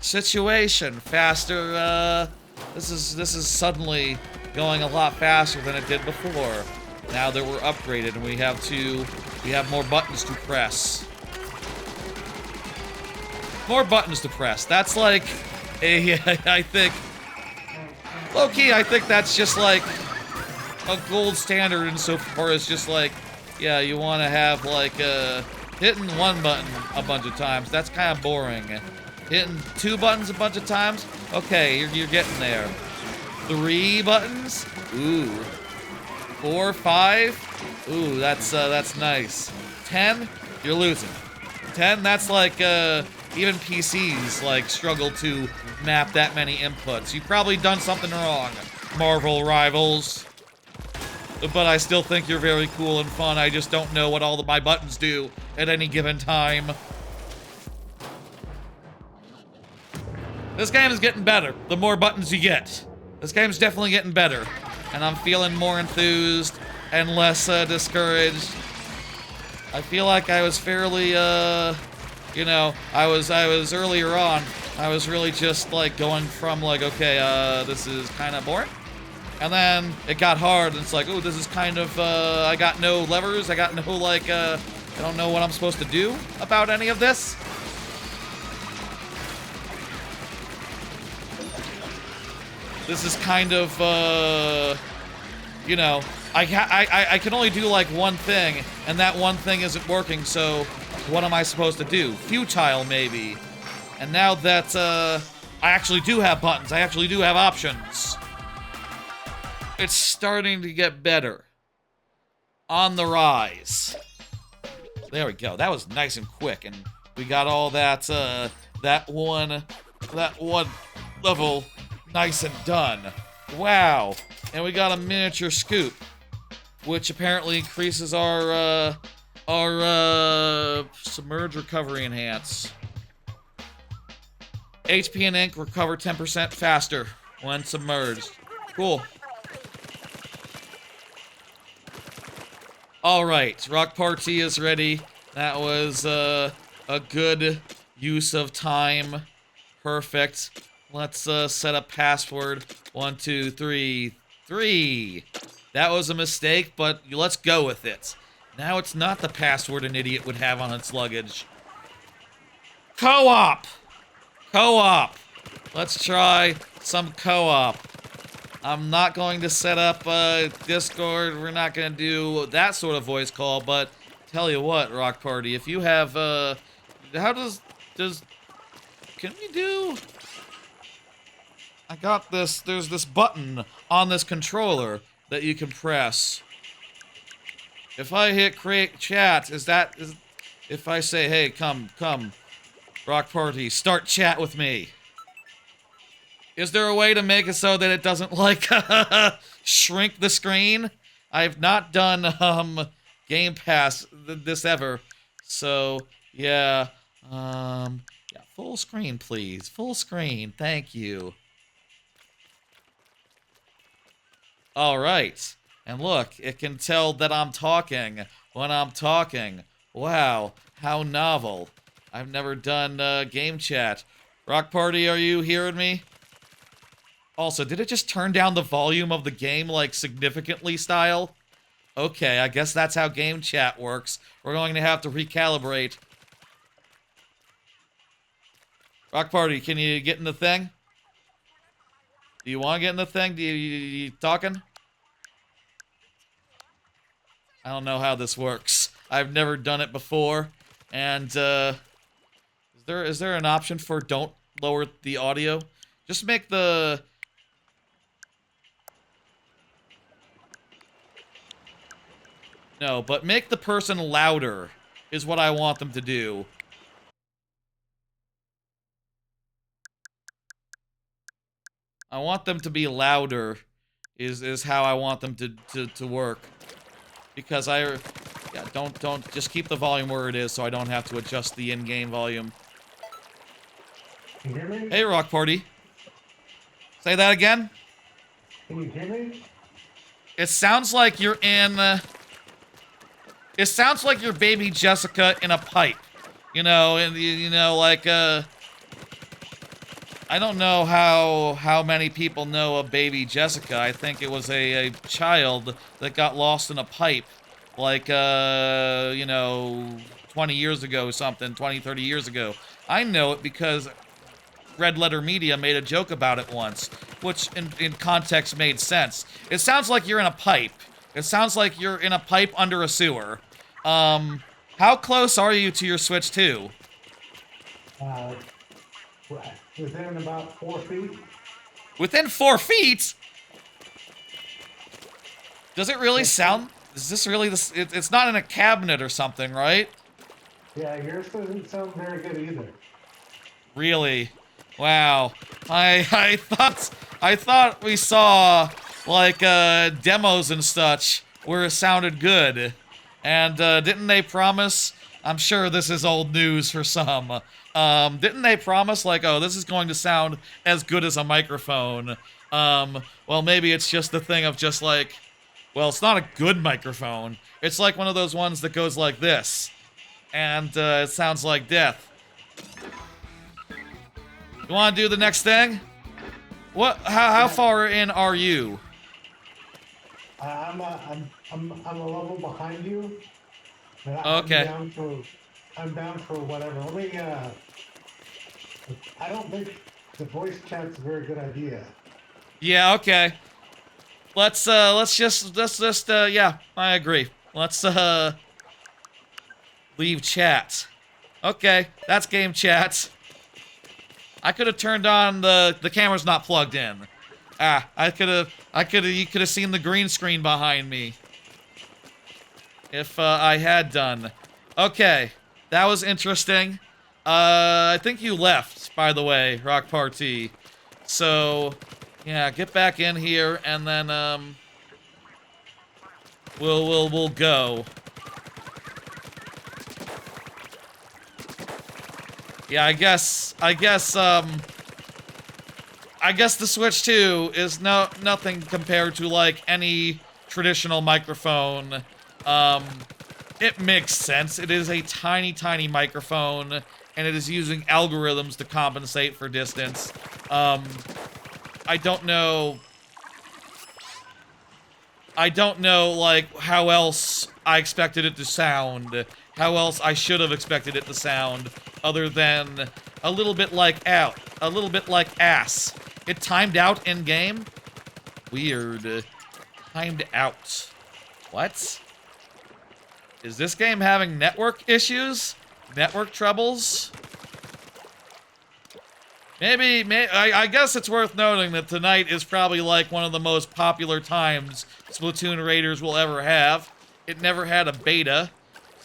situation, faster, this is suddenly going a lot faster than it did before. Now that we're upgraded and we have more buttons to press. More buttons to press. That's like I think, low-key, I think that's just like a gold standard insofar as just like, yeah, you want to have like, hitting one button a bunch of times. That's kind of boring. Hitting 2 buttons a bunch of times? Okay, you're getting there. 3 buttons? Ooh. 4, 5? Ooh, that's nice. 10? You're losing. 10? That's like, even PCs, like, struggle to map that many inputs. You've probably done something wrong, Marvel Rivals. But I still think you're very cool and fun. I just don't know what all my buttons do at any given time. This game is getting better, the more buttons you get. This game's definitely getting better. And I'm feeling more enthused and less, discouraged. I feel like I was fairly, you know, I was earlier on, I was really just, like, going from, like, okay, this is kind of boring. And then it got hard, and it's like, oh, this is kind of, I got no levers, I got no, like, I don't know what I'm supposed to do about any of this. This is kind of, you know, I can only do, like, one thing, and that one thing isn't working, so what am I supposed to do? Futile, maybe. And now that, I actually do have buttons, I actually do have options. It's starting to get better. On the rise. There we go. That was nice and quick, and we got all that, that one level nice and done. Wow. And we got a miniature scoop, which apparently increases our Submerge, Recovery, Enhance. HP and ink recover 10% faster when submerged. Cool. Alright, Rawkpartee is ready. That was a good use of time. Perfect. Let's set up password. 1, 2, 3, 3. That was a mistake, but let's go with it. Now it's not the password an idiot would have on its luggage. Co-op! Co-op! Let's try some co-op. I'm not going to set up Discord. We're not going to do that sort of voice call, but tell you what, Rawkpartee, if you have, how does, can we do? I got this, there's this button on this controller that you can press. If I hit create chat, if I say, hey, come, Rawkpartee, start chat with me. Is there a way to make it so that it doesn't, like, shrink the screen? I've not done, Game Pass this ever. So, yeah, yeah, full screen, please. Full screen, thank you. Alright. And look, it can tell that I'm talking when I'm talking. Wow, how novel. I've never done game chat. Rawkpartee, are you hearing me? Also, did it just turn down the volume of the game, like, significantly style? Okay, I guess that's how game chat works. We're going to have to recalibrate. Rawkpartee, can you get in the thing? Do you want to get in the thing? You talking? I don't know how this works. I've never done it before. And, is there an option for don't lower the audio? Just make the... No, but make the person louder is what I want them to do. I want them to be louder is how I want them to work. Because yeah, don't just keep the volume where it is so I don't have to adjust the in-game volume. Can you hear me? Hey, Rawkpartee. Say that again? Can you hear me? It sounds like you're in... it sounds like you're baby Jessica in a pipe. You know, and you know, like, I don't know how many people know of baby Jessica. I think it was a child that got lost in a pipe. Like, you know, 20 years ago or something, 20, 30 years ago. I know it because Red Letter Media made a joke about it once, which in context made sense. It sounds like you're in a pipe. It sounds like you're in a pipe under a sewer. How close are you to your Switch 2? Within about 4 feet. Within 4 feet? Does it really sound... Is this really... It's not in a cabinet or something, right? Yeah, yours doesn't sound very good either. Really? Wow. I thought we saw, like, demos and such where it sounded good. And, didn't they promise... I'm sure this is old news for some. Didn't they promise, like, oh, this is going to sound as good as a microphone? Well, maybe it's just the thing of just, like... Well, it's not a good microphone. It's like one of those ones that goes like this. And, it sounds like death. You want to do the next thing? What? How far in are you? I'm a level behind you. Okay. I'm down for whatever. Let me. I don't think the voice chat's a very good idea. Yeah. Okay. Let's just yeah. I agree. Let's leave chat. Okay, that's game chat. I could have turned on the camera's not plugged in. Ah, you could have seen the green screen behind me. If I had done. Okay, that was interesting. I think you left, by the way, Rawkpartee. So, yeah, get back in here and then we'll go. Yeah, I guess the Switch 2 is nothing compared to, like, any traditional microphone. It makes sense. It is a tiny, tiny microphone, and it is using algorithms to compensate for distance. I don't know, like, how else I expected it to sound. How else I should have expected it to sound, other than a little bit like out. A little bit like ass. It timed out in-game? Weird. Timed out. What? Is this game having network issues? Network troubles? I guess it's worth noting that tonight is probably like one of the most popular times Splatoon Raiders will ever have. It never had a beta,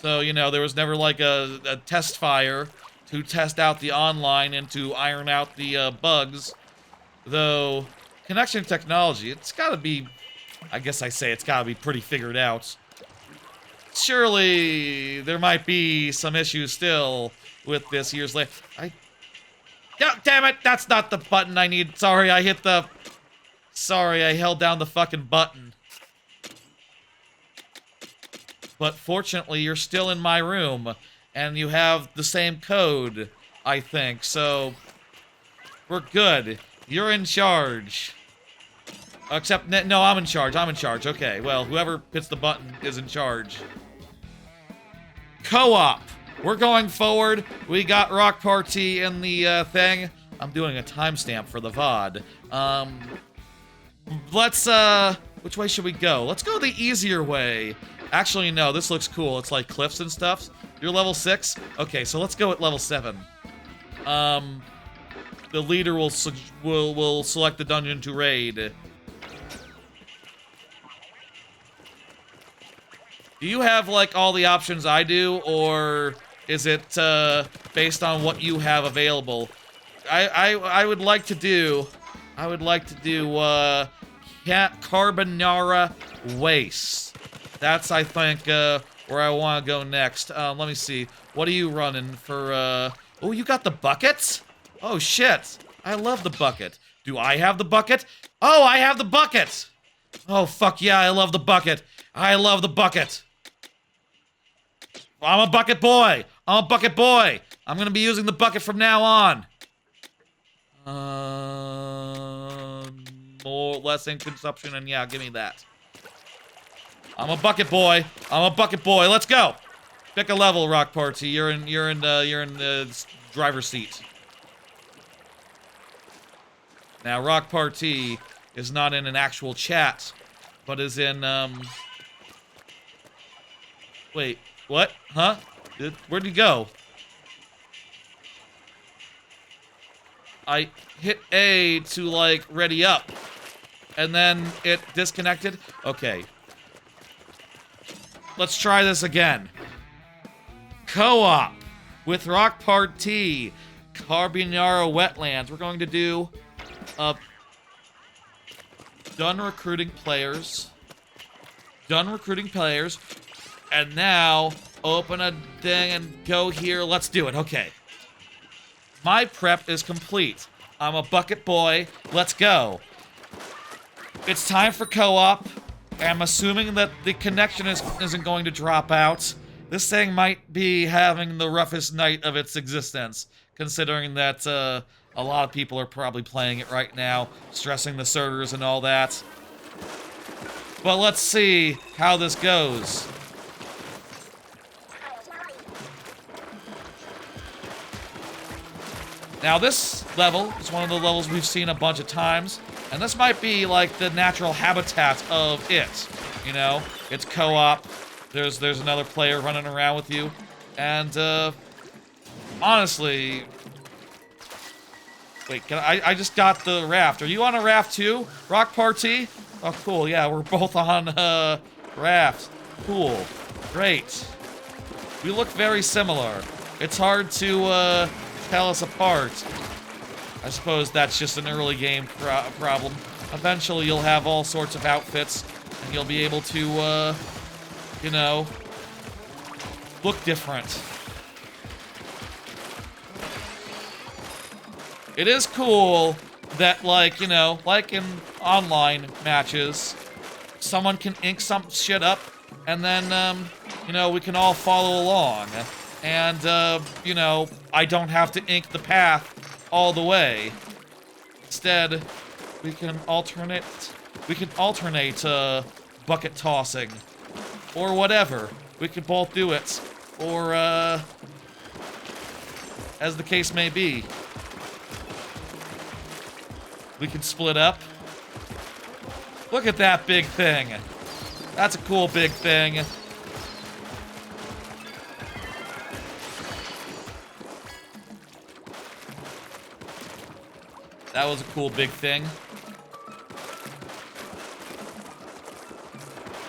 so, you know, there was never like a test fire to test out the online and to iron out the bugs. Though, connection technology, it's gotta be, I guess I say it's gotta be pretty figured out. Surely, there might be some issues still with this years later. Oh, damn it, that's not the button I need. Sorry, I held down the fucking button. But fortunately, you're still in my room, and you have the same code, I think, so we're good. You're in charge. Except, no, I'm in charge. Okay, well, whoever hits the button is in charge. Co-op. We're going forward. We got Rawkpartee in the thing. I'm doing a timestamp for the VOD. Which way should we go? Let's go the easier way. Actually, no, this looks cool. It's like cliffs and stuff. You're level 6? Okay, so let's go at level 7. The leader will select the dungeon to raid. Do you have, like, all the options I do, or is it, based on what you have available? I would like to do, Carbonara Waste. That's, I think, where I want to go next. Let me see. What are you running for, Oh, you got the bucket? Oh, shit. I love the bucket. Do I have the bucket? Oh, I have the bucket! Oh, fuck yeah, I love the bucket. I love the bucket. I'm a bucket boy. I'm a bucket boy. I'm gonna be using the bucket from now on. Less ink consumption, and yeah, give me that. I'm a bucket boy. I'm a bucket boy. Let's go. Pick a level, Rawkpartee. You're in the driver's seat. Now, Rawkpartee is not in an actual chat, but is in Wait. What? Huh? Where'd he go? I hit A to, like, ready up. And then it disconnected? Okay. Let's try this again. Co-op with Rawkpartee, Carbonara Wetlands. We're going to do done recruiting players. And now, open a thing and go here. Let's do it. Okay. My prep is complete. I'm a bucket boy. Let's go. It's time for co-op. I'm assuming that the connection isn't going to drop out. This thing might be having the roughest night of its existence, considering that a lot of people are probably playing it right now, stressing the servers and all that. But let's see how this goes. Now, this level is one of the levels we've seen a bunch of times, and this might be, like, the natural habitat of it, you know? It's co-op, there's another player running around with you, and, honestly... Wait, I just got the raft. Are you on a raft, too, Rawkpartee? Oh, cool, yeah, we're both on, raft. Cool. Great. We look very similar. It's hard to, tell us apart. I suppose that's just an early game problem. Eventually you'll have all sorts of outfits, and you'll be able to, you know, look different. it is cool that, like, you know, like in online matches, someone can ink some shit up, and then, you know, we can all follow along. And, you know, I don't have to ink the path all the way. Instead, we can alternate, bucket tossing, or whatever. We can both do it, or, as the case may be. We can split up. Look at that big thing. That's a cool big thing. That was a cool big thing.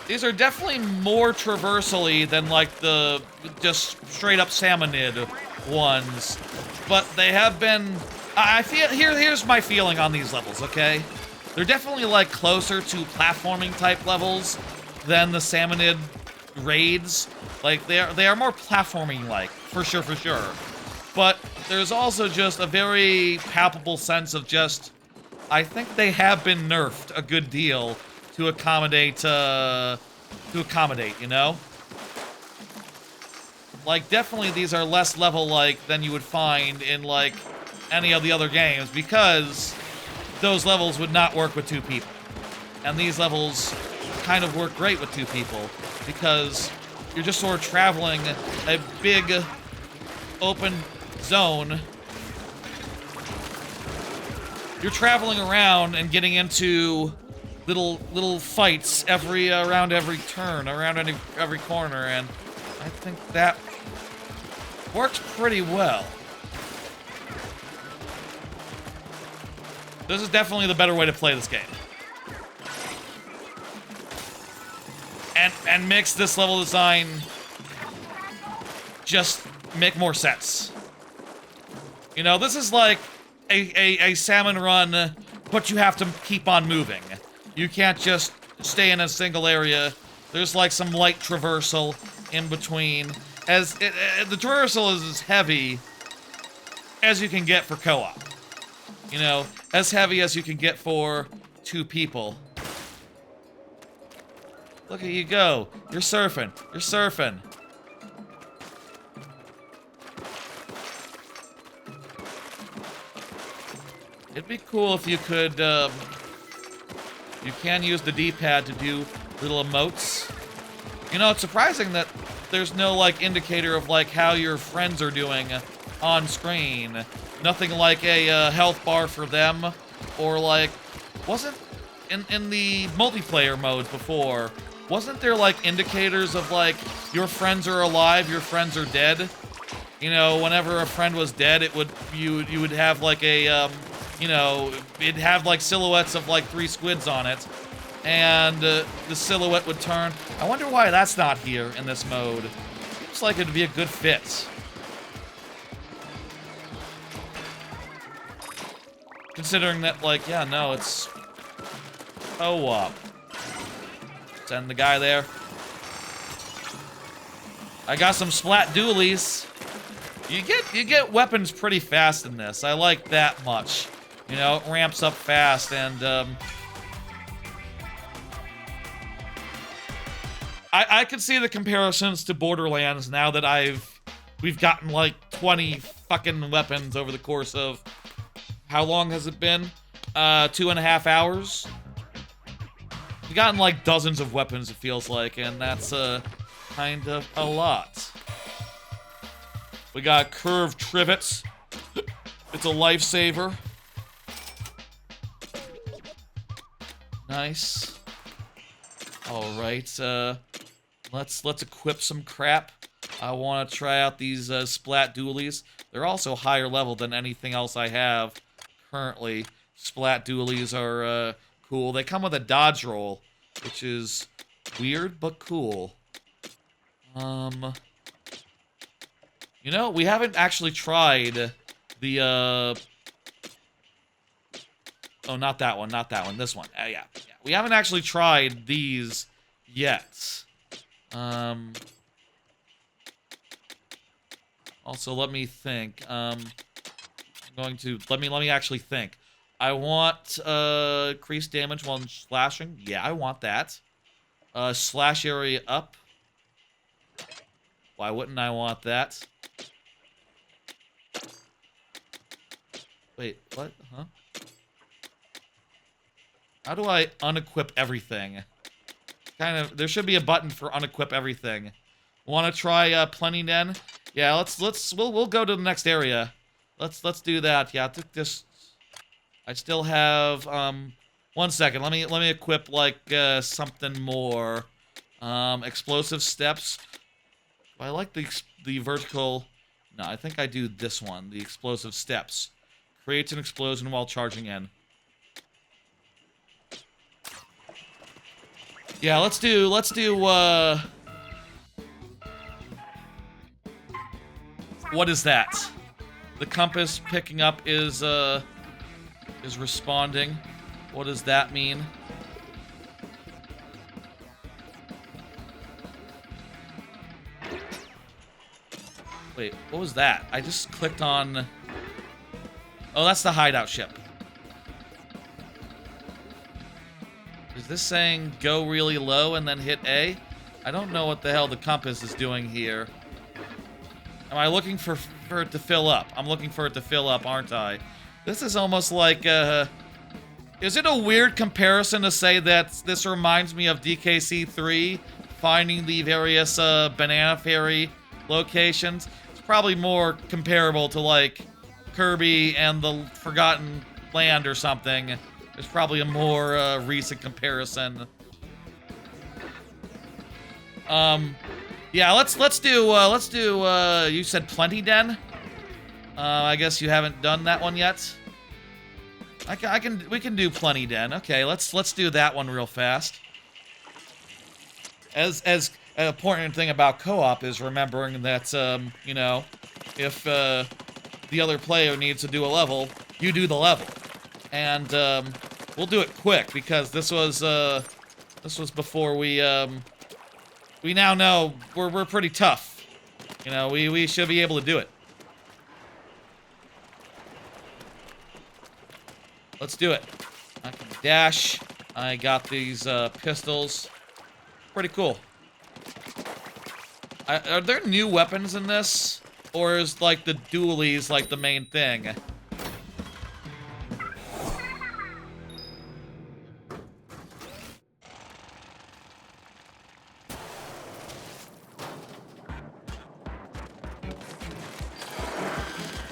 These are definitely more traversally than, like, the just straight up salmonid ones. But they have been... I feel... Here's my feeling on these levels, okay? They're definitely, like, closer to platforming type levels than the salmonid raids. Like, they are more platforming-like, for sure, for sure. But there's also just a very palpable sense of just... I think they have been nerfed a good deal to accommodate, you know? Like, definitely these are less level-like than you would find in, like, any of the other games, because those levels would not work with 2 people. And these levels kind of work great with 2 people, because you're just sort of traveling a big, open zone. You're traveling around and getting into little fights around every turn, around every corner, and I think that works pretty well. This is definitely the better way to play this game. And makes this level design just make more sense. You know, this is like a salmon run, but you have to keep on moving. You can't just stay in a single area. There's like some light traversal in between. The traversal is as heavy as you can get for co-op. You know, as heavy as you can get for 2 people. Look at you go. You're surfing. You're surfing. It'd be cool if you could, you can use the D-pad to do little emotes. You know, it's surprising that there's no, like, indicator of, like, how your friends are doing on screen. Nothing like a health bar for them, or, like, wasn't, in the multiplayer modes before, wasn't there, like, indicators of, like, your friends are alive, your friends are dead? You know, whenever a friend was dead, you would have, like, a, you know, it'd have, like, silhouettes of, like, 3 squids on it, and the silhouette would turn. I wonder why that's not here in this mode. Seems like it'd be a good fit. Considering that, like, yeah, no, it's co-op. Send the guy there. I got some splat dualies. You get weapons pretty fast in this. I like that much. You know, it ramps up fast, and I can see the comparisons to Borderlands now that we've gotten like 20 fucking weapons over the course of, how long has it been? 2.5 hours? We've gotten like dozens of weapons, it feels like, and that's kind of a lot. We got curved trivets. It's a lifesaver. Nice. All right. Let's equip some crap. I want to try out these splat dualies. They're also higher level than anything else I have currently. Splat dualies are cool. They come with a dodge roll, which is weird but cool. You know, we haven't actually tried the oh, not that one, not that one. This one. Yeah. We haven't actually tried these yet. Also, let me think. I'm going to let me actually think. I want increased damage while slashing. Yeah, I want that. Slash area up. Why wouldn't I want that? Wait, what? Huh? How do I unequip everything? Kind of, there should be a button for unequip everything. Want to try Plenty Den? Yeah, we'll go to the next area. Let's do that. Yeah, I still have 1 second. Let me equip like something more. Explosive steps. I like the vertical. No, I think I do this one. The explosive steps. Creates an explosion while charging in. Yeah, let's do what is that? The compass picking up is responding. What does that mean? Wait, what was that? I just clicked on... Oh, that's the hideout ship. Is this saying go really low and then hit A? I don't know what the hell the compass is doing here. Am I looking for it to fill up? I'm looking for it to fill up, aren't I? This is almost like, is it a weird comparison to say that this reminds me of DKC3, finding the various, Banana Fairy locations? It's probably more comparable to, like, Kirby and the Forgotten Land or something. There's probably a more, recent comparison. Yeah, let's do, you said Plenty Den? I guess you haven't done that one yet? We can do Plenty Den. Okay, let's do that one real fast. As an important thing about co-op is remembering that, you know, if, the other player needs to do a level, you do the level. And, we'll do it quick, because this was before we now know we're pretty tough. You know, we should be able to do it. Let's do it. I can dash. I got these pistols. Pretty cool. Are there new weapons in this? Or is, like, the dualies, like, the main thing?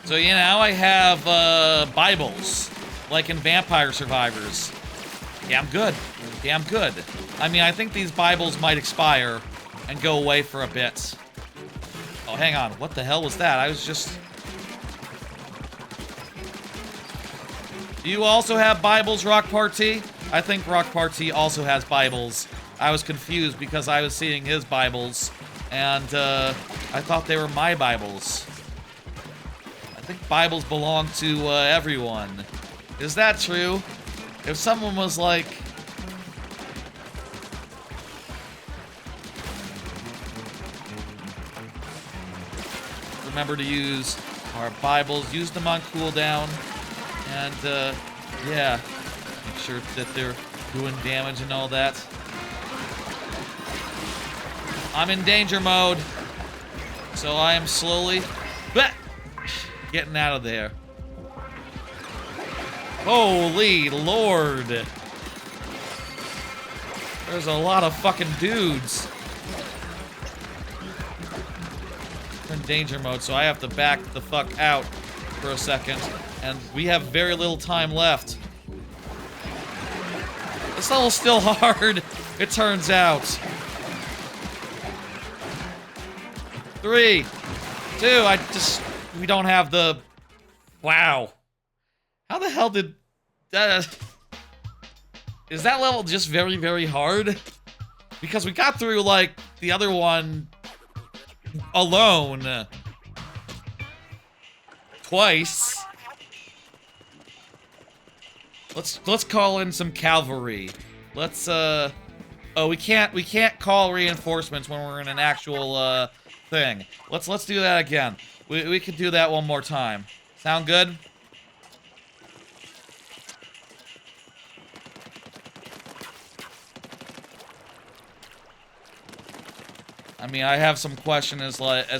So, you know, I have, Bibles. Like in Vampire Survivors. Damn good. Damn good. I mean, I think these Bibles might expire and go away for a bit. Oh, hang on. What the hell was that? I was just... Do you also have Bibles, Rawkpartee? I think Rawkpartee also has Bibles. I was confused because I was seeing his Bibles, and I thought they were my Bibles. I think Bibles belong to everyone. Is that true? If someone was like... Remember to use our Bibles, use them on cooldown, and, yeah, make sure that they're doing damage and all that. I'm in danger mode, so I am slowly getting out of there. Holy Lord. There's a lot of fucking dudes. We're in danger mode, so I have to back the fuck out for a second. And we have very little time left. This level's still hard, it turns out. 3, 2, we don't have the... Wow. How the hell did... is that level just very, very hard? Because we got through, like, the other one alone. Twice. Let's call in some cavalry. Let's, oh, we can't call reinforcements when we're in an actual, thing. Let's do that again. We could do that one more time. Sound good? I mean, I have some question as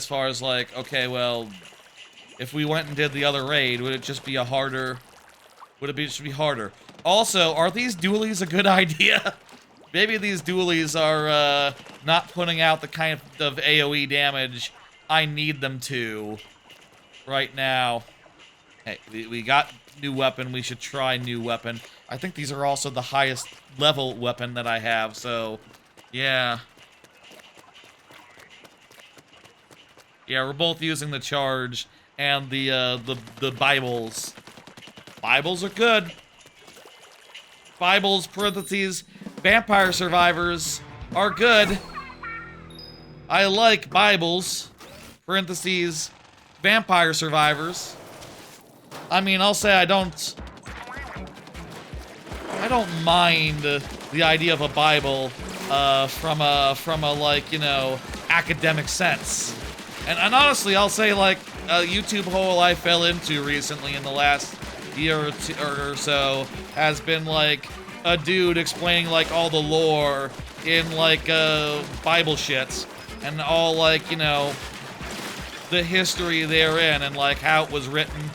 far as like, okay, well, if we went and did the other raid, would it just be a harder? Would it be just be harder? Also, are these dualies a good idea? Maybe these dualies are not putting out the kind of AoE damage I need them to right now. Hey, we got new weapon. We should try new weapon. I think these are also the highest level weapon that I have, so yeah. Yeah, we're both using the charge and the Bibles. Bibles are good. Bibles, parentheses, vampire survivors are good. I like Bibles, parentheses, vampire survivors. I mean, I'll say I don't mind the idea of a Bible from a like, you know, academic sense. And honestly, I'll say, like, a YouTube hole I fell into recently in the last year or two or so has been, like, a dude explaining, like, all the lore in, like, Bible shit. And all, like, you know, the history therein and, like, how it was written,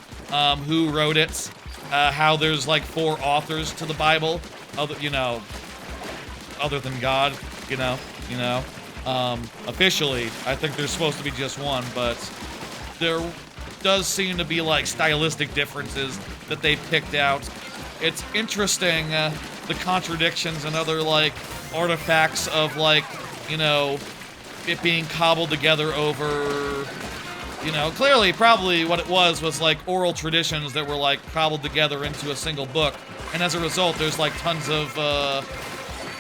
who wrote it, how there's, like, 4 authors to the Bible, other than God, you know. Officially, I think there's supposed to be just one, but there does seem to be, like, stylistic differences that they picked out. It's interesting, the contradictions and other, like, artifacts of, like, you know, it being cobbled together over, you know, clearly, probably what it was, like, oral traditions that were, like, cobbled together into a single book, and as a result, there's, like, tons of,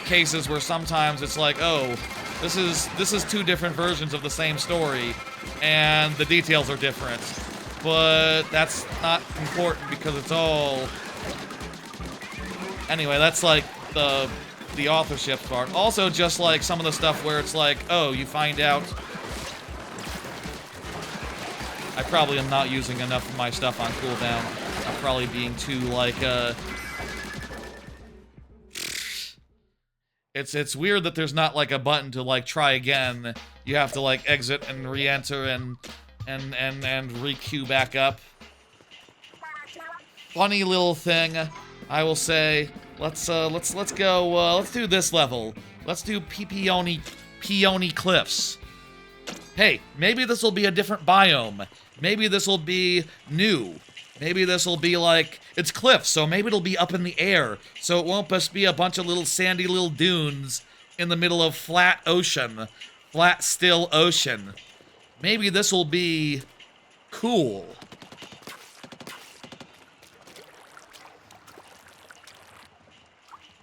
cases where sometimes it's like, oh, this is 2 different versions of the same story, and the details are different. But that's not important because it's all... Anyway, that's like the authorship part. Also, just like some of the stuff where it's like, oh, you find out... I probably am not using enough of my stuff on cooldown. I'm probably being too, like, It's weird that there's not, like, a button to, like, try again. You have to, like, exit and re-enter and re-queue back up. Funny little thing, I will say. Let's go, let's do this level. Let's do Peony Cliffs. Hey, maybe this will be a different biome. Maybe this will be new. Maybe this will be like, it's cliffs, so maybe it'll be up in the air. So it won't just be a bunch of little sandy little dunes in the middle of flat ocean. Flat, still ocean. Maybe this will be cool.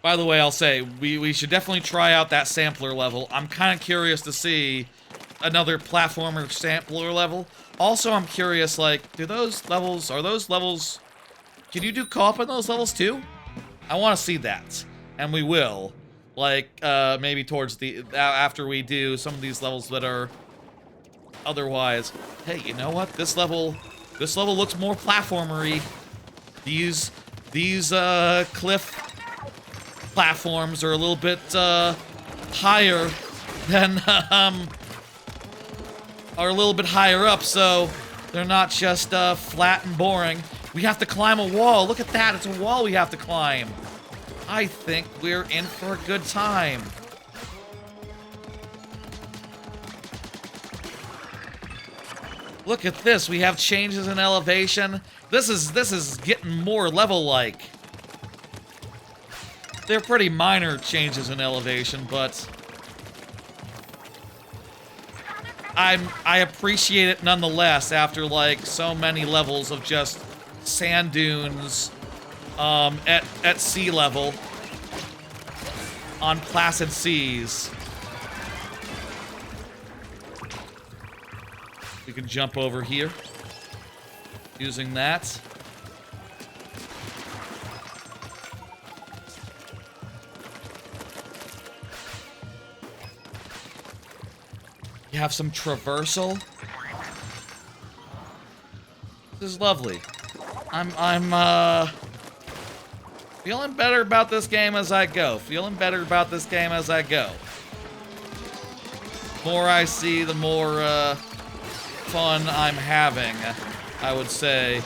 By the way, I'll say, we should definitely try out that sampler level. I'm kind of curious to see another platformer sampler level. Also, I'm curious, like, are those levels... Can you do co-op in those levels, too? I want to see that. And we will. Like, maybe towards the... after we do some of these levels that are... otherwise. Hey, you know what? This level looks more platformer-y. These cliff platforms are a little bit, higher than, are a little bit higher up, so they're not just flat and boring. We have to climb a wall. Look at that. It's a wall we have to climb. I think we're in for a good time. Look at this. We have changes in elevation. This is getting more level-like. They're pretty minor changes in elevation, but I appreciate it nonetheless after, like, so many levels of just sand dunes at sea level on placid seas. We can jump over here using that. You have some traversal. This is lovely. I'm feeling better about this game as I go. Feeling better about this game as I go. more I see, the more fun I'm having, I would say.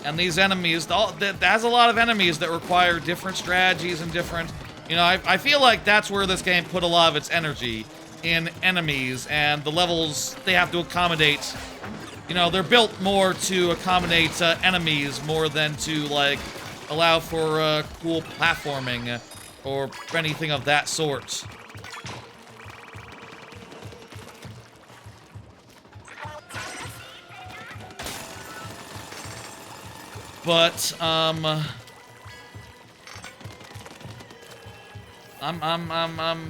And these enemies, there's a lot of enemies that require different strategies and different, you know, I feel like that's where this game put a lot of its energy, in enemies, and the levels they have to accommodate. You know, they're built more to accommodate enemies more than to, like, allow for cool platforming or anything of that sort. But, I'm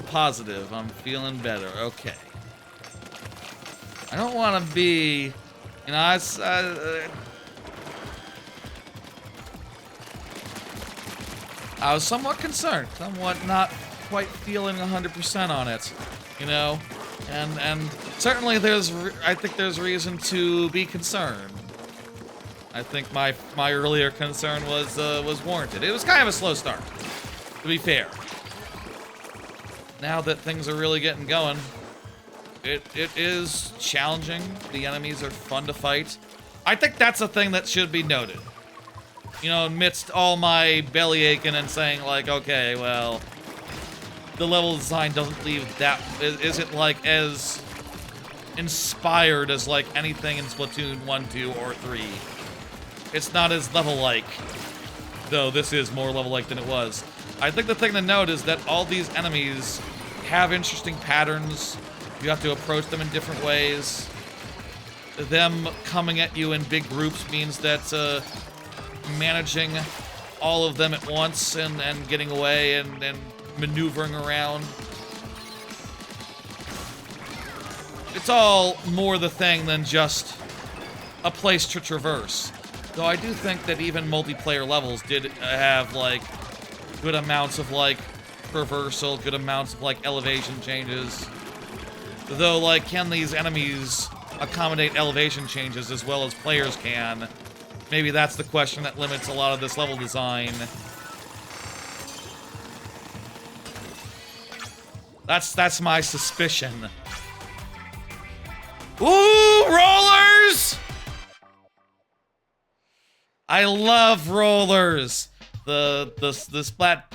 positive. I'm feeling better. Okay. I don't want to be, you know, I was somewhat concerned, somewhat not quite feeling 100% on it, you know, and certainly I think there's reason to be concerned. I think my earlier concern was warranted. It was kind of a slow start, to be fair. Now that things are really getting going, it is challenging. The enemies are fun to fight. I think that's a thing that should be noted. You know, amidst all my belly aching and saying, like, okay, well, the level design doesn't leave that, isn't like as inspired as like anything in Splatoon 1, 2, or 3. It's not as level-like, though this is more level-like than it was. I think the thing to note is that all these enemies have interesting patterns. You have to approach them in different ways. Them coming at you in big groups means that managing all of them at once and getting away and maneuvering around. It's all more the thing than just a place to traverse. Though I do think that even multiplayer levels did have, like, good amounts of, like, traversal, good amounts of, like, elevation changes. Though, like, can these enemies accommodate elevation changes as well as players can? Maybe that's the question that limits a lot of this level design. That's my suspicion. Ooh, rollers! I love rollers. The splat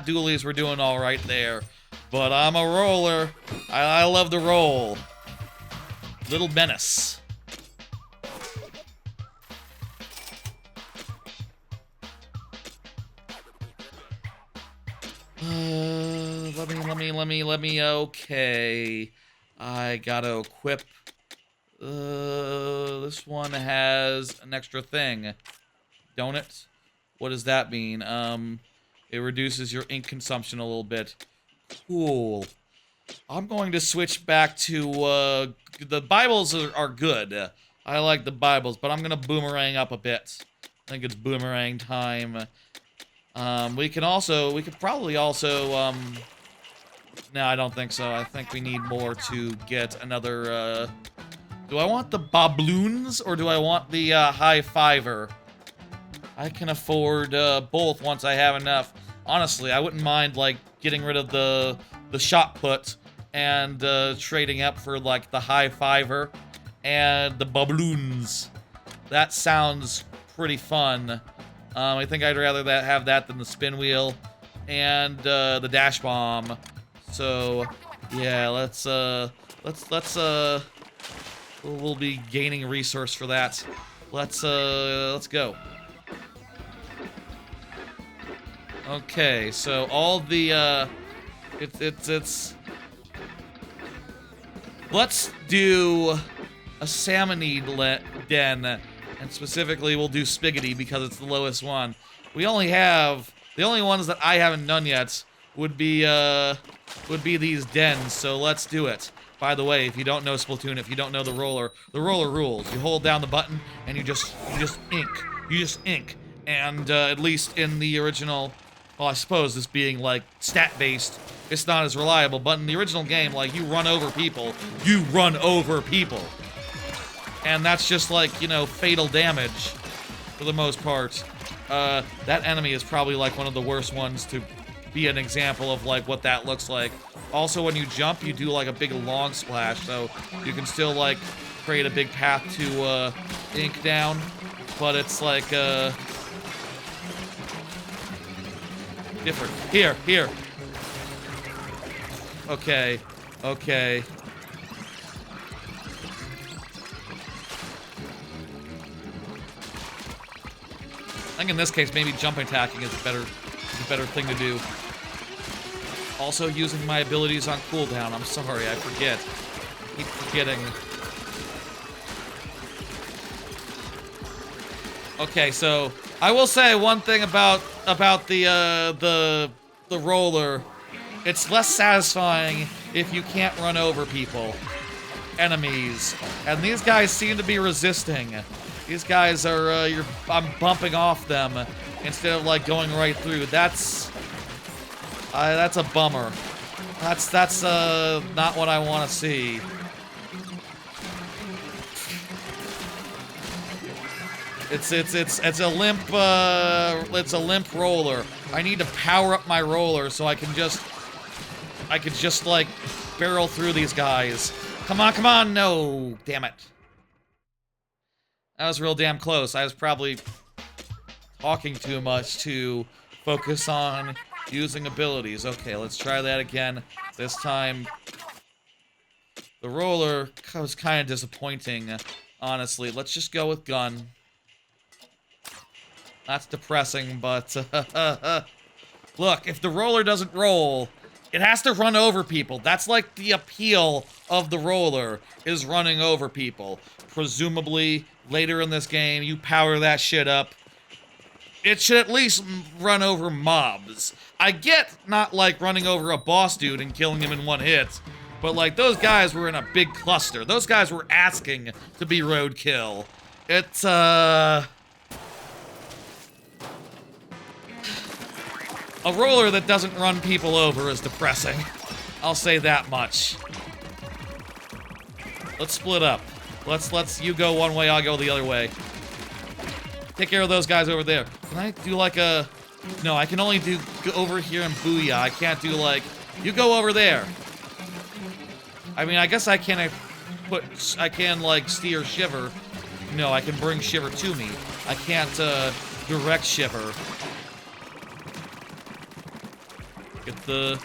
dualies were doing all right there, but I'm a roller. I love the roll. Little menace. Let me, okay. I gotta equip. This one has an extra thing. Don't it? What does that mean? It reduces your ink consumption a little bit. Cool. I'm going to switch back to, the Bibles are good. I like the Bibles, but I'm gonna boomerang up a bit. I think it's boomerang time. We could probably also, no, I don't think so. I think we need more to get another, do I want the Bobloons, or do I want the, high fiver? I can afford, both once I have enough. Honestly, I wouldn't mind, like, getting rid of the shot put and, trading up for, like, the high fiver and the Bobloons. That sounds pretty fun. I think I'd rather have that than the spin wheel and, the dash bomb. So, yeah, we'll be gaining a resource for that. Let's go. Okay, so all the, let's do a salmonid den, and specifically we'll do Spiggity because it's the lowest one. The only ones that I haven't done yet would be these dens, so let's do it. By the way, if you don't know Splatoon, if you don't know the roller rules. You hold down the button and you just ink. You just ink. And at least in the original, well, I suppose this being like stat-based, it's not as reliable, but in the original game, like, you run over people. You run over people. And that's just like, you know, fatal damage for the most part. that enemy is probably like one of the worst ones to be an example of like what that looks like. Also, when you jump, you do like a big long splash, so you can still like create a big path to ink down, but it's like different. Here. Okay. I think in this case, maybe jump attacking is a better thing to do. Also using my abilities on cooldown. I'm sorry, I forget. I keep forgetting. Okay, so I will say one thing about the roller. It's less satisfying if you can't run over people, enemies, and these guys seem to be resisting. These guys are I'm bumping off them instead of like going right through. That's a bummer. That's not what I want to see. It's a limp roller. I need to power up my roller so I can just like barrel through these guys. Come on, no, damn it. That was real damn close. I was probably talking too much to focus on using abilities. Okay, let's try that again. This time, the roller was kind of disappointing, honestly. Let's just go with gun. That's depressing, but look, if the roller doesn't roll, it has to run over people. That's like the appeal of the roller, is running over people. Presumably, later in this game, you power that shit up. It should at least run over mobs. I get not like running over a boss dude and killing him in one hit, but like those guys were in a big cluster. Those guys were asking to be roadkill. It's a roller that doesn't run people over is depressing. I'll say that much. Let's split up. Let's you go one way, I'll go the other way. Take care of those guys over there. Can I do like a... No, I can only do over here and booyah. I can't do like... You go over there. I mean, I guess I can like steer Shiver. No, I can bring Shiver to me. I can't direct Shiver. Gotta get the...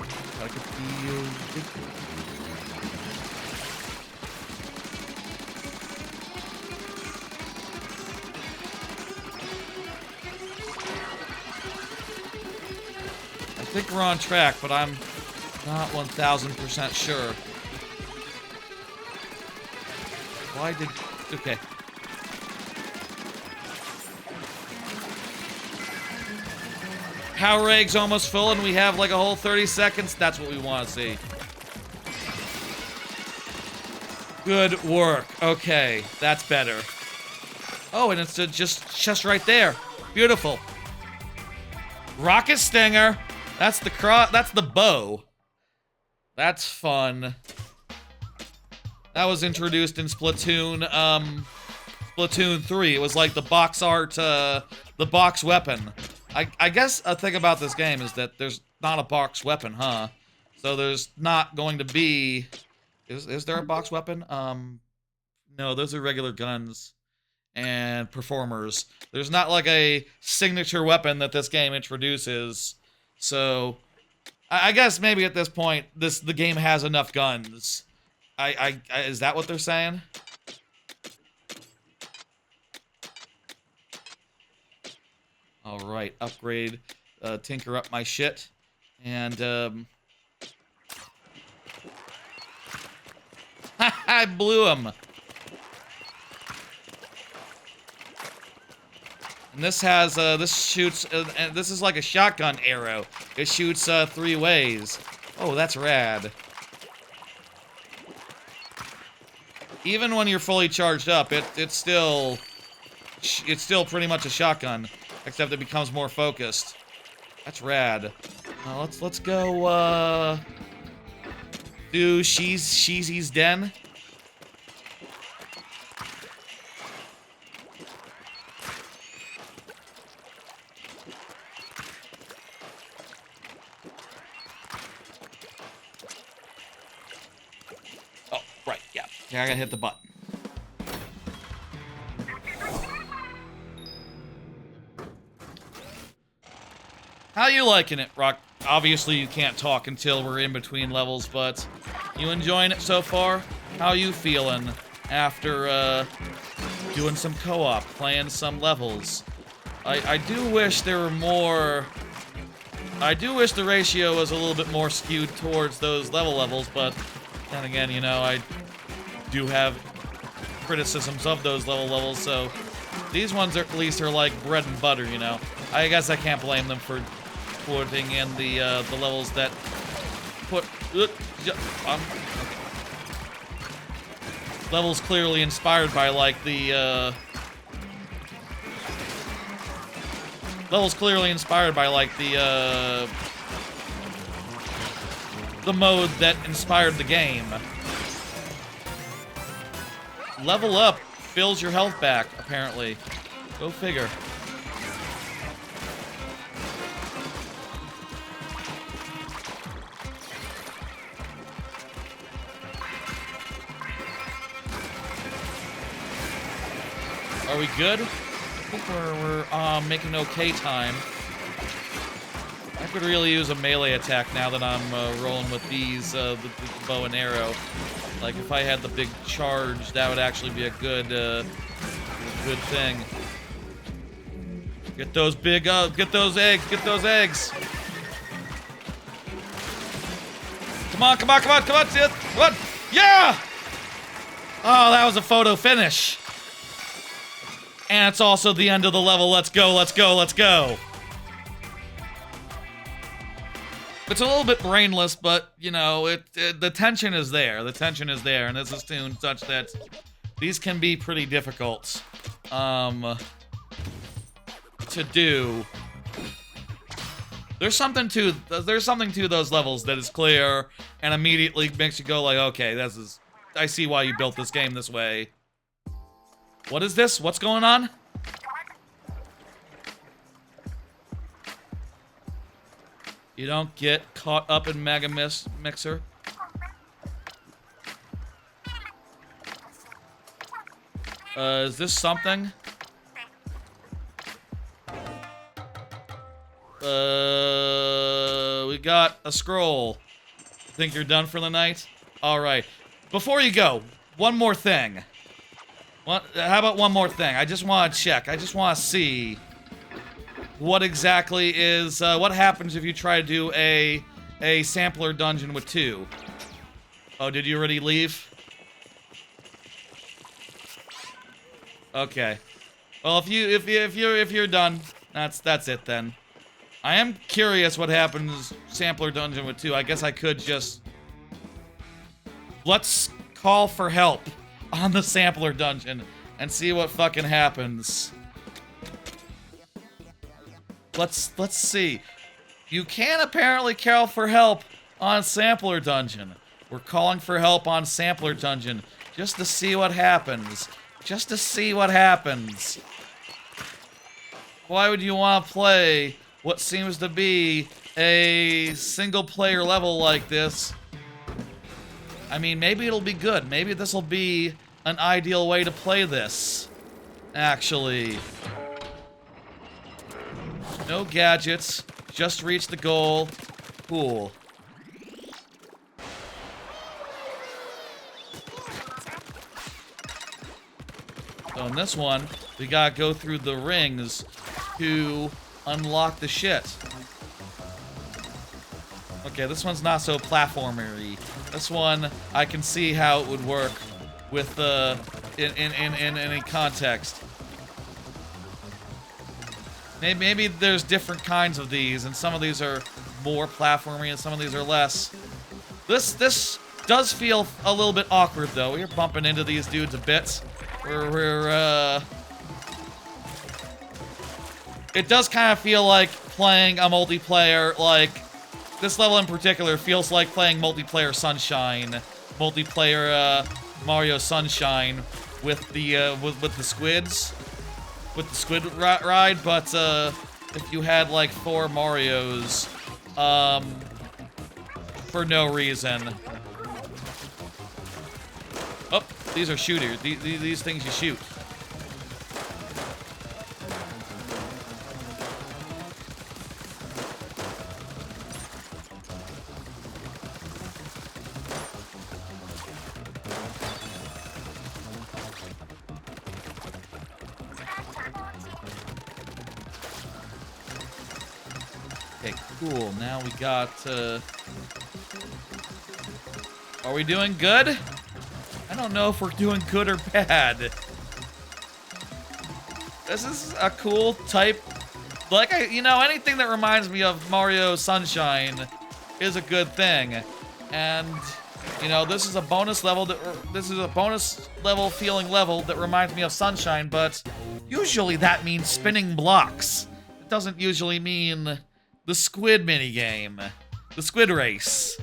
I think we're on track, but I'm not 1000% sure. Why did... Okay. Power egg's almost full and we have like a whole 30 seconds. That's what we want to see. Good work. Okay, that's better. Oh, and it's just right there. Beautiful. Rocket Stinger. That's the bow. That's fun. That was introduced in Splatoon 3. It was like the box art, the box weapon. I guess a thing about this game is that there's not a box weapon, huh? So there's not going to be... Is there a box weapon? No, those are regular guns and performers. There's not like a signature weapon that this game introduces. So, I guess maybe at this point, the game has enough guns. Is that what they're saying? Alright, upgrade, tinker up my shit, and, I blew him! And this has, this shoots, and this is like a shotgun arrow. It shoots, 3 ways. Oh, that's rad. Even when you're fully charged up, it's still pretty much a shotgun, except it becomes more focused. That's rad. Let's go, do Sheezy's Den. Okay, I gotta hit the button. How you liking it, Rock? Obviously, you can't talk until we're in between levels, but you enjoying it so far? How you feeling after doing some co-op, playing some levels? I do wish there were more... I do wish the ratio was a little bit more skewed towards those levels, but then again, you know, I do have criticisms of those levels, so these ones at least are like bread and butter, you know. I guess I can't blame them for putting in the levels that put levels clearly inspired by like the mode that inspired the game. Level up fills your health back, apparently. Go figure. Are we good? I think we're making okay time. I could really use a melee attack now that I'm rolling with these, the bow and arrow. Like, if I had the big charge, that would actually be a good thing. Get those big, get those eggs! Come on! Yeah! Oh, that was a photo finish! And it's also the end of the level. Let's go! It's a little bit brainless, but, you know, the tension is there. The tension is there, and this is tuned such that these can be pretty difficult, to do. There's something to those levels that is clear and immediately makes you go like, okay, I see why you built this game this way. What is this? What's going on? You don't get caught up in Mega Mixer. Is this something? We got a scroll. Think you're done for the night? Alright. Before you go, one more thing. How about one more thing? I just want to check. I just want to see what exactly is, what happens if you try to do a sampler dungeon with 2. Oh, did you already leave? Okay. Well, if you're done, that's it then. I am curious what happens sampler dungeon with 2. I guess I could just... Let's call for help on the sampler dungeon and see what fucking happens. Let's see. You can apparently call for help on sampler dungeon. We're calling for help on sampler dungeon just to see what happens. Just to see what happens. Why would you want to play what seems to be a single-player level like this? I mean, maybe it'll be good. Maybe this will be an ideal way to play this, actually. No gadgets. Just reach the goal. Cool. So in this one, we gotta go through the rings to unlock the shit. Okay, this one's not so platformery. This one, I can see how it would work with in any context. Maybe there's different kinds of these, and some of these are more platformy, and some of these are less. This does feel a little bit awkward, though. We're bumping into these dudes a bit. It does kind of feel like playing a multiplayer, like, this level in particular feels like playing multiplayer Sunshine. Multiplayer, Mario Sunshine with the, with the squids. With the squid ride, but, if you had, like, 4 Marios, for no reason. Oh, These are shooters. These things you shoot. Okay, cool. Now we got, are we doing good? I don't know if we're doing good or bad. This is a cool type. Like, anything that reminds me of Mario Sunshine is a good thing. And, this is a bonus level feeling level that reminds me of Sunshine, but usually that means spinning blocks. It doesn't usually mean the squid minigame. The squid race.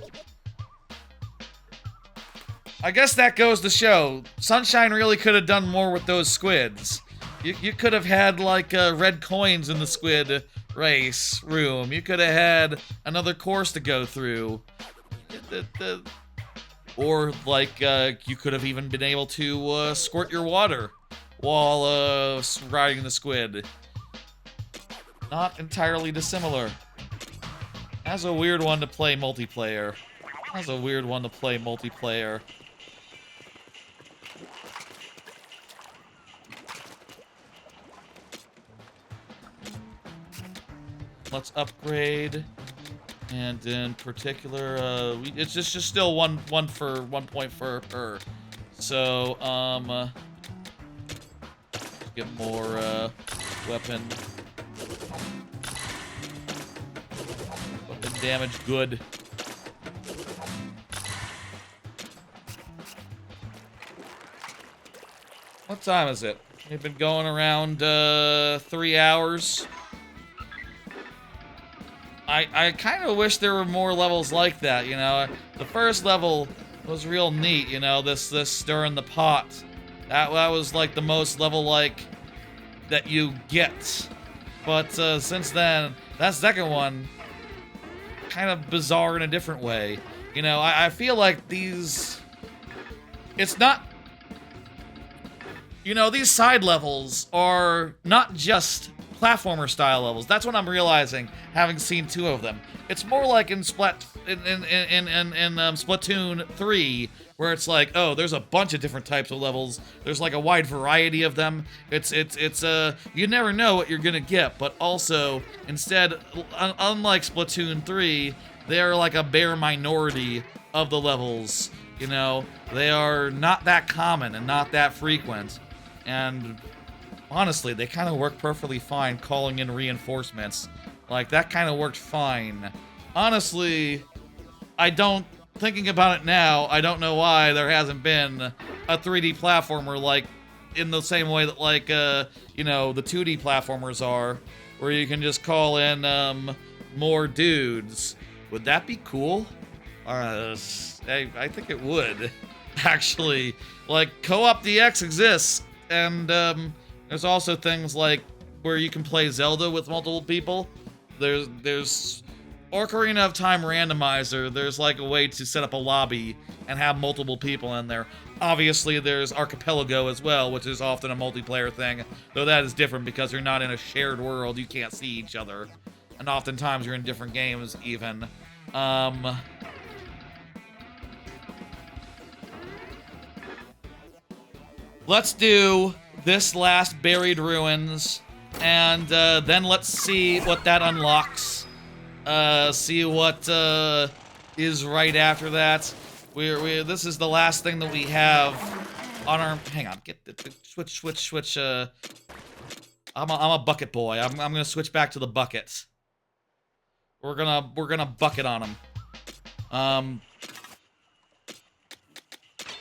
I guess that goes to show, Sunshine really could have done more with those squids. You could have had, like, red coins in the squid race room. You could have had another course to go through. Or, like, you could have even been able to squirt your water while riding the squid. Not entirely dissimilar. That's a weird one to play multiplayer. That's a weird one to play multiplayer. Let's upgrade, and in particular, it's just still one point for per. So get more weapon damage. Good. What time is it? We've been going around 3 hours. I kind of wish there were more levels like that, The first level was real neat, this stirring the pot. That was like the most level-like that you get. But since then, that second one, kind of bizarre in a different way. I feel like these... It's not... these side levels are not just platformer style levels. That's what I'm realizing, having seen 2 of them. It's more like in Splatoon 3, where it's like, oh, there's a bunch of different types of levels. There's like a wide variety of them. It's you never know what you're gonna get, but also, instead, unlike Splatoon 3, they're like a bare minority of the levels. They are not that common and not that frequent. And honestly, they kind of work perfectly fine calling in reinforcements. Like, that kind of worked fine. Honestly, thinking about it now, I don't know why there hasn't been a 3D platformer, like, in the same way that, like, the 2D platformers are, where you can just call in, more dudes. Would that be cool? I think it would, actually. Like, Co-op DX exists, and, there's also things like where you can play Zelda with multiple people. There's Ocarina of Time Randomizer. There's like a way to set up a lobby and have multiple people in there. Obviously, there's Archipelago as well, which is often a multiplayer thing, though that is different because you're not in a shared world. You can't see each other, and oftentimes you're in different games even. Let's do this last Buried Ruins, and then let's see what that unlocks. See what is right after that. This is the last thing that we have on our... Hang on, switch. I'm a bucket boy. I'm gonna switch back to the bucket. We're gonna bucket on him.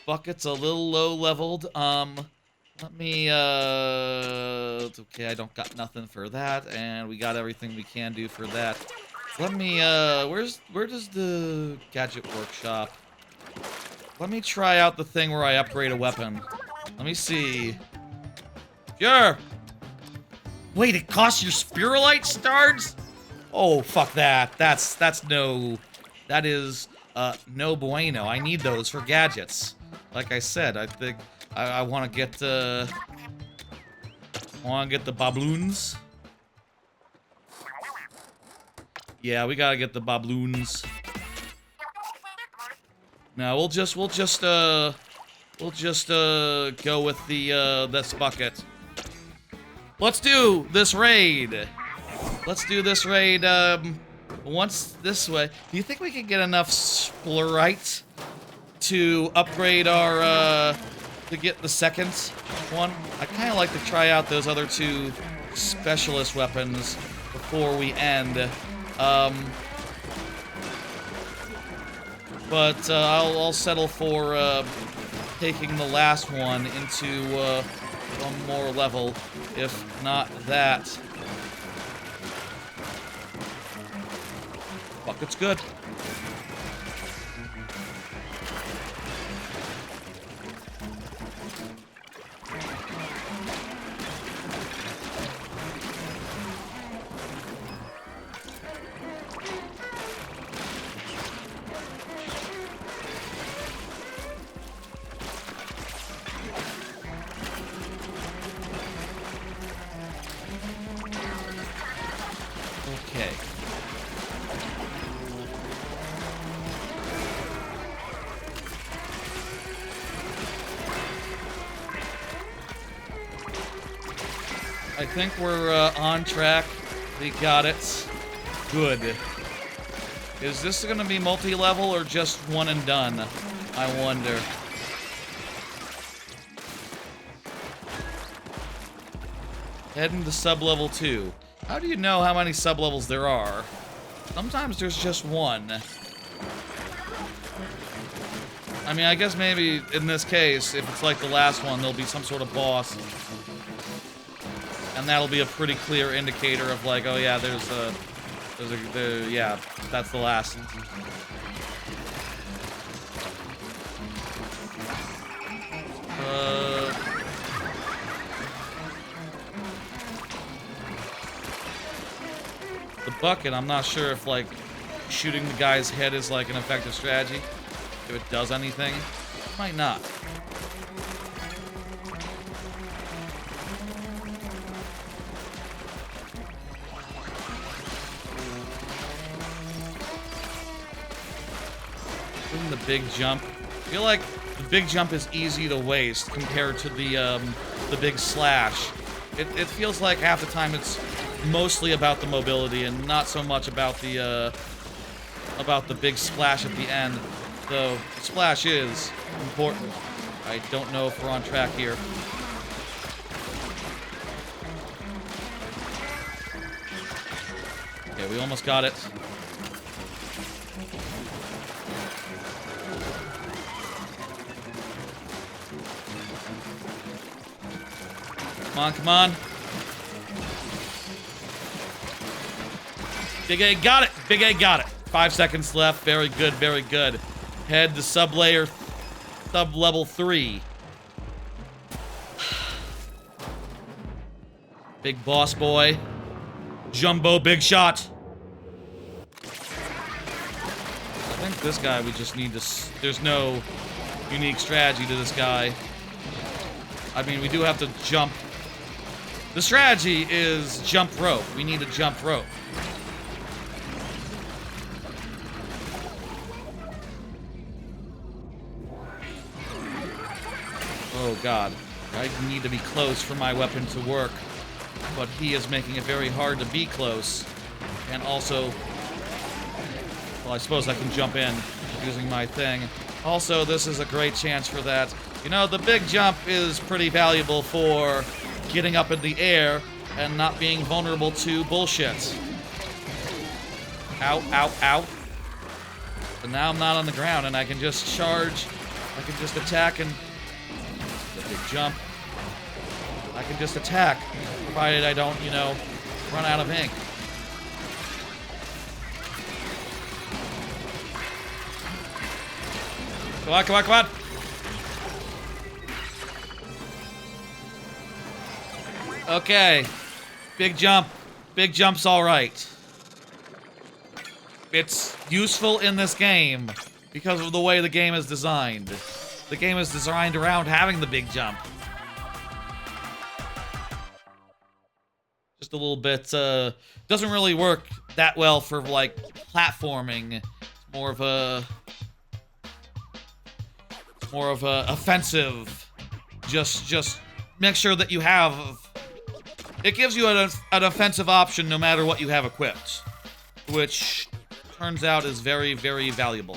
Bucket's a little low leveled. Let me, it's okay, I don't got nothing for that, and we got everything we can do for that. Let me, where does the gadget workshop? Let me try out the thing where I upgrade a weapon. Let me see. Sure! Wait, it costs your Spirulite stars? Oh, fuck that. That is, no bueno. I need those for gadgets. Like I said, I think I want to get the babloons. Yeah, we gotta get the babloons. No, we'll just go with the this bucket. Let's do this raid. Let's do this raid once this way. Do you think we can get enough Splorite to upgrade our to get the second one? I kind of like to try out those other two specialist weapons before we end. But I'll settle for taking the last one into one more level, if not that. Bucket's good. Okay. I think we're on track. We got it. Good. Is this gonna be multi-level or just one and done? I wonder. Heading to sub-level 2. How do you know how many sub-levels there are? Sometimes there's just one. I mean, I guess maybe in this case, if it's like the last one, there'll be some sort of boss. And that'll be a pretty clear indicator of like, oh yeah, yeah, that's the last. The bucket, I'm not sure if like shooting the guy's head is like an effective strategy. If it does anything, it might not. Doing the big jump. I feel like the big jump is easy to waste compared to the big slash. It feels like half the time it's mostly about the mobility and not so much about the big splash at the end. Though splash is important. I don't know if we're on track here. Okay, we almost got it. Come on, come on. Big A got it. Big A got it. 5 seconds left. Very good, very good. Head to sub-level 3. Big boss boy. Jumbo big shot. I think this guy we just need to... There's no unique strategy to this guy. I mean, we do have to jump. The strategy is jump rope. We need to jump rope. Oh god, I need to be close for my weapon to work, but he is making it very hard to be close. And also, well, I suppose I can jump in using my thing. Also, this is a great chance for that. You know, the big jump is pretty valuable for getting up in the air and not being vulnerable to bullshit. Ow, ow, ow. But now I'm not on the ground and I can just charge. I can just attack and... Big jump. I can just attack, provided I don't, you know, run out of ink. Come on, come on, come on! Okay. Big jump. Big jump's alright. It's useful in this game because of the way the game is designed. The game is designed around having the big jump. Just a little bit, doesn't really work that well for, like, platforming. It's more of a offensive. Just make sure that you have... It gives you an offensive option no matter what you have equipped. Which turns out is very, very valuable.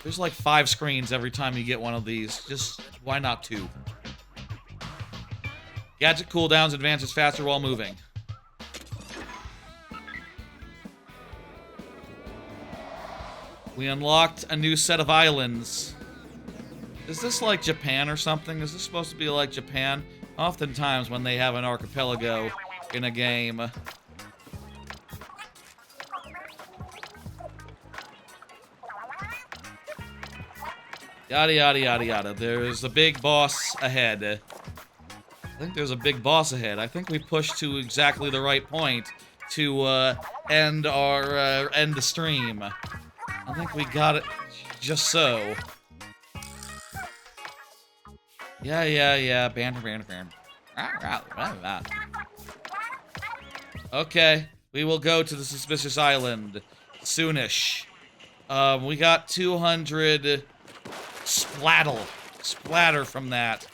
There's like 5 screens every time you get one of these. Just, why not 2? Gadget cooldowns advances faster while moving. We unlocked a new set of islands. Is this like Japan or something? Is this supposed to be like Japan? Oftentimes when they have an archipelago in a game. Yada yada yada yada. There's a big boss ahead. I think there's a big boss ahead. I think we pushed to exactly the right point to end the stream. I think we got it just so. Yeah. Banter. Okay, we will go to the suspicious island soonish. We got 200 splatter from that.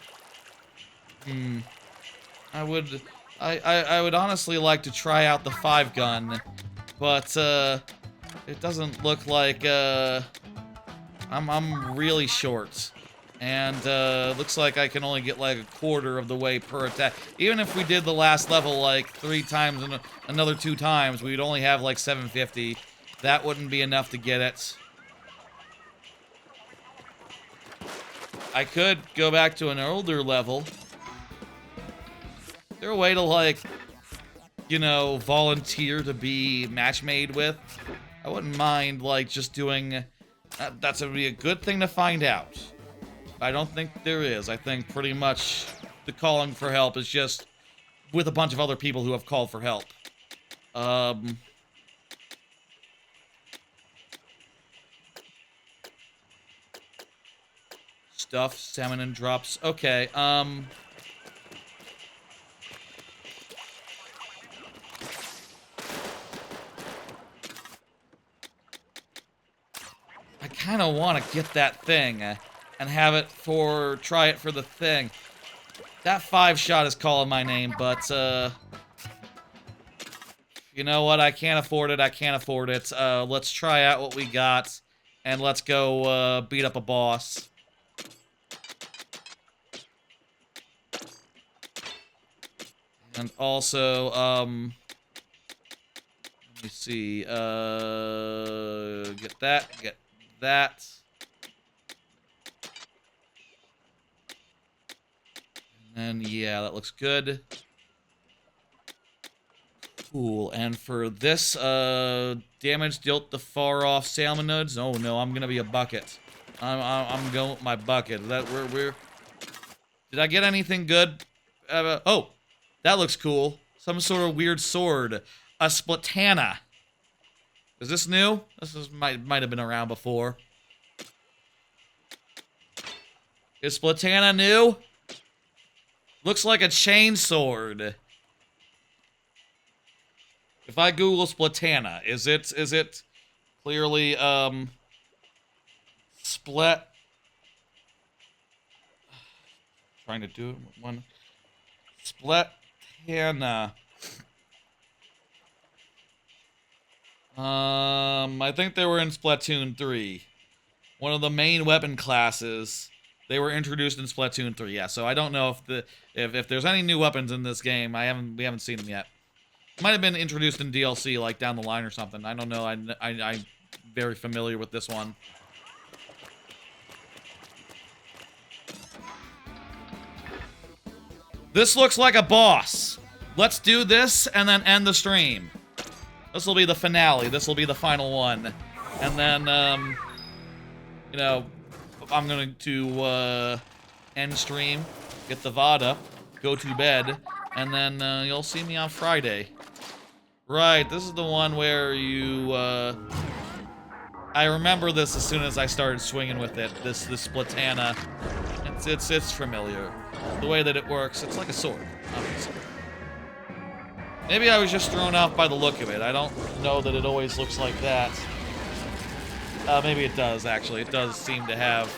I would honestly like to try out the 5-gun, but it doesn't look like I'm really short. And looks like I can only get like a quarter of the way per attack. Even if we did the last level like 3 times and another 2 times, we'd only have like 750. That wouldn't be enough to get it. I could go back to an older level. Is there a way to like, you know, volunteer to be match made with? I wouldn't mind like just doing... that's gonna be a good thing to find out. I don't think there is. I think pretty much the calling for help is just with a bunch of other people who have called for help. Stuff, salmon and drops. Okay, I kind of want to get that thing and have it try it for the thing. That 5-shot is calling my name, but, you know what? I can't afford it. Let's try out what we got, and let's go, beat up a boss. And also, let me see, get that. And yeah, that looks good. Cool. And for this, damage dealt the far-off salmonids. Oh no, I'm gonna be a bucket. I'm going with my bucket. That did I get anything good? Oh, that looks cool. Some sort of weird sword. A Splatana. Is this new? Might have been around before. Is Splatana new? Looks like a chain sword. If I Google Splatana, is it clearly splat? Trying to do it with one. Splatana. I think they were in Splatoon 3. One of the main weapon classes. They were introduced in Splatoon 3, yeah. So I don't know if there's any new weapons in this game. We haven't seen them yet. Might have been introduced in DLC, like down the line or something. I don't know. I'm very familiar with this one. This looks like a boss. Let's do this and then end the stream. This will be the finale. This will be the final one. And then, you know, I'm going to end stream, get the VOD up, go to bed, and then you'll see me on Friday. Right, this is the one where you I remember this as soon as I started swinging with it. This Splatana. It's familiar. The way that it works, it's like a sword, obviously. Maybe I was just thrown off by the look of it. I don't know that it always looks like that. Maybe it does, actually. It does seem to have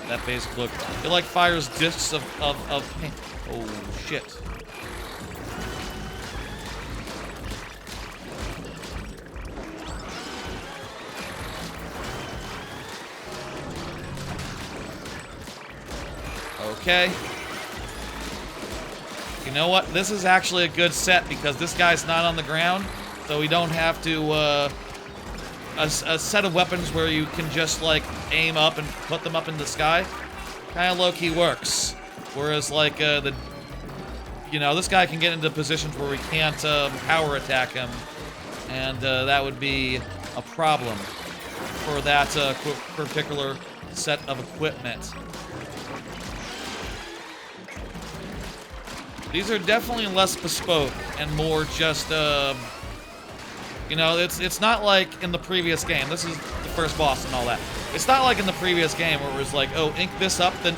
that basic look. It, like, fires discs of paint. Oh, shit. Okay. You know what? This is actually a good set because this guy's not on the ground, so we don't have to, a set of weapons where you can just, like, aim up and put them up in the sky. Kind of low-key works. Whereas, like, you know, this guy can get into positions where we can't, power attack him. And, that would be a problem for that, particular set of equipment. These are definitely less bespoke and more just, you know, it's not like in the previous game. This is the first boss and all that. It's not like in the previous game where it was like, oh, ink this up, then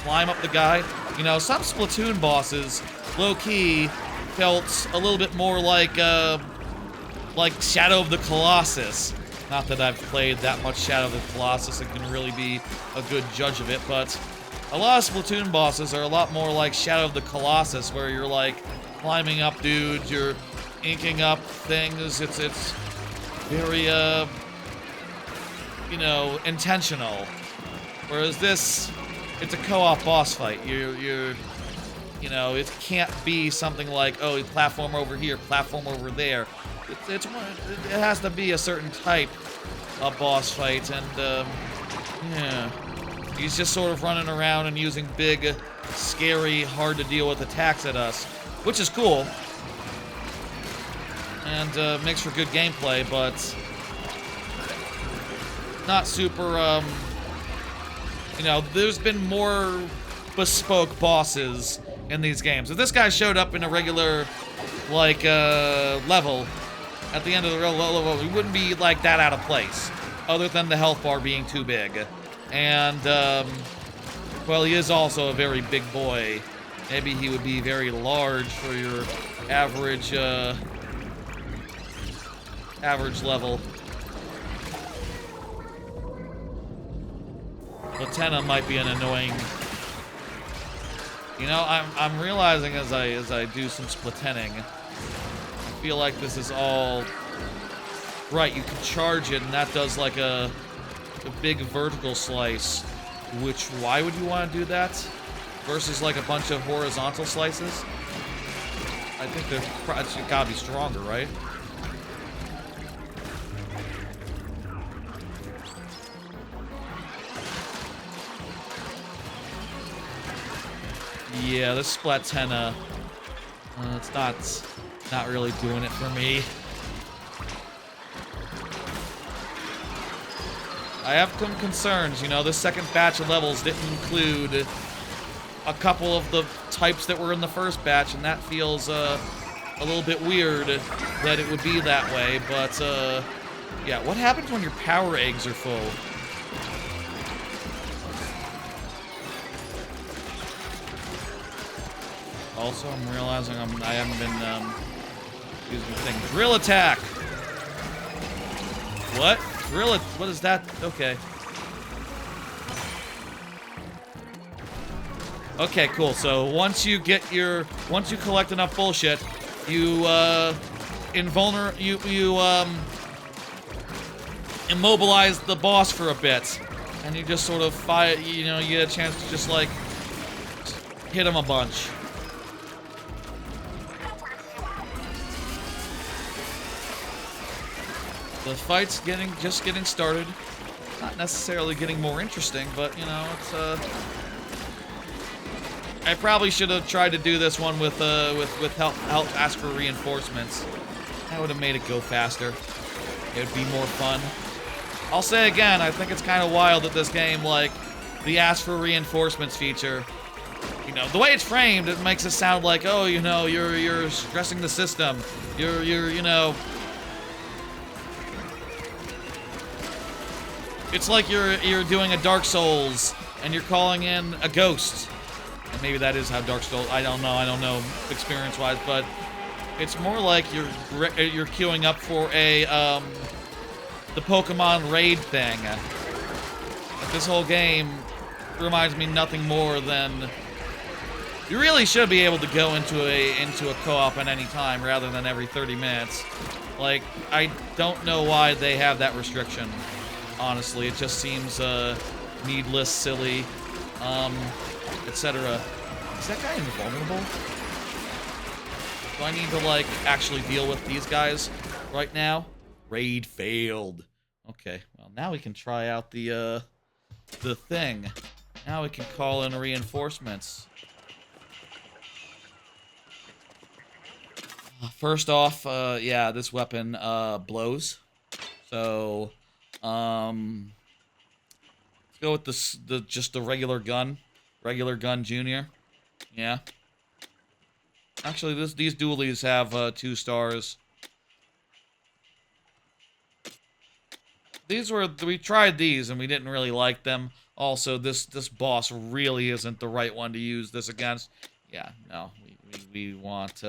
climb up the guy. You know, some Splatoon bosses, low-key, felt a little bit more like Shadow of the Colossus. Not that I've played that much Shadow of the Colossus and can really be a good judge of it, but a lot of Splatoon bosses are a lot more like Shadow of the Colossus, where you're, like, climbing up dudes, you're inking up things. It's very, you know, intentional. Whereas this, it's a co-op boss fight. You know, it can't be something like, oh, platform over here, platform over there. It has to be a certain type of boss fight, and, yeah. He's just sort of running around and using big, scary, hard-to-deal-with attacks at us, which is cool. And makes for good gameplay, but not super, you know, there's been more bespoke bosses in these games. If this guy showed up in a regular, like, level, at the end of the real level, he wouldn't be, like, that out of place, other than the health bar being too big. And, well, he is also a very big boy. Maybe he would be very large for your average, average level. Latenna might be an annoying... You know, I'm realizing as I do some splatenning, I feel like this is all... Right, you can charge it, and that does, like, a big vertical slice, which, why would you want to do that? Versus, like, a bunch of horizontal slices? I think it's gotta be stronger, right? Yeah, this Splatoon, it's not really doing it for me. I have some concerns, you know, this second batch of levels didn't include a couple of the types that were in the first batch, and that feels a little bit weird that it would be that way, but yeah, what happens when your power eggs are full? Also, I'm realizing I haven't been using the thing. Drill attack! What? Relic, what is that? Okay. Okay, cool. So once you collect enough bullshit, you immobilize the boss for a bit, and you just sort of fight. You know, you get a chance to just like hit him a bunch. The fight's just getting started. Not necessarily getting more interesting, but you know, it's I probably should have tried to do this one with help ask for reinforcements. That would have made it go faster. It would be more fun. I'll say again, I think it's kind of wild that this game, like, the ask for reinforcements feature, you know, the way it's framed, it makes it sound like, oh, you know, you're stressing the system. You're, you know, It's like you're doing a Dark Souls and you're calling in a ghost. And maybe that is how Dark Souls. I don't know experience-wise, but it's more like you're queuing up for a the Pokemon raid thing. Like this whole game reminds me nothing more than you really should be able to go into a co-op at any time rather than every 30 minutes. Like, I don't know why they have that restriction. Honestly, it just seems needless, silly, etc. Is that guy invulnerable? Do I need to like actually deal with these guys right now? Raid failed. Okay, well now we can try out the thing. Now we can call in reinforcements. First off, yeah, this weapon blows. So, let's go with just the regular gun junior. Yeah. Actually, these dualies have 2 stars. We tried these and we didn't really like them. Also, this boss really isn't the right one to use this against. Yeah, no, we want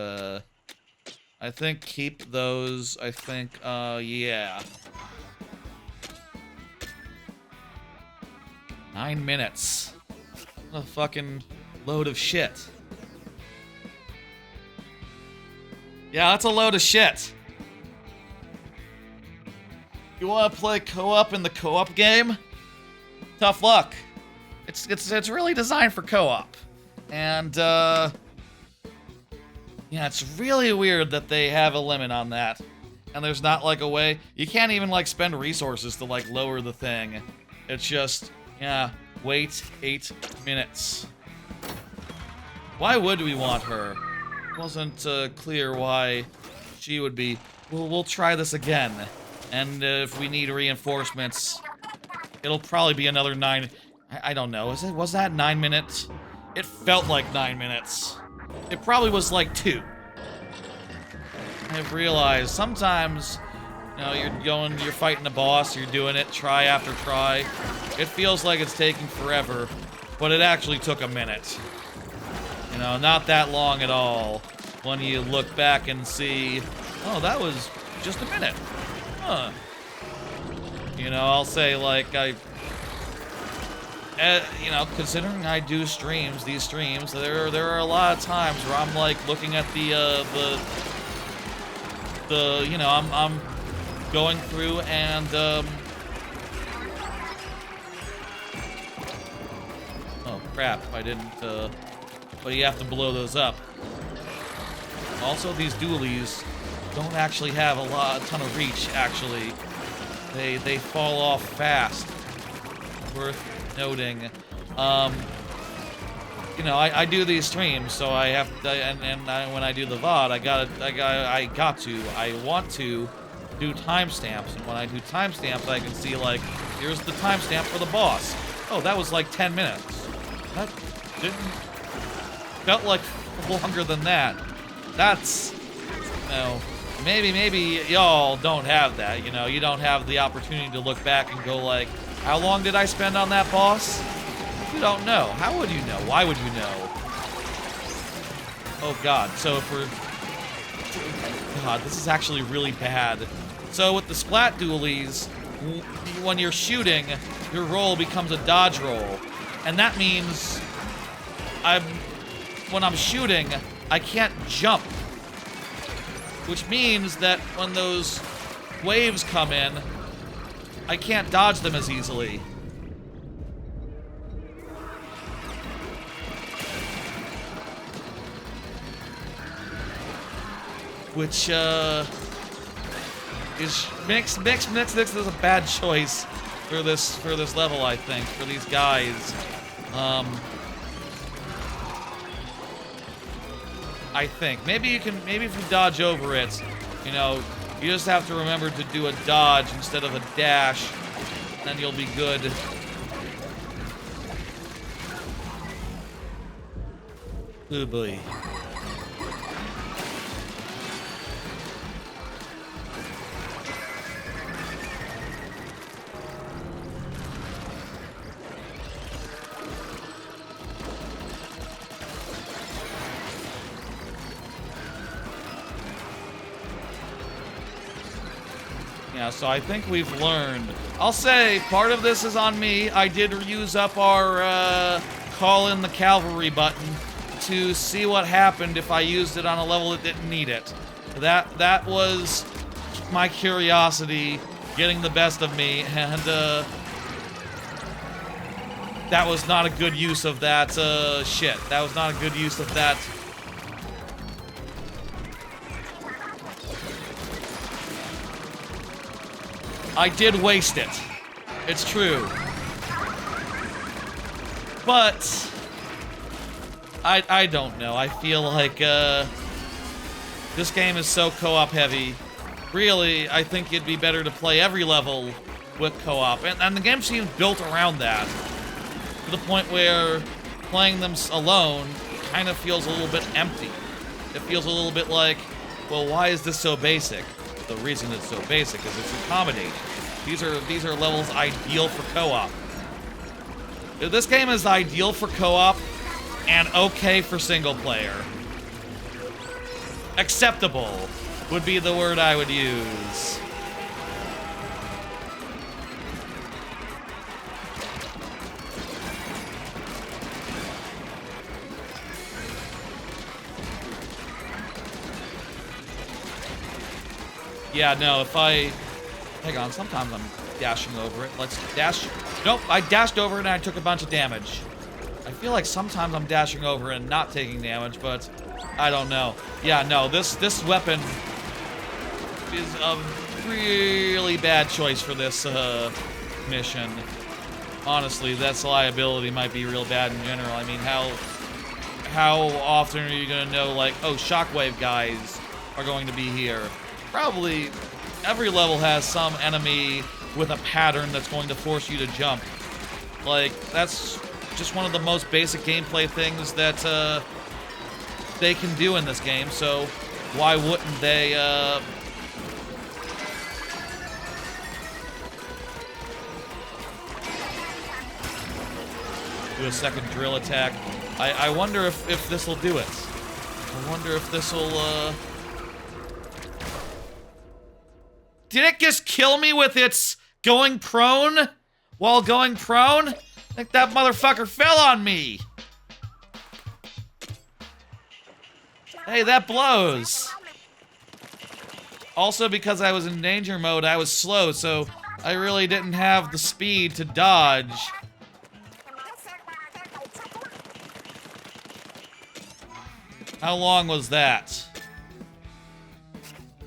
I think keep those. I think yeah. 9 minutes. What a fucking load of shit. Yeah, that's a load of shit. You want to play co-op in the co-op game? Tough luck. It's really designed for co-op, and yeah, it's really weird that they have a limit on that, and there's not like a way you can't even like spend resources to like lower the thing. It's just yeah, wait 8 minutes. Why would we want her? It wasn't clear why she would be. We'll try this again. And if we need reinforcements, it'll probably be another 9. I don't know. Was that 9 minutes? It felt like 9 minutes. It probably was like 2. I've realized sometimes, you know, you're fighting a boss, you're doing it try after try. It feels like it's taking forever, but it actually took a minute. You know, not that long at all. When you look back and see, oh, that was just a minute. Huh. You know, I'll say, like, you know, considering I do streams, these streams, there are a lot of times where I'm, like, looking at the you know, I'm going through and, oh, crap, I didn't, but you have to blow those up. Also, these dualies don't actually have a ton of reach, actually. They fall off fast. Worth noting. You know, I do these streams, so I have to, when I do the VOD, I want to do timestamps, and when I do timestamps, I can see, like, here's the timestamp for the boss. Oh, that was like 10 minutes. That felt like longer than that. That's, you know, maybe y'all don't have that, you know, you don't have the opportunity to look back and go like, how long did I spend on that boss? You don't know. How would you know? Why would you know? Oh god, so if we're... God, this is actually really bad. So with the Splat dualies, when you're shooting, your roll becomes a dodge roll. And that means when I'm shooting, I can't jump. Which means that when those waves come in, I can't dodge them as easily. Which, makes this a bad choice for this level, I think, for these guys. I think. Maybe if you dodge over it, you know, you just have to remember to do a dodge instead of a dash, and then you'll be good. Oh boy. Yeah, so I think we've learned. I'll say part of this is on me. I did use up our call in the cavalry button to see what happened if I used it on a level that didn't need it. That was my curiosity getting the best of me, and that was not a good use of that shit. That was not a good use of that. I did waste it. It's true. But I don't know. I feel like this game is so co-op heavy. Really, I think it'd be better to play every level with co-op. And the game seems built around that. To the point where playing them alone kind of feels a little bit empty. It feels a little bit like, well, why is this so basic? The reason it's so basic is it's accommodating. These are levels ideal for co-op. This game is ideal for co-op and okay for single player. Acceptable would be the word I would use. Yeah, no, if I... Hang on, sometimes I'm dashing over it. Let's dash... Nope, I dashed over it and I took a bunch of damage. I feel like sometimes I'm dashing over and not taking damage, but I don't know. Yeah, no, this weapon is a really bad choice for this mission. Honestly, that's liability might be real bad in general. I mean, how often are you gonna know, like, oh, shockwave guys are going to be here? Probably every level has some enemy with a pattern that's going to force you to jump. Like, that's just one of the most basic gameplay things that they can do in this game, so why wouldn't they do a second drill attack? I wonder if this will do it. I wonder if this will Did it just kill me with its going prone? While going prone? I think that motherfucker fell on me. Hey, that blows. Also, because I was in danger mode, I was slow, so I really didn't have the speed to dodge. How long was that?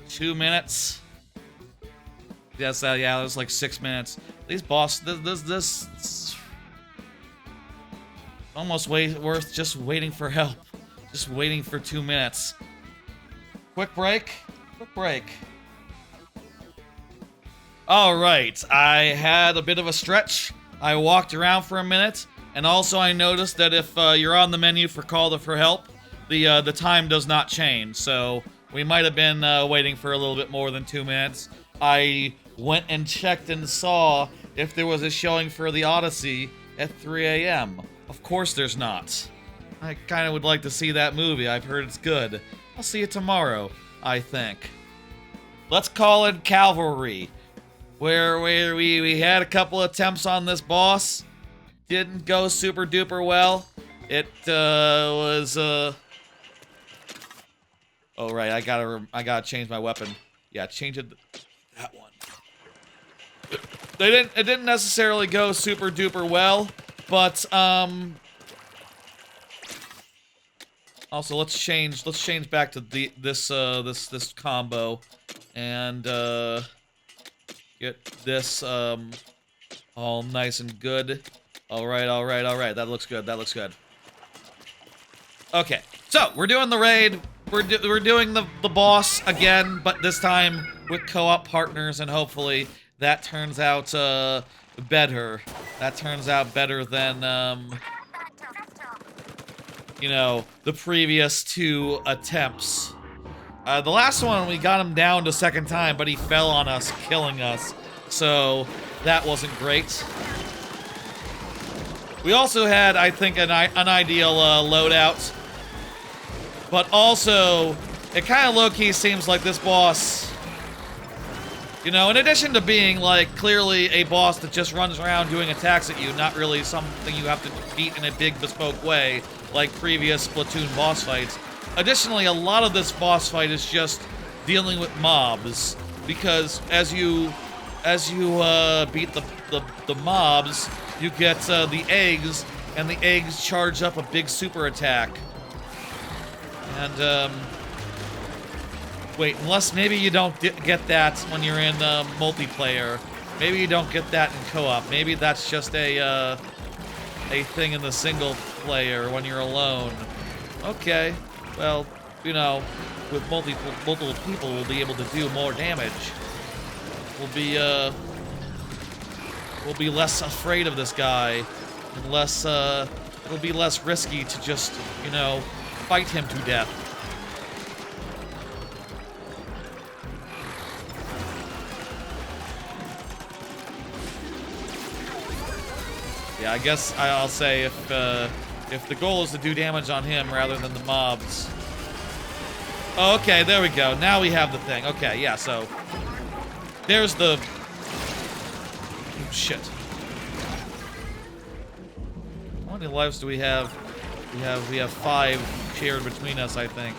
2 minutes? Yes, yeah, it was like 6 minutes. These boss, this almost worth just waiting for help. Just waiting for 2 minutes. Quick break. Quick break. All right, I had a bit of a stretch. I walked around for a minute, and also I noticed that if you're on the menu for call for help, the time does not change. So we might have been waiting for a little bit more than 2 minutes. I went and checked and saw if there was a showing for the Odyssey at 3 a.m. Of course there's not. I kind of would like to see that movie. I've heard it's good. I'll see it tomorrow, I think. Let's call it Cavalry, where we had a couple attempts on this boss. Didn't go super duper well. It was oh right, I gotta change my weapon. Yeah, change it. That one. It didn't necessarily go super duper well, but also let's change back to this combo and get this all nice and good. All right. That looks good. Okay, so we're doing the raid. We're doing the boss again, but this time with co-op partners, and hopefully that turns out better. That turns out better than you know, the previous 2 attempts. The last one we got him down to second time, but he fell on us, killing us. So that wasn't great. We also had, I think, an ideal loadout. But also, it kind of low-key seems like this boss You know, in addition to being, like, clearly a boss that just runs around doing attacks at you, not really something you have to beat in a big, bespoke way, like previous Splatoon boss fights. Additionally, a lot of this boss fight is just dealing with mobs, because as you beat the mobs, you get the eggs, and the eggs charge up a big super attack. And, wait, unless maybe you don't get that when you're in multiplayer. Maybe you don't get that in co-op. Maybe that's just a thing in the single player when you're alone. Okay, well, you know, with multiple people, we'll be able to do more damage. We'll be less afraid of this guy, and less, it'll be less risky to just, you know, fight him to death. Yeah, I guess I'll say if the goal is to do damage on him rather than the mobs. Oh, okay, there we go. Now we have the thing. Okay, yeah, so there's the... Oh, shit. How many lives do we have? We have 5 shared between us, I think.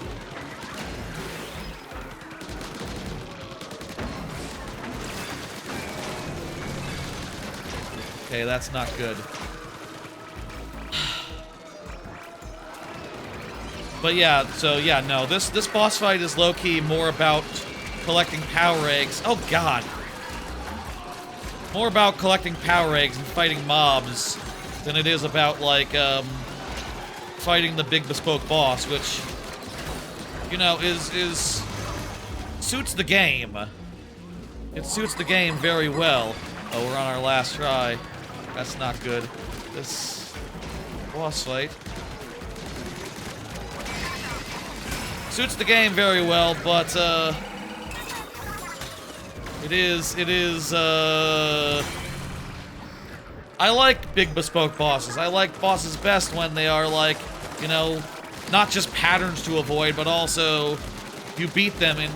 Okay, that's not good. But yeah, so yeah, no, this boss fight is low-key more about collecting power eggs. Oh god. More about collecting power eggs and fighting mobs than it is about, like, fighting the big bespoke boss, which, you know, is suits the game. It suits the game very well. Oh, we're on our last try. That's not good. This boss fight suits the game very well, but it is I like big bespoke bosses. I like bosses best when they are, like, you know, not just patterns to avoid, but also you beat them and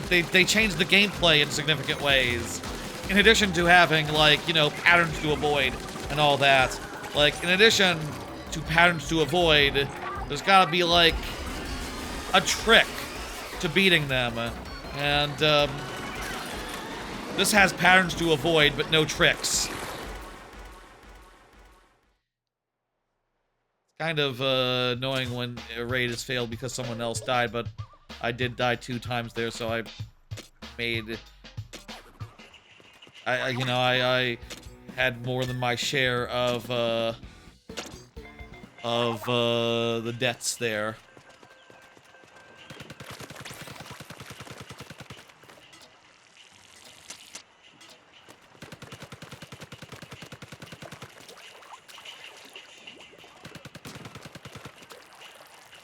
they change the gameplay in significant ways. In addition to having, like, you know, patterns to avoid and all that. Like, in addition to patterns to avoid, there's gotta be, like, a trick to beating them. And, this has patterns to avoid, but no tricks. Kind of, annoying when a raid has failed because someone else died, but I did die 2 times there, so I made... I had more than my share of the deaths there.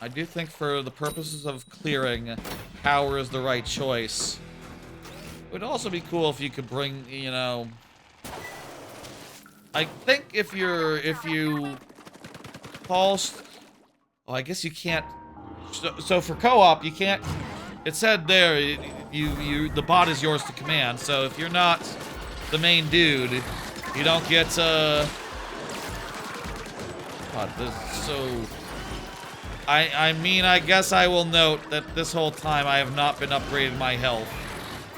I do think for the purposes of clearing, power is the right choice. It would also be cool if you could bring, you know... I think if you call... Oh, I guess you can't... So for co-op, you can't... It said there, the bot is yours to command, so if you're not the main dude, you don't get, God, this is so... I mean, I guess I will note that this whole time I have not been upgrading my health.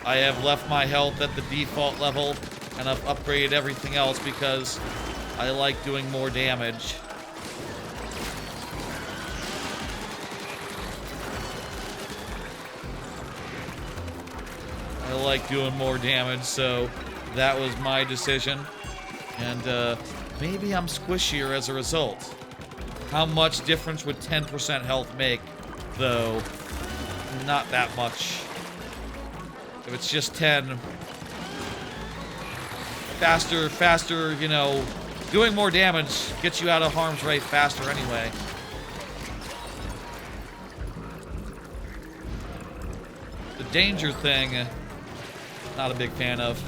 I have left my health at the default level, and I've upgraded everything else because I like doing more damage. I like doing more damage, so that was my decision. And maybe I'm squishier as a result. How much difference would 10% health make, though? Not that much. If it's just 10... Faster, you know... Doing more damage gets you out of harm's way faster anyway. The danger thing... Not a big fan of.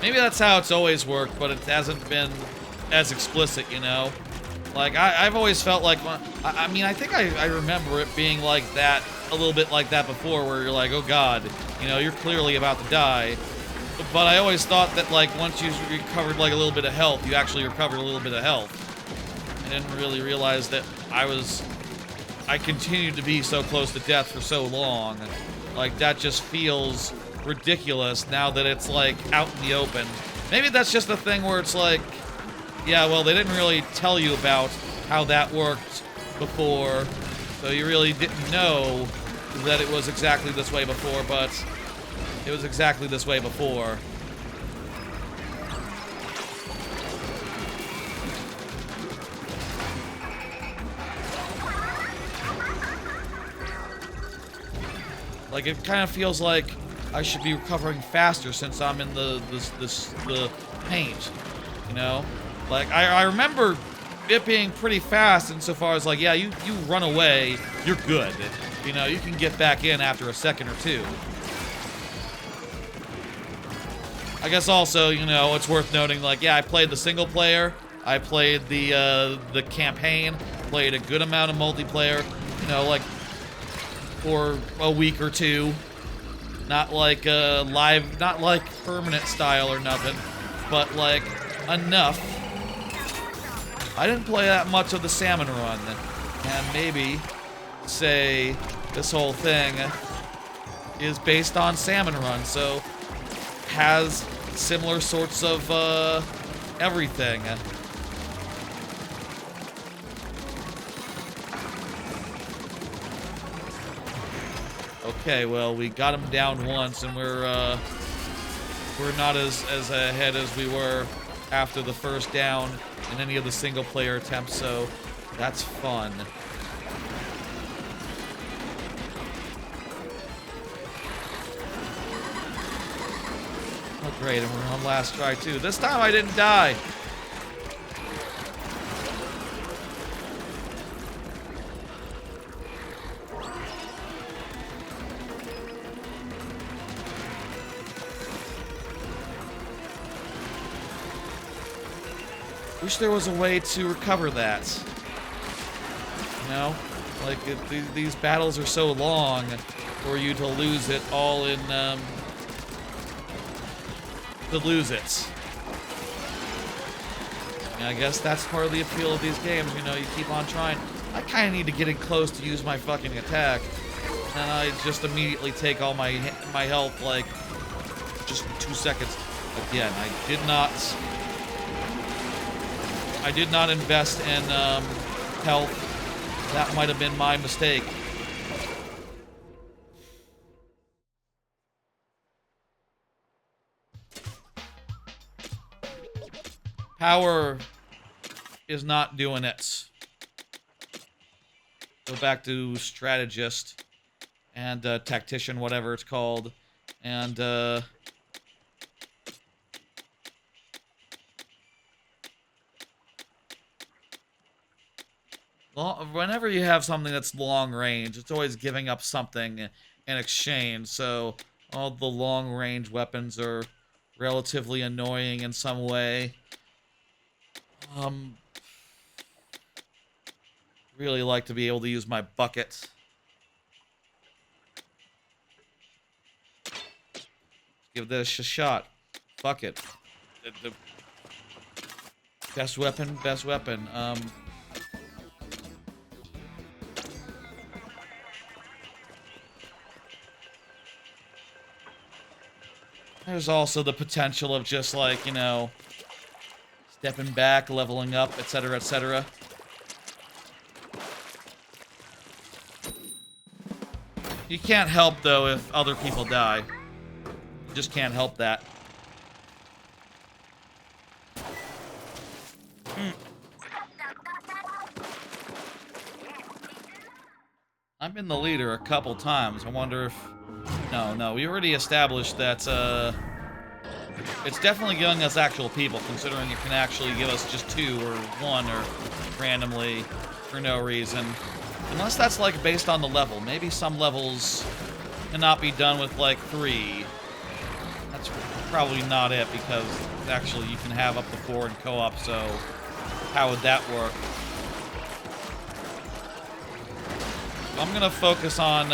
Maybe that's how it's always worked, but it hasn't been as explicit, you know? Like, I've always felt like, I mean, I think I remember it being like that, a little bit like that before, where you're like, oh god, you know, you're clearly about to die. But I always thought that, like, once you recovered, like, a little bit of health, you actually recovered a little bit of health. I didn't really realize that I continued to be so close to death for so long. Like, that just feels ridiculous now that it's, like, out in the open. Maybe that's just a thing where it's like, yeah, well, they didn't really tell you about how that worked before, so you really didn't know that it was exactly this way before, but it was exactly this way before. Like, it kind of feels like I should be recovering faster since I'm in the paint, you know? Like, I remember it being pretty fast insofar as, like, yeah, you run away, you're good. You know, you can get back in after a second or two. I guess also, you know, it's worth noting, like, yeah, I played the single player, I played the campaign, played a good amount of multiplayer, you know, like, for a week or two. Not like live, not like permanent style or nothing, but like enough. I didn't play that much of the salmon run, and maybe say this whole thing is based on salmon run, so has similar sorts of everything. Okay, well, we got him down once, and we're not as ahead as we were after the first down in any of the single-player attempts, so that's fun. Oh, great, and we're on last try, too. This time I didn't die! Wish there was a way to recover that. You know? Like, these battles are so long for you to lose it all in, to lose it. And I guess that's part of the appeal of these games, you know, you keep on trying. I kind of need to get in close to use my fucking attack. And I just immediately take all my health, like, just in 2 seconds. Again, I did not invest in health. That might have been my mistake. Power is not doing it. Go back to strategist and tactician, whatever it's called, and whenever you have something that's long range, it's always giving up something in exchange, so all the long range weapons are relatively annoying in some way. Really like to be able to use my bucket. Give this a shot. Fuck it. The best weapon, best weapon. There's also the potential of just, like, you know, stepping back, leveling up, etc., etc. You can't help, though, if other people die. You just can't help that. I've been the leader a couple times. I wonder if... No, we already established that, it's definitely giving us actual people, considering it can actually give us just 2 or 1 or randomly for no reason. Unless that's, like, based on the level. Maybe some levels cannot be done with, like, 3. That's probably not it, because actually you can have up to 4 in co-op, so how would that work? I'm gonna focus on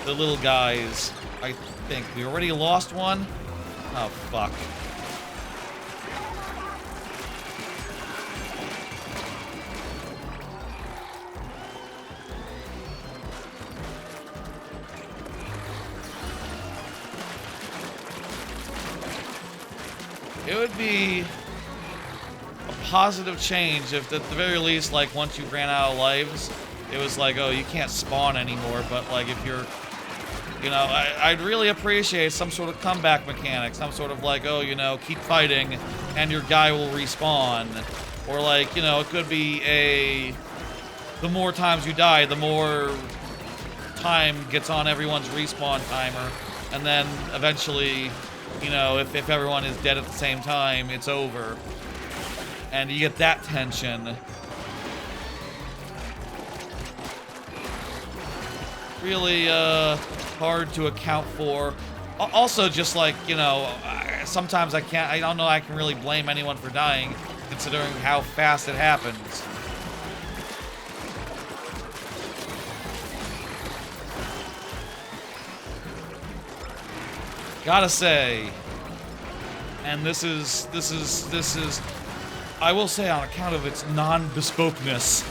the little guys. I think we already lost one. Oh fuck. It would be a positive change if, at the very least, like, once you ran out of lives, it was like, oh, you can't spawn anymore. But, like, if you're, you know, I'd really appreciate some sort of comeback mechanic. Some sort of, like, oh, you know, keep fighting and your guy will respawn. Or, like, you know, it could be the more times you die, the more time gets on everyone's respawn timer. And then, eventually, you know, if everyone is dead at the same time, it's over. And you get that tension. Really hard to account for. Also, just like, you know, sometimes I don't know I can really blame anyone for dying, considering how fast it happens. Gotta say, and this is, I will say, on account of its non-bespokeness,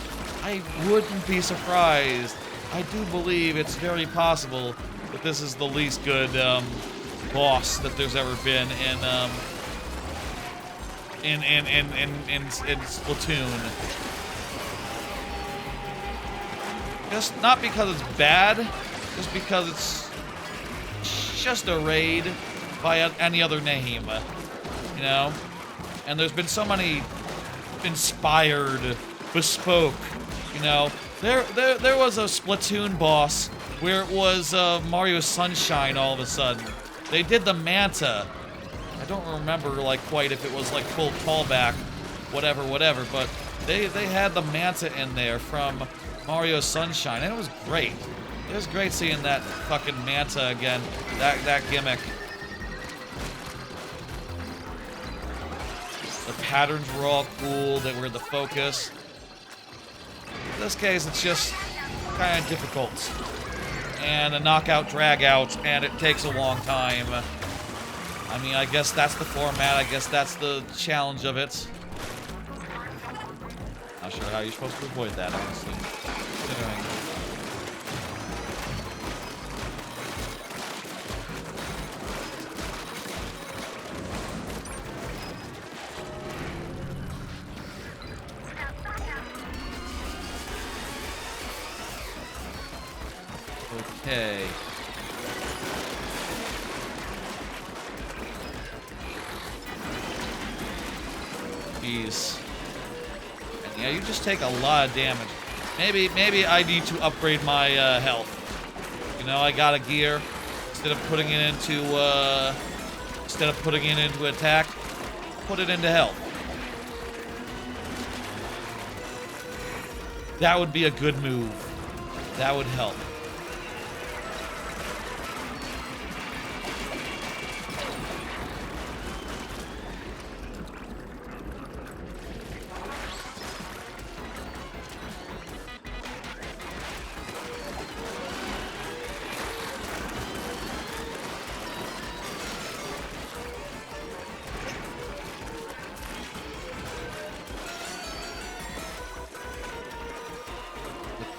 I wouldn't be surprised. I do believe it's very possible that this is the least good boss that there's ever been in Splatoon. Just not because it's bad, just because it's just a raid by any other name, you know? And there's been so many inspired, bespoke, you know? There was a Splatoon boss where it was Mario Sunshine all of a sudden. They did the Manta. I don't remember, like, quite if it was, like, full callback, whatever, but they had the Manta in there from Mario Sunshine, and it was great. It was great seeing that fucking Manta again, that gimmick. The patterns were all cool, they were the focus. In this case, it's just kind of difficult. And a knockout, drag out, and it takes a long time. I mean, I guess that's the format, I guess that's the challenge of it. Not sure how you're supposed to avoid that, honestly. Considering. Okay. Jeez. And yeah, you just take a lot of damage. Maybe I need to upgrade my health. You know, I got a gear. Instead of putting it into attack, put it into health. That would be a good move. That would help.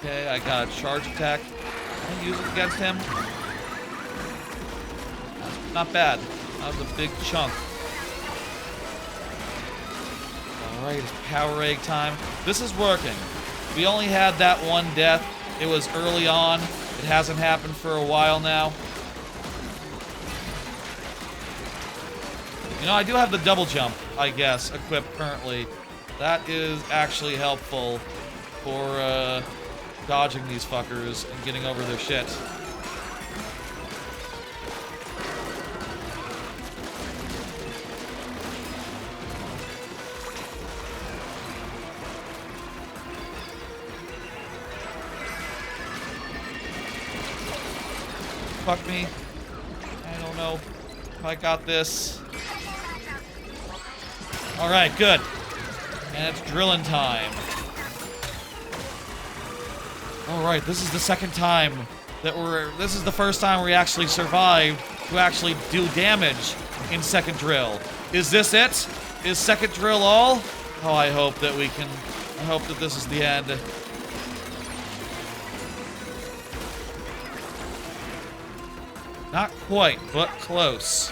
Okay, I got a charge attack. Can I use it against him? Not bad. That was a big chunk. Alright, it's power egg time. This is working. We only had that one death. It was early on. It hasn't happened for a while now. You know, I do have the double jump, I guess, equipped currently. That is actually helpful for, dodging these fuckers and getting over their shit. Fuck me. I don't know if I got this. Alright, good. And it's drilling time. All right, this is the second time that this is the first time we actually survived to actually do damage in second drill. Is this it? Is second drill all? Oh, I hope that this is the end. Not quite, but close.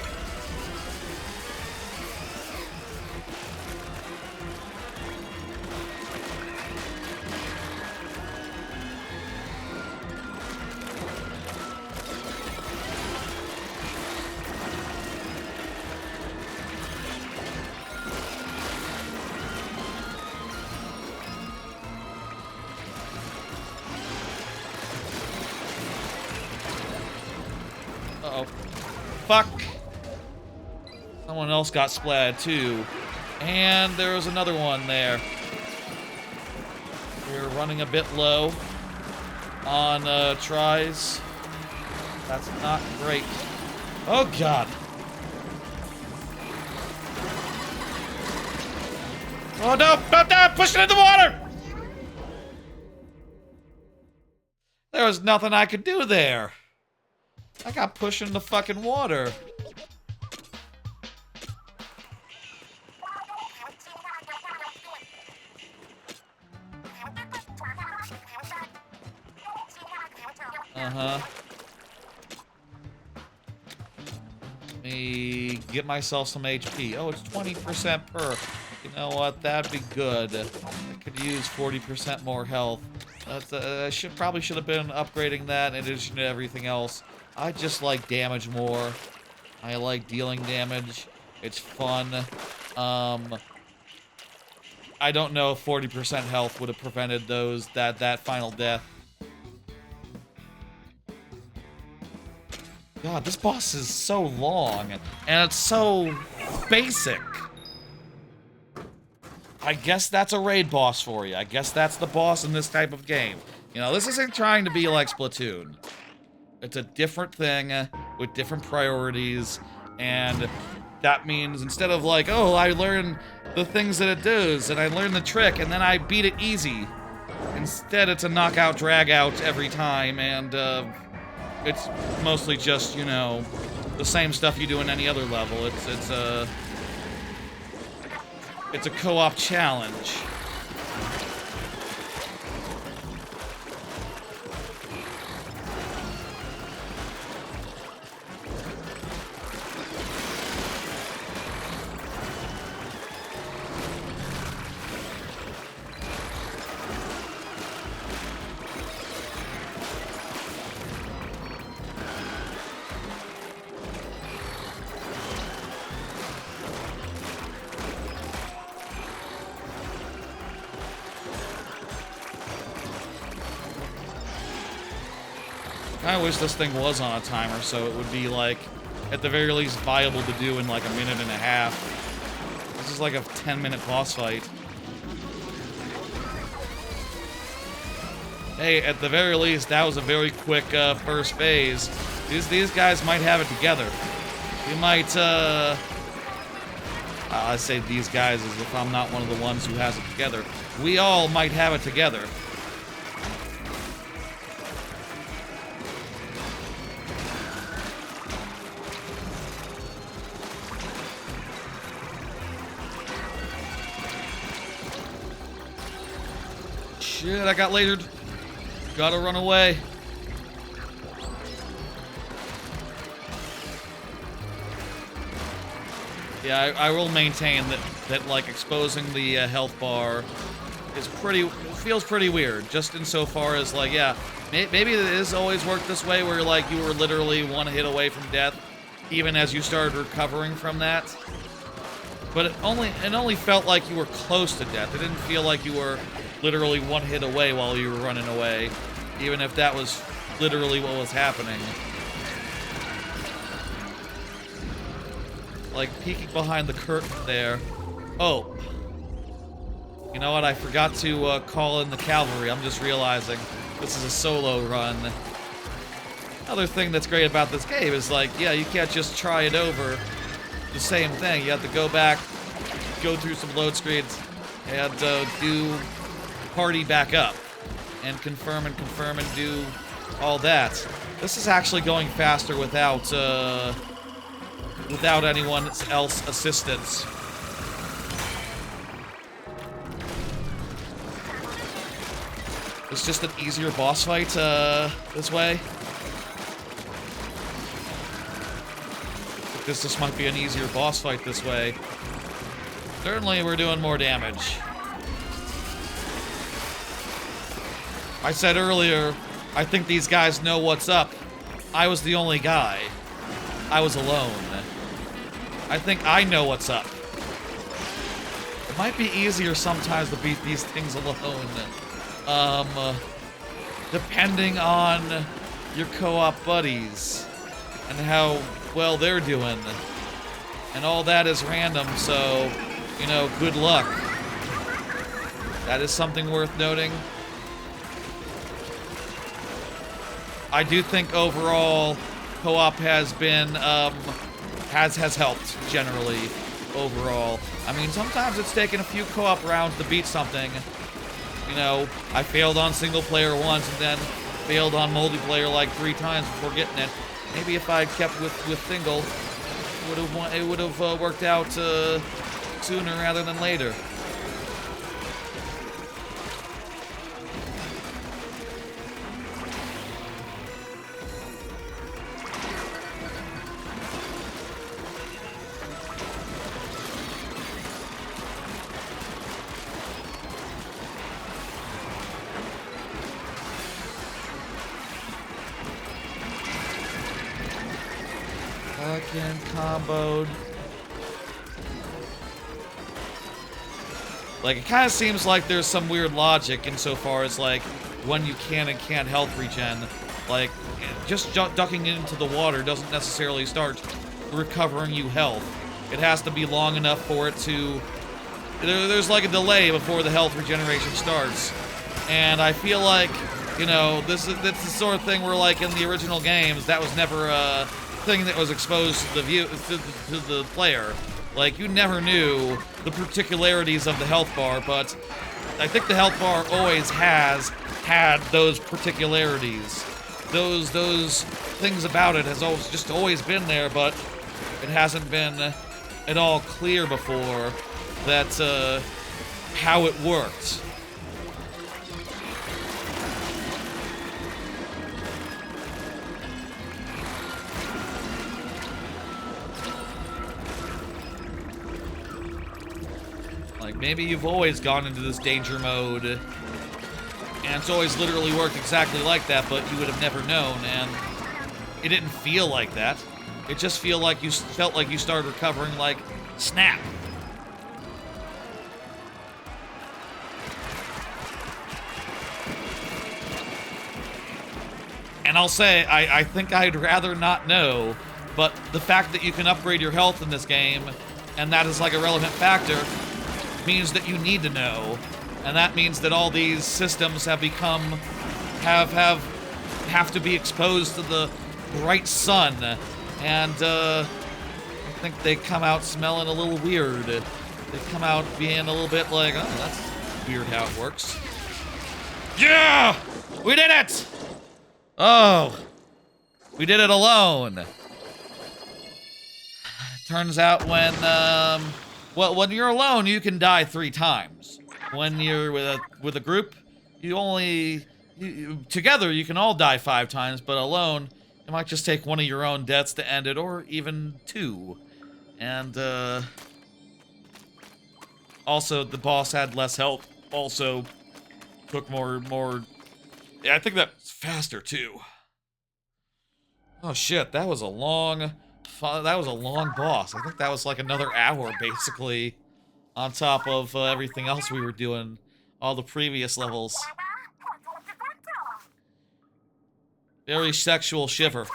Uh-oh. Fuck! Someone else got splatted too. And there was another one there. We're running a bit low on tries. That's not great. Oh god! Oh no! No! Push it in the water! There was nothing I could do there. I got pushed in the fucking water. Uh-huh. Let me get myself some HP. Oh, it's 20% per. You know what? That'd be good. I could use 40% more health. I probably should have been upgrading that in addition to everything else. I just like damage more. I like dealing damage. It's fun. I don't know if 40% health would have prevented that final death. God, this boss is so long, and it's so basic. I guess that's a raid boss for you. I guess that's the boss in this type of game. You know, this isn't trying to be like Splatoon. It's a different thing with different priorities, and that means instead of like, oh, I learn the things that it does, and I learn the trick, and then I beat it easy. Instead, it's a knockout, drag out every time, and it's mostly just, you know, the same stuff you do in any other level. It's a co-op challenge. I wish this thing was on a timer, so it would be, like, at the very least viable to do in, like, a minute and a half. This is like a 10-minute boss fight. Hey, at the very least, that was a very quick first phase. These guys might have it together. We might, I say these guys as if I'm not one of the ones who has it together. We all might have it together. Shit, I got lasered. Gotta run away. Yeah, I will maintain that like exposing the health bar is feels pretty weird. Just insofar as like, yeah, maybe it has always worked this way where like you were literally one hit away from death, even as you started recovering from that. But it only felt like you were close to death. It didn't feel like you were literally one hit away while you were running away, even if that was literally what was happening. Like, peeking behind the curtain there. Oh. You know what? I forgot to call in the cavalry. I'm just realizing this is a solo run. Another thing that's great about this game is, like, yeah, you can't just try it over the same thing. You have to go back, go through some load screens, and do party back up. and confirm and do all that. This is actually going faster without anyone else assistance. It's just an easier boss fight this way. This might be an easier boss fight this way. Certainly, we're doing more damage. I said earlier, I think these guys know what's up. I was the only guy. I was alone. I think I know what's up. It might be easier sometimes to beat these things alone. Depending on your co-op buddies and how well they're doing. And all that is random, so, you know, good luck. That is something worth noting. I do think overall co-op has been, has helped generally overall. I mean, sometimes it's taken a few co-op rounds to beat something. You know, I failed on single player once and then failed on multiplayer like 3 times before getting it. Maybe if I kept with single, it would have worked out sooner rather than later. Fucking comboed. Like, it kind of seems like there's some weird logic insofar as, like, when you can and can't health regen. Like, just ducking into the water doesn't necessarily start recovering you health. It has to be long enough for it to... There's like a delay before the health regeneration starts. And I feel like, you know, that's the sort of thing where, like, in the original games, that was never a thing that was exposed to the player. Like, you never knew the particularities of the health bar, but I think the health bar always has had those particularities. Those things about it has always been there, but it hasn't been at all clear before that how it worked. Like, maybe you've always gone into this danger mode, and it's always literally worked exactly like that, but you would have never known, and it didn't feel like that. It just felt like you started recovering like snap. And I'll say, I think I'd rather not know, but the fact that you can upgrade your health in this game, and that is like a relevant factor, means that you need to know, and that means that all these systems have become, have to be exposed to the bright sun, and I think they come out smelling a little weird. They come out being a little bit like, oh, that's weird how it works. Yeah! We did it! Oh, we did it alone. Turns out when, well, when you're alone, you can die 3 times. When you're with a group, together you can all die 5 times, but alone, it might just take one of your own deaths to end it, or even 2. And, also, the boss had less health, also took more, yeah, I think that's faster, too. Oh, shit, that was a long boss. I think that was like another hour, basically, on top of everything else we were doing, all the previous levels. Very sexual shiver.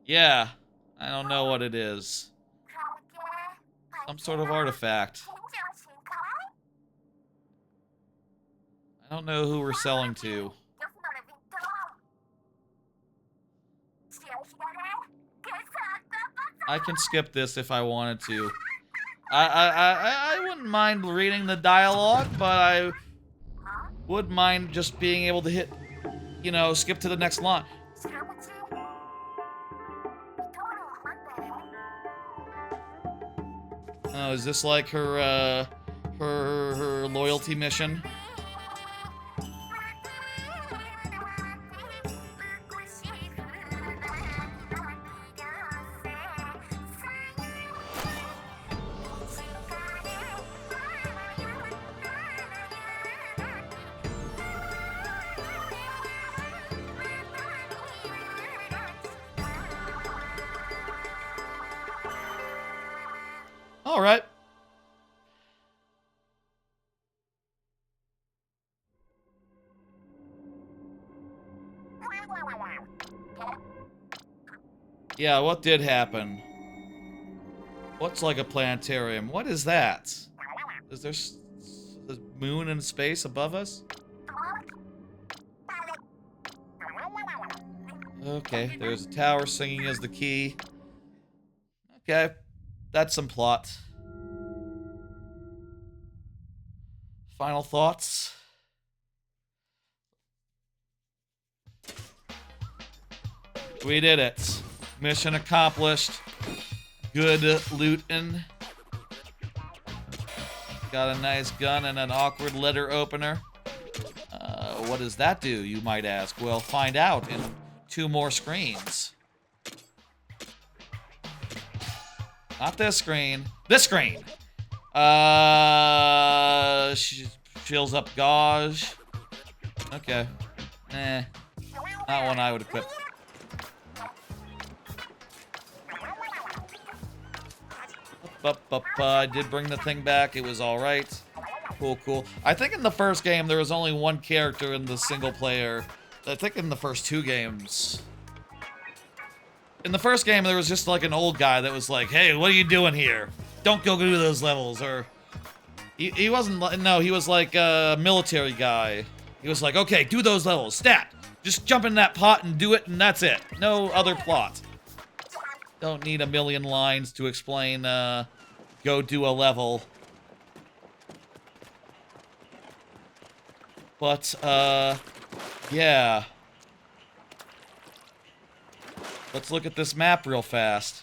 Yeah, I don't know what it is. Some sort of artifact. I don't know who we're selling to. I can skip this if I wanted to. I wouldn't mind reading the dialogue, but I would mind just being able to hit, you know, skip to the next line. Oh, is this like her, her loyalty mission? All right. Yeah, what did happen? What's like a planetarium? What is that? Is there the moon in space above us? Okay, there's a tower singing as the key. Okay, that's some plot. Final thoughts? We did it. Mission accomplished. Good lootin'. Got a nice gun and an awkward letter opener. What does that do, you might ask? Well, find out in 2 more screens. Not this screen. This screen! She fills up gauge. Okay. Not one I would equip. I did bring the thing back. It was alright. Cool, cool. I think in the first game there was only 1 character in the single player. I think in the first 2 games. In the first game there was just like an old guy that was like, hey, what are you doing here? Don't go do those levels. Or he wasn't, no, he was like a military guy. He was like, okay, do those levels. Stat! Just jump in that pot and do it, and that's it. No other plot. Don't need a million lines to explain, go do a level. But, yeah. Let's look at this map real fast.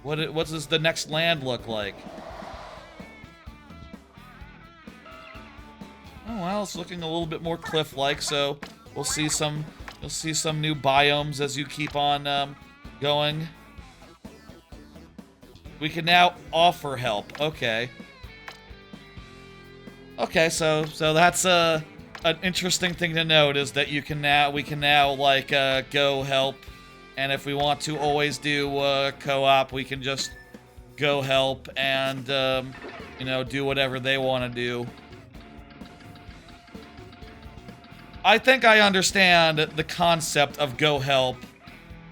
What does the next land look like? Oh, well, it's looking a little bit more cliff-like, so we'll see some... You'll see some new biomes as you keep on going. We can now offer help. Okay. Okay, so that's an interesting thing to note, is that we can now like go help, and if we want to always do co-op, we can just go help and you know, do whatever they want to do. I think I understand the concept of go help.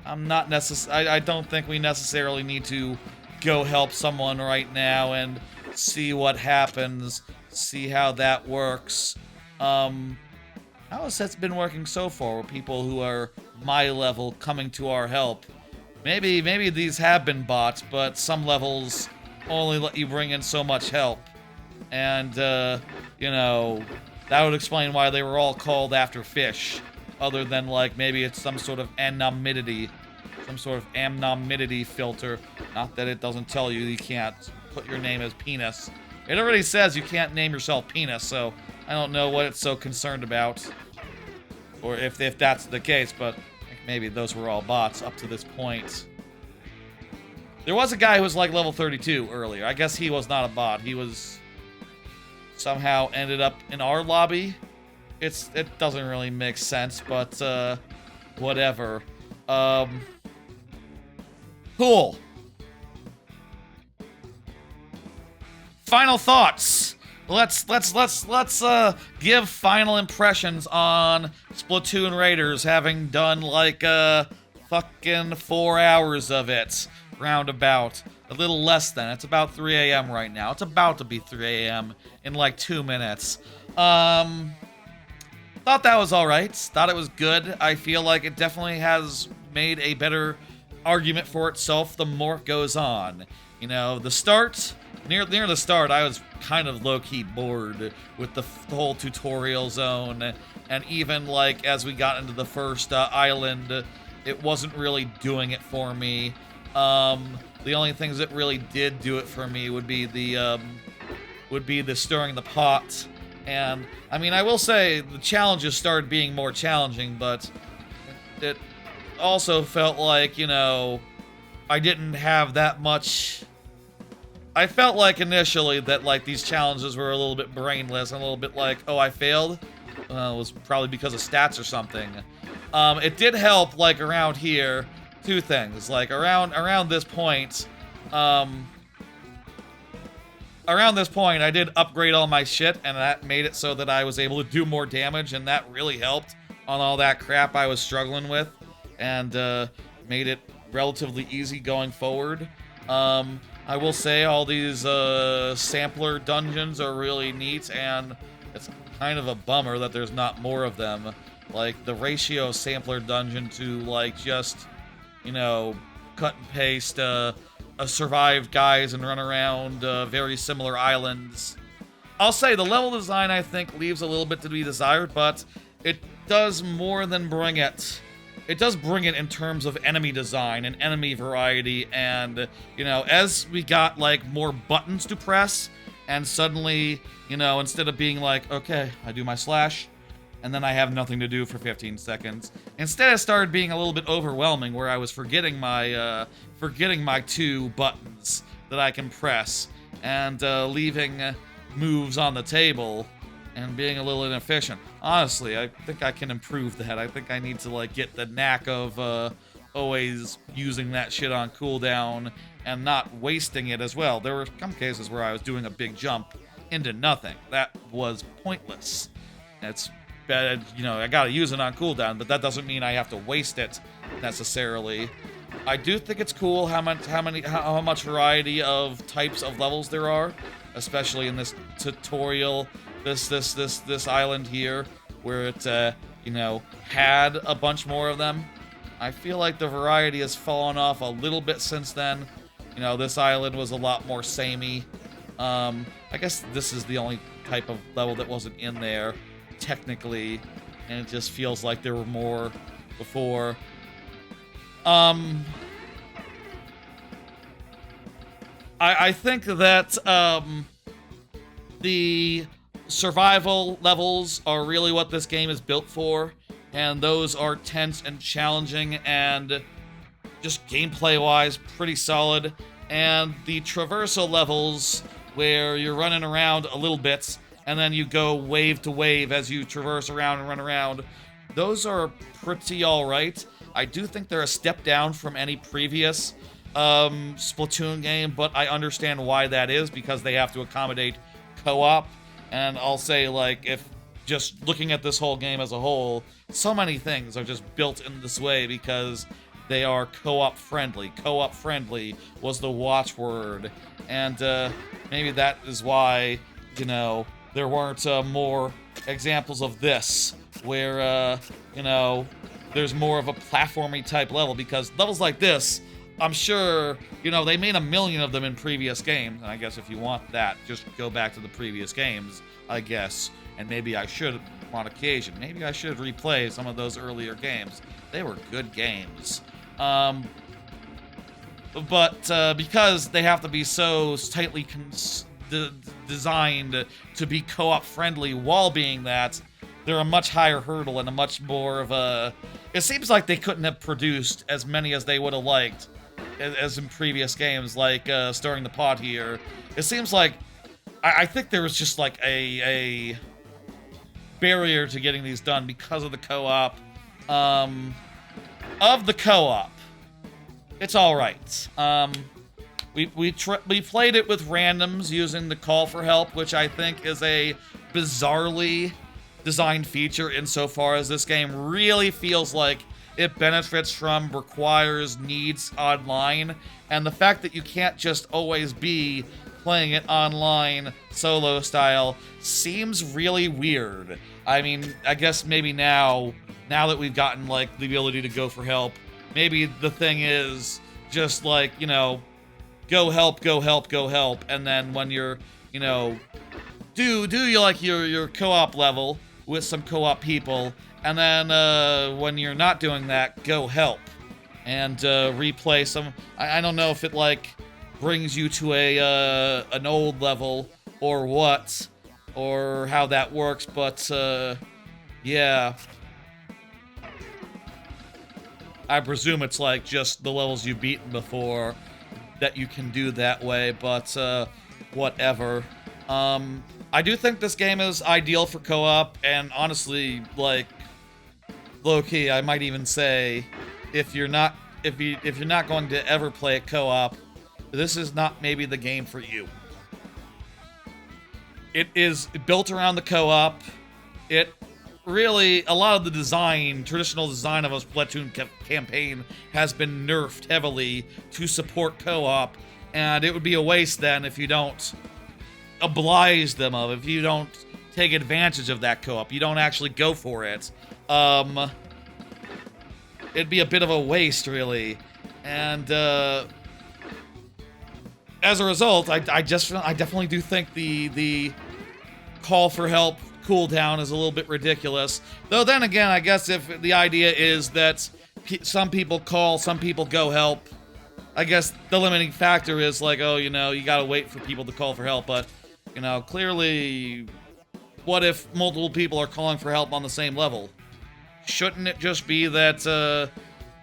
I don't think we necessarily need to go help someone right now and see what happens, see how that works. How has that been working so far with people who are my level coming to our help? Maybe these have been bots, but some levels only let you bring in so much help. And, you know, that would explain why they were all called after fish. Other than, like, maybe it's some sort of anonymity. Some sort of anonymity filter. Not that it doesn't tell you can't put your name as penis. It already says you can't name yourself penis, so I don't know what it's so concerned about. Or if that's the case, but I think maybe those were all bots up to this point. There was a guy who was like level 32 earlier. I guess he was not a bot. He was... somehow ended up in our lobby. It doesn't really make sense, but whatever. Cool. Final thoughts. Let's give final impressions on Splatoon Raiders, having done like fucking 4 hours of it, roundabout. A little less than. It's about 3 a.m. right now. It's about to be 3 a.m. in like 2 minutes. Thought that was alright. Thought it was good. I feel like it definitely has made a better argument for itself the more it goes on. You know, the start, near the start, I was kind of low-key bored with the whole tutorial zone, and even, like, as we got into the first island, it wasn't really doing it for me. The only things that really did do it for me would be the stirring the pot. And, I mean, I will say the challenges started being more challenging, but it also felt like, you know, I didn't have that much. I felt like initially that, like, these challenges were a little bit brainless and a little bit like, oh, I failed? It was probably because of stats or something. It did help, like, around here, two things. Like, around this point, I did upgrade all my shit, and that made it so that I was able to do more damage, and that really helped on all that crap I was struggling with, and made it relatively easy going forward. I will say all these sampler dungeons are really neat, and it's kind of a bummer that there's not more of them. Like, the ratio of sampler dungeon to, like, just, you know, cut and paste survived guys and run around very similar islands. I'll say the level design, I think, leaves a little bit to be desired, but it does more than bring it. It does bring it in terms of enemy design and enemy variety, and, you know, as we got, like, more buttons to press, and suddenly, you know, instead of being like, okay, I do my slash, and then I have nothing to do for 15 seconds, instead it started being a little bit overwhelming, where I was forgetting my two buttons that I can press, and leaving moves on the table, and being a little inefficient. Honestly, I think I can improve that. I think I need to, like, get the knack of always using that shit on cooldown and not wasting it as well. There were some cases where I was doing a big jump into nothing. That was pointless. It's bad, you know, I gotta use it on cooldown, but that doesn't mean I have to waste it necessarily. I do think it's cool how much variety of types of levels there are, especially in this tutorial. This island here, where it, you know, had a bunch more of them. I feel like the variety has fallen off a little bit since then. You know, this island was a lot more samey. I guess this is the only type of level that wasn't in there, technically, and it just feels like there were more before. I think that, the survival levels are really what this game is built for, and those are tense and challenging and just gameplay-wise pretty solid. And the traversal levels, where you're running around a little bit and then you go wave to wave as you traverse around and run around, those are pretty alright. I do think they're a step down from any previous Splatoon game, but I understand why that is, because they have to accommodate co-op. And I'll say, like, if just looking at this whole game as a whole, so many things are just built in this way because they are co-op friendly. Co-op friendly was the watchword. And maybe that is why, you know, there weren't more examples of this, where, you know, there's more of a platformy type level, because levels like this, I'm sure, you know, they made a million of them in previous games, and I guess if you want that, just go back to the previous games, I guess, and maybe I should, on occasion, maybe I should replay some of those earlier games. They were good games. But because they have to be so tightly designed to be co-op friendly while being that, they're a much higher hurdle and a much more of a... It seems like they couldn't have produced as many as they would have liked as in previous games, like stirring the pot here. It seems like I think there was just like a barrier to getting these done because of the co-op. Of the co-op, it's all right. We played it with randoms using the call for help, which I think is a bizarrely designed feature insofar as this game really feels like it benefits from, requires, needs online, and the fact that you can't just always be playing it online solo style seems really weird. I mean, I guess maybe now that we've gotten, like, the ability to go for help maybe the thing is just like, you know, go help, go help, go help, and then when you're, you know, do you like your co-op level with some co-op people, and then when you're not doing that, go help and replay some. I don't know if it like brings you to a an old level or what, or how that works, but yeah. I presume it's like just the levels you've beaten before that you can do that way, but whatever. I do think this game is ideal for co-op, and honestly, like, low-key, I might even say, if you're not going to ever play it co-op, this is not maybe the game for you. It is built around the co-op. It really, a lot of the design, traditional design of a Splatoon campaign has been nerfed heavily to support co-op, and it would be a waste then if you don't oblige them of, if you don't take advantage of that co-op, you don't actually go for it. It'd be a bit of a waste, really, and as a result, I definitely do think the call for help cooldown is a little bit ridiculous. Though then again, I guess if the idea is that some people call, some people go help, I guess the limiting factor is like, oh, you know, you gotta wait for people to call for help, but, you know, clearly, what if multiple people are calling for help on the same level? Shouldn't it just be that,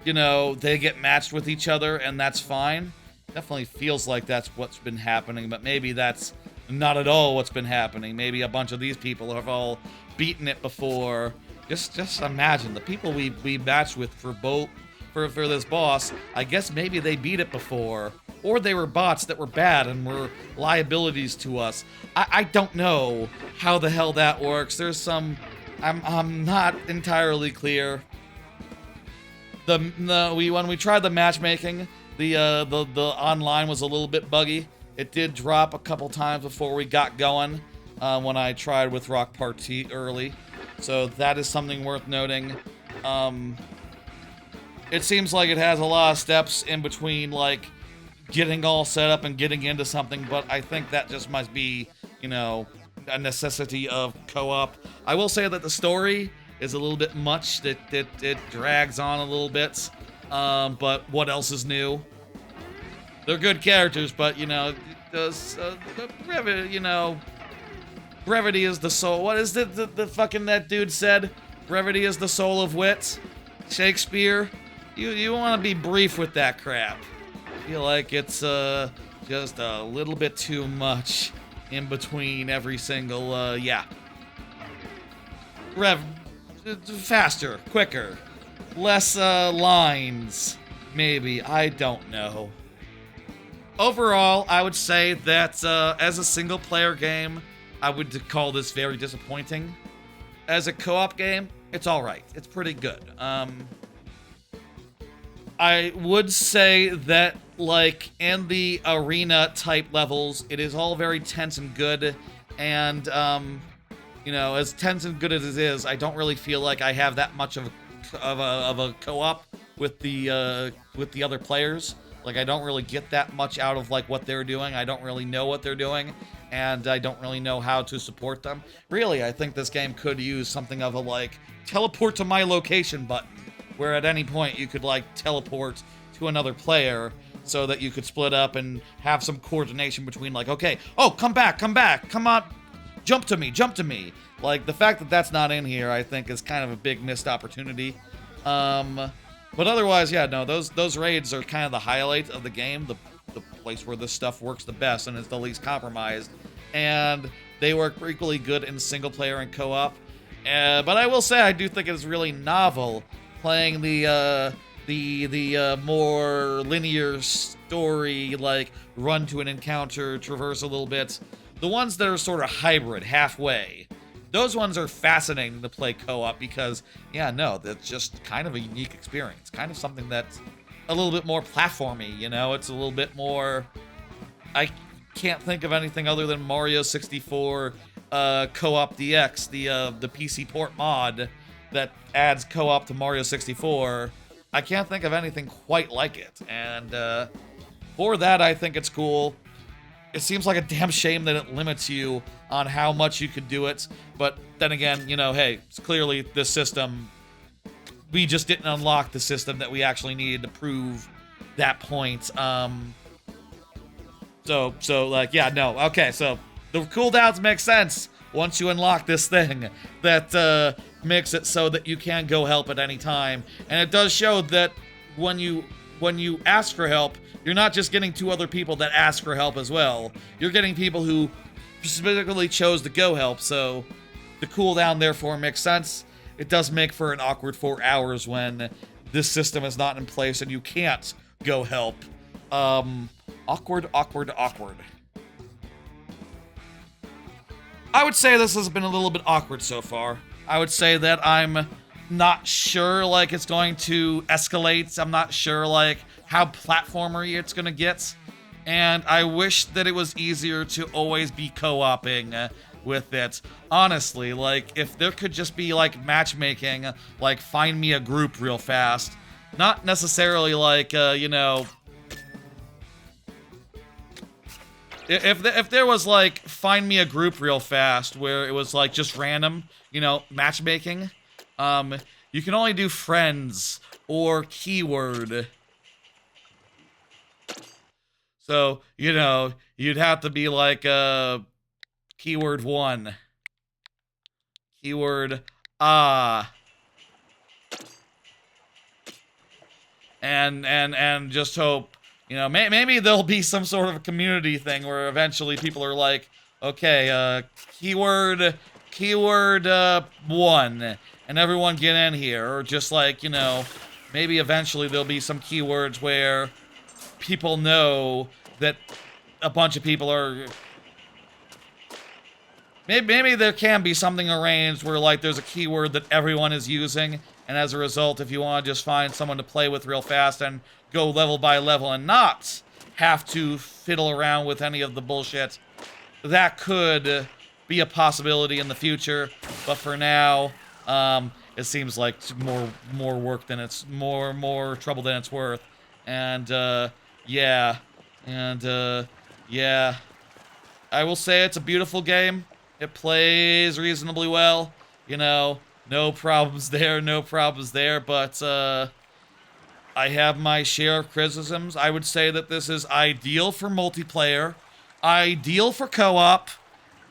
you know, they get matched with each other and that's fine? Definitely feels like that's what's been happening, but maybe that's not at all what's been happening. Maybe a bunch of these people have all beaten it before. Just imagine the people we matched with for this boss. I guess maybe they beat it before, or they were bots that were bad and were liabilities to us. I don't know how the hell that works. There's some, I'm not entirely clear. When we tried the matchmaking, the online was a little bit buggy. It did drop a couple times before we got going when I tried with Rawkpartee early. So that is something worth noting. It seems like it has a lot of steps in between, like, getting all set up and getting into something, but I think that just must be, you know, a necessity of co-op. I will say that the story is a little bit much. It drags on a little bit. But what else is new? They're good characters, but, you know, brevity, you know, brevity is the soul. What is the fucking that dude said? Brevity is the soul of wit. Shakespeare. You want to be brief with that crap. I feel like it's just a little bit too much in between every single yeah. Faster, quicker, less lines, maybe. I don't know. Overall, I would say that as a single-player game, I would call this very disappointing. As a co-op game, it's all right. It's pretty good. I would say that, like, in the arena-type levels, it is all very tense and good, and, you know, as tense and good as it is, I don't really feel like I have that much of a co-op with the other players. Like, I don't really get that much out of, like, what they're doing. I don't really know what they're doing, and I don't really know how to support them. Really, I think this game could use something of a, like, teleport to my location button, where at any point you could, like, teleport to another player so that you could split up and have some coordination between, like, okay, oh, come back, come on, jump to me. Like, the fact that that's not in here, I think, is kind of a big missed opportunity. But otherwise, yeah, no, those raids are kind of the highlight of the game, the place where this stuff works the best and is the least compromised. And they work equally good in single player and co-op. But I will say, I do think it's really novel playing the more linear story, like run to an encounter, traverse a little bit. The ones that are sort of hybrid, halfway. Those ones are fascinating to play co-op because, yeah, no, that's just kind of a unique experience. Kind of something that's a little bit more platformy, you know? It's a little bit more... I can't think of anything other than Mario 64 Co-op DX, the PC port mod that adds co-op to Mario 64. I can't think of anything quite like it. And for that, I think it's cool. It seems like a damn shame that it limits you on how much you could do it. But then again, you know, hey, it's clearly this system, we just didn't unlock the system that we actually needed to prove that point. So like, yeah, no, okay, so the cooldowns make sense once you unlock this thing that makes it so that you can go help at any time. And it does show that when you ask for help, you're not just getting 2 other people that ask for help as well. You're getting people who specifically chose to go help, so the cooldown therefore makes sense. It does make for an awkward 4 hours when this system is not in place and you can't go help. Awkward. I would say this has been a little bit awkward so far. I would say that I'm not sure, like, it's going to escalate. I'm not sure, like, how platformery it's gonna get. And I wish that it was easier to always be co-oping with it. Honestly, like, if there could just be, like, matchmaking, like, find me a group real fast. Not necessarily, like, you know... If there was, like, find me a group real fast, where it was, like, just random, you know, matchmaking, you can only do friends or keyword. So, you know, you'd have to be, like, keyword 1. Keyword, and just hope, you know, maybe there'll be some sort of a community thing where eventually people are like, okay, keyword 1, and everyone get in here. Or just like, you know, maybe eventually there'll be some keywords where people know that a bunch of people are... Maybe there can be something arranged where, like, there's a keyword that everyone is using, and as a result, if you want to just find someone to play with real fast and go level by level and not have to fiddle around with any of the bullshit, that could be a possibility in the future. But for now, it seems like more work than it's more trouble than it's worth. And yeah, I will say it's a beautiful game. It plays reasonably well. You know, no problems there, but I have my share of criticisms. I would say that this is ideal for multiplayer, ideal for co-op,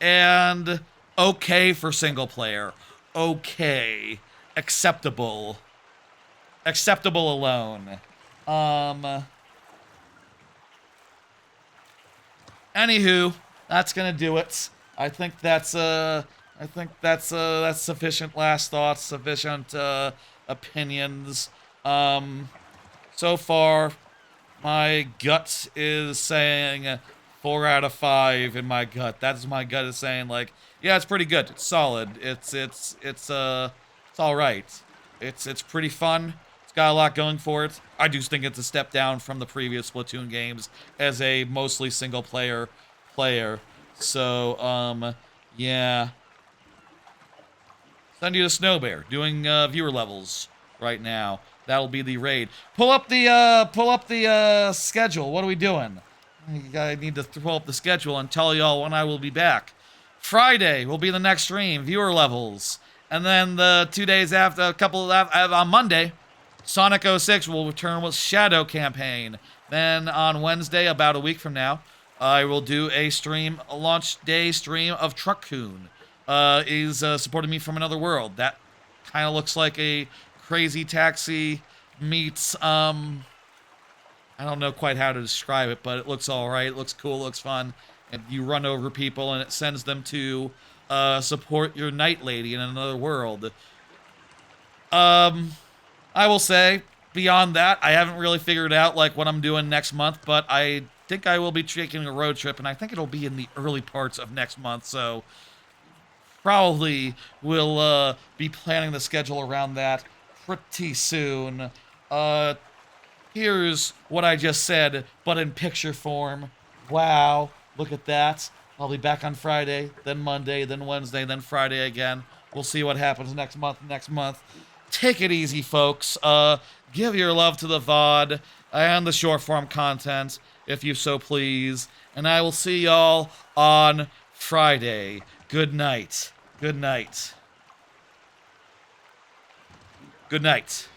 and okay for single player. Okay. Acceptable. Acceptable alone. Anywho, that's gonna do it. I think that's sufficient last thoughts, sufficient opinions. So far, my gut is saying 4 out of 5 in my gut. That's my gut is saying, like, yeah, it's pretty good. It's solid. It's all right. It's pretty fun. It's got a lot going for it. I do think it's a step down from the previous Splatoon games as a mostly single player. So, yeah. Send you to Snowbear, doing viewer levels right now. That'll be the raid. Pull up the schedule. What are we doing? I need to pull up the schedule and tell y'all when I will be back. Friday will be the next stream, viewer levels. And then the 2 days after, on Monday, Sonic 06 will return with Shadow Campaign. Then on Wednesday, about a week from now, I will do a launch day stream of Truckcoon. Is supporting me from another world. That kind of looks like a Crazy Taxi meets, I don't know quite how to describe it, but it looks alright. It looks cool, it looks fun. And you run over people and it sends them to support your night lady in another world. I will say, beyond that, I haven't really figured out, like, what I'm doing next month, but I think I will be taking a road trip, and I think it'll be in the early parts of next month, so probably will be planning the schedule around that pretty soon. Here's what I just said, but in picture form. Wow, look at that. I'll be back on Friday, then Monday, then Wednesday, then Friday again. We'll see what happens next month. take it easy, folks. Give your love to the VOD and the short form content, if you so please. And I will see y'all on Friday. Good night. Good night. Good night.